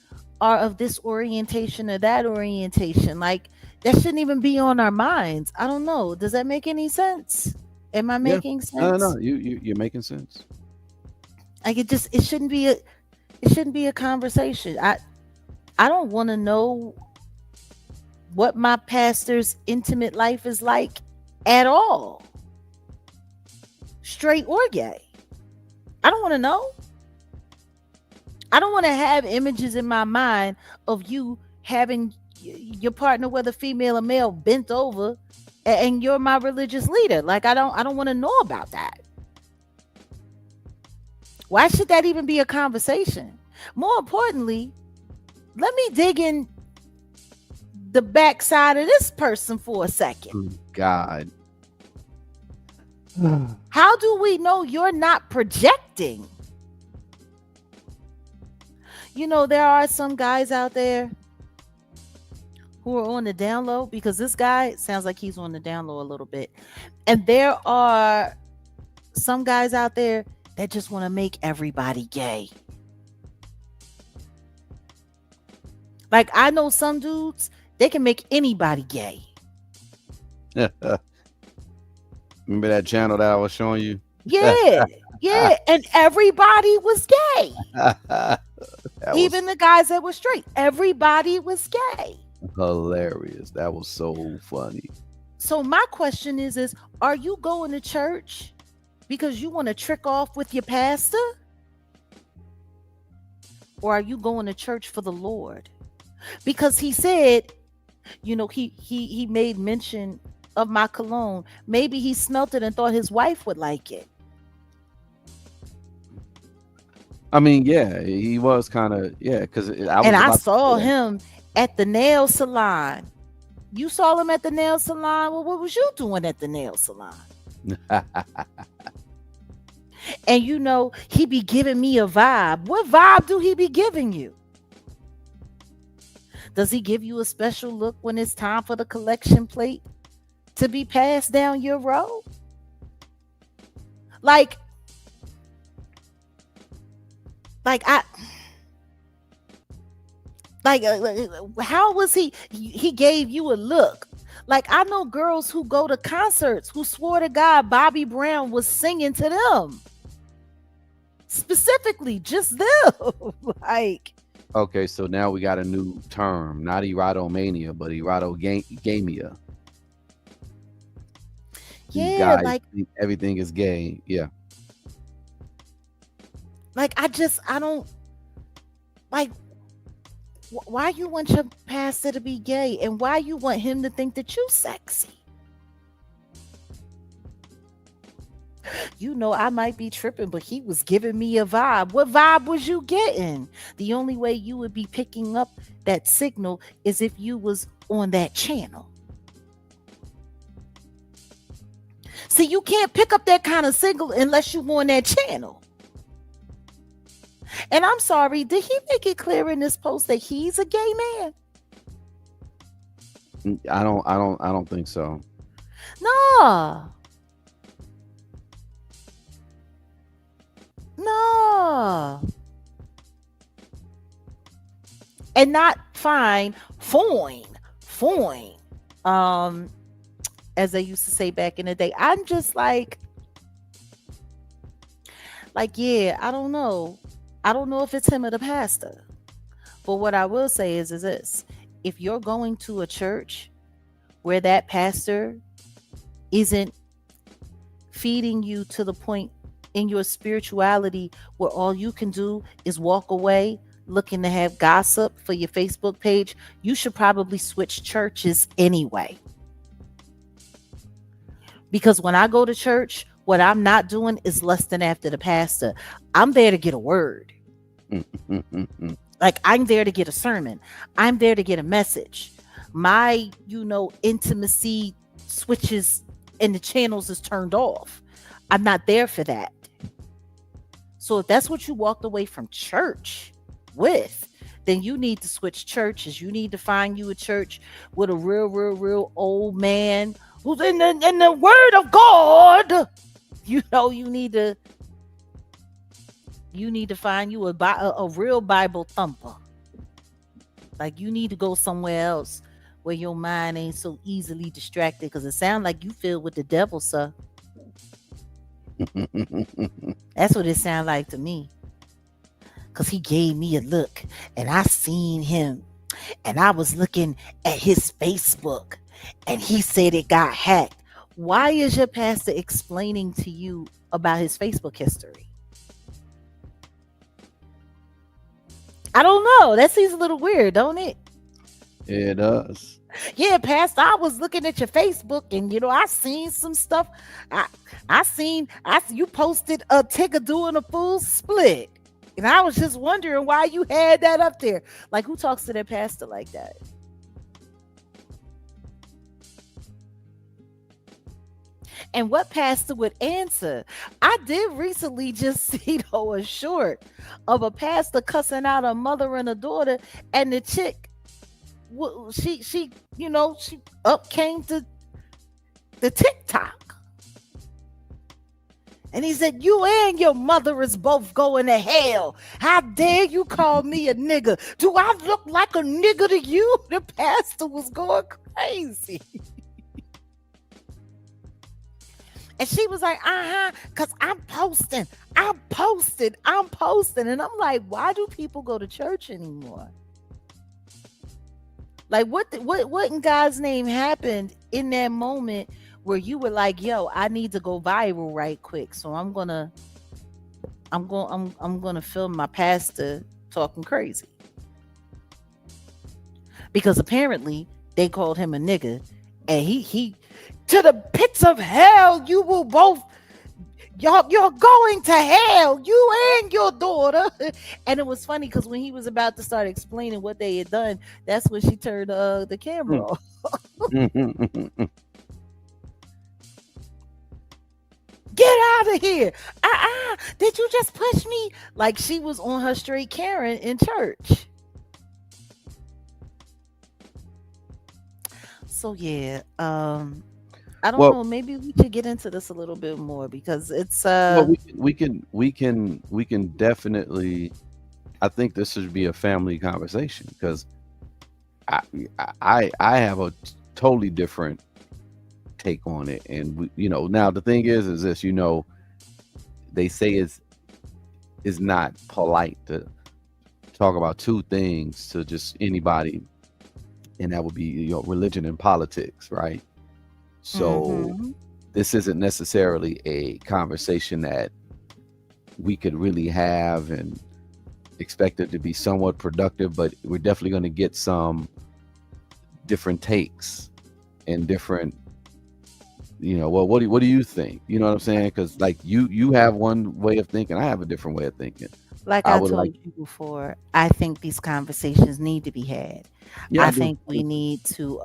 Speaker 1: are of this orientation or that orientation. Like, that shouldn't even be on our minds. I don't know. Does that make any sense? Am I making sense?
Speaker 2: No, you're making sense.
Speaker 1: Like, it shouldn't be a conversation. I don't want to know what my pastor's intimate life is like at all. Straight or gay. I don't want to know. I don't want to have images in my mind of you having your partner, whether female or male, bent over and you're my religious leader. Like, I don't want to know about that. Why should that even be a conversation? More importantly, let me dig in the backside of this person for a second.
Speaker 2: Oh, God.
Speaker 1: How do we know you're not projecting? You know, there are some guys out there who are on the down low, because this guy sounds like he's on the down low a little bit. And there are some guys out there that just want to make everybody gay. Like, I know some dudes, they can make anybody gay.
Speaker 2: Remember that channel that I was showing you?
Speaker 1: Yeah. Yeah. And everybody was gay. Even the guys that were straight. Everybody was gay.
Speaker 2: Hilarious. That was so funny.
Speaker 1: So my question is are you going to church because you want to trick off with your pastor? Or are you going to church for the Lord? Because he said, you know, he made mention of my cologne. Maybe he smelt it and thought his wife would like it.
Speaker 2: I mean, yeah, he was kind of, yeah, because
Speaker 1: I saw him at the nail salon. You saw him at the nail salon. Well, what was you doing at the nail salon? And you know, he be giving me a vibe. What vibe do he be giving you? Does he give you a special look when it's time for the collection plate to be passed down your row? Like how was he gave you a look? Like, I know girls who go to concerts who swore to God Bobby Brown was singing to them. Specifically, just them. Like,
Speaker 2: okay, so now we got a new term, not erotomania, but erotogamia.
Speaker 1: Yeah,
Speaker 2: guys
Speaker 1: like
Speaker 2: think everything is gay. Yeah.
Speaker 1: Like, I don't like. Why you want your pastor to be gay, and why you want him to think that you sexy? You know, I might be tripping, but he was giving me a vibe. What vibe was you getting? The only way you would be picking up that signal is if you was on that channel. See, you can't pick up that kind of signal unless you on that channel. And I'm sorry, did he make it clear in this post that he's a gay man?
Speaker 2: I don't think so.
Speaker 1: No. And not fine. As they used to say back in the day. I'm just like, yeah, I don't know. I don't know if it's him or the pastor. But what I will say is this. If you're going to a church where that pastor isn't feeding you to the point in your spirituality where all you can do is walk away looking to have gossip for your Facebook page, you should probably switch churches anyway. Because when I go to church, what I'm not doing is lusting after the pastor. I'm there to get a word. Like, I'm there to get a sermon. I'm there to get a message. My, intimacy switches and the channels is turned off. I'm not there for that. So if that's what you walked away from church with, then you need to switch churches. You need to find you a church with a real old man who's in the word of God. You need to find you a real Bible thumper. Like, you need to go somewhere else where your mind ain't so easily distracted, because it sounds like you filled with the devil, sir. That's what it sounds like to me. Because he gave me a look and I seen him, and I was looking at his Facebook and he said it got hacked. Why is your pastor explaining to you about his Facebook history? I don't know. That seems a little weird, don't it?
Speaker 2: It does.
Speaker 1: Yeah, pastor, I was looking at your Facebook and I seen some stuff. I seen you posted a Tigger doing a full split. And I was just wondering why you had that up there. Like, who talks to their pastor like that? And what pastor would answer? I did recently just see though a short of a pastor cussing out a mother and a daughter, and the chick, she she up came to the TikTok, and he said, "You and your mother is both going to hell. How dare you call me a nigger? Do I look like a nigger to you?" The pastor was going crazy. And she was like, because I'm posting. And I'm like, why do people go to church anymore? Like, what in God's name happened in that moment where you were like, yo, I need to go viral right quick. So I'm gonna film my pastor talking crazy. Because apparently they called him a nigga, and he to the pits of hell you will both, you're going to hell, you and your daughter. And it was funny because when he was about to start explaining what they had done, that's when she turned the camera off. Get out of here. Did you just push me? Like she was on her straight Karen in church. So yeah, I don't know. Maybe we should get into this a little bit more because it's
Speaker 2: well, we can definitely. I think this should be a family conversation because I have a totally different take on it, and now the thing is this, they say it's not polite to talk about two things to just anybody, and that would be religion and politics, right? So this isn't necessarily a conversation that we could really have and expect it to be somewhat productive, but we're definitely going to get some different takes and different, well, what do you think? You know what I'm saying? Because like you have one way of thinking, I have a different way of thinking.
Speaker 1: Like I told you before, I think these conversations need to be had. Yeah, I think we need to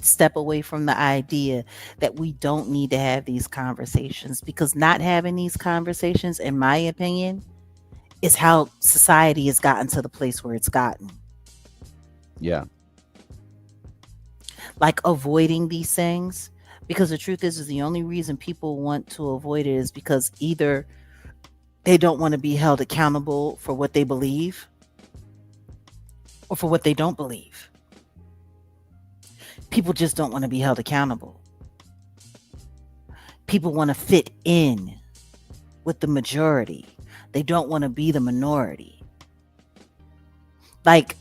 Speaker 1: step away from the idea that we don't need to have these conversations, because not having these conversations, in my opinion, is how society has gotten to the place where it's gotten.
Speaker 2: Yeah.
Speaker 1: Like avoiding these things, because the truth is the only reason people want to avoid it is because either they don't want to be held accountable for what they believe or for what they don't believe. People just don't want to be held accountable. People want to fit in with the majority. They don't want to be the minority. Like,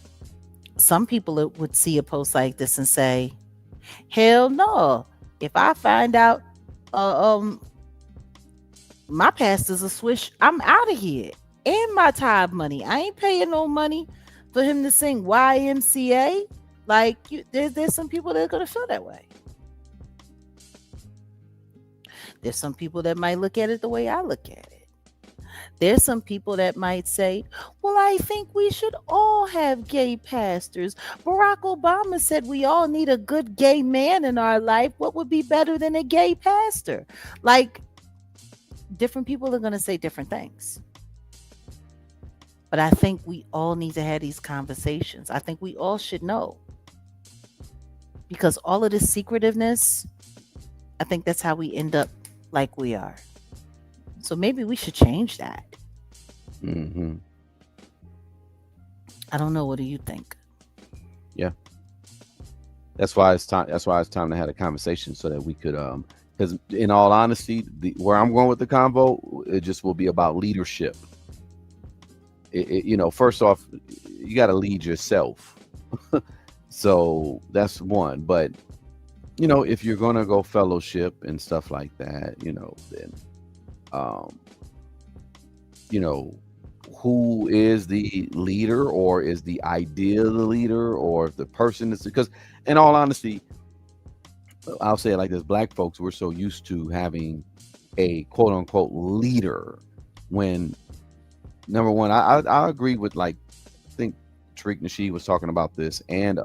Speaker 1: some people would see a post like this and say, hell no. If I find out my pastor's a swish, I'm out of here. And my tithe money. I ain't paying no money for him to sing YMCA. Like, there's some people that are going to feel that way. There's some people that might look at it the way I look at it. There's some people that might say, well, I think we should all have gay pastors. Barack Obama said we all need a good gay man in our life. What would be better than a gay pastor? Like, different people are going to say different things. But I think we all need to have these conversations. I think we all should know. Because all of this secretiveness, I think that's how we end up like we are. So maybe we should change that.
Speaker 2: Mm-hmm.
Speaker 1: I don't know. What do you think? Yeah.
Speaker 2: That's why it's time to have a conversation so that we could, because in all honesty, where I'm going with the convo, it just will be about leadership. First off, you got to lead yourself. So that's one. But, if you're going to go fellowship and stuff like that, then, who is the leader, or is the idea the leader, or if the person is, because in all honesty, I'll say it like this, Black folks, we're so used to having a quote unquote leader when number one, I agree with, like, I think Tariq Nasheed was talking about this, and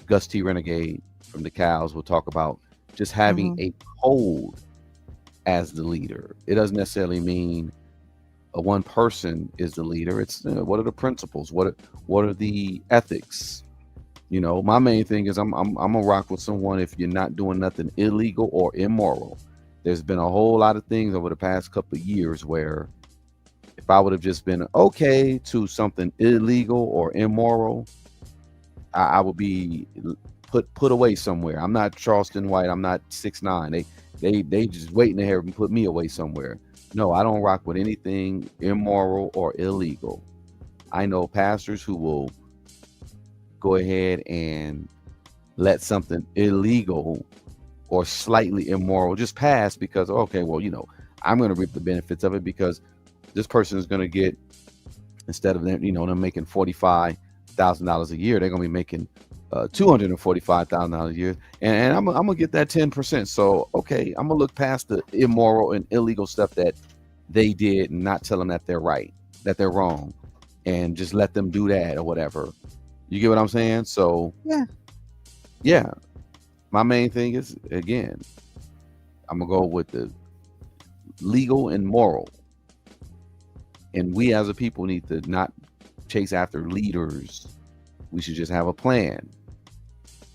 Speaker 2: Gus T Renegade from the Cows will talk about just having a code as the leader. It doesn't necessarily mean one person is the leader. It's what are the principles? What are the ethics? You know, my main thing is I'm gonna rock with someone if you're not doing nothing illegal or immoral. There's been a whole lot of things over the past couple of years where if I would have just been okay to something illegal or immoral, I would be put away somewhere. I'm not Charleston White. I'm not 6'9". They just waiting to have and put me away somewhere. No, I don't rock with anything immoral or illegal. I know pastors who will go ahead and let something illegal or slightly immoral just pass because, okay, well, you know, I'm going to reap the benefits of it because this person is going to get, instead of them, you know, them making $45,000 a year, they're going to be making $245,000 a year, and I'm gonna get that 10%. So okay, I'm gonna look past the immoral and illegal stuff that they did and not tell them that they're right, that they're wrong, and just let them do that or whatever. You get what I'm saying? So yeah. My main thing is, again, I'm gonna go with the legal and moral, and we as a people need to not chase after leaders. We should just have a plan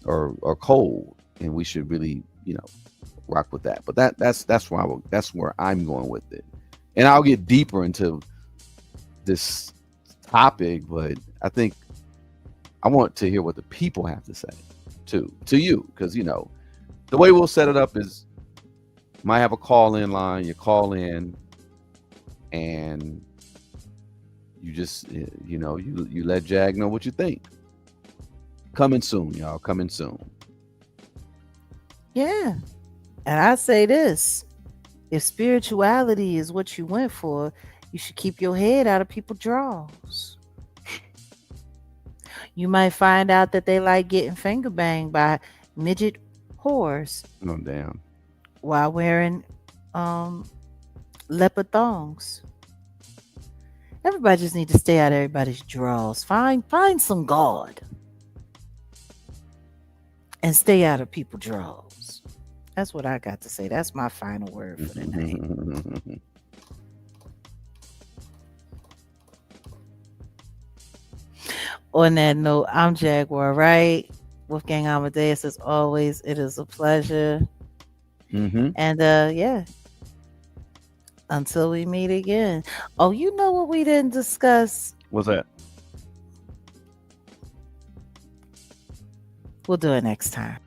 Speaker 2: or code, and we should really, you know, rock with that. But that's where I'm going with it. And I'll get deeper into this topic, but I think I want to hear what the people have to say to you, because, you know, the way we'll set it up is might have a call-in line. You call in and you just, you know, you let Jag know what you think. Coming soon, y'all. Coming soon.
Speaker 1: Yeah. And I say this. If spirituality is what you went for, you should keep your head out of people's drawers. You might find out that they like getting finger banged by midget whores.
Speaker 2: Oh, damn.
Speaker 1: While wearing leopard thongs. Everybody just need to stay out of everybody's drawers. Find some God. And stay out of people's drawers. That's what I got to say. That's my final word for the night. On that note, I'm Jaguar Wright. Wolfgang Amadeus, as always, it is a pleasure. And yeah, until we meet again. Oh, you know what we didn't discuss?
Speaker 2: What's that?
Speaker 1: We'll do it next time.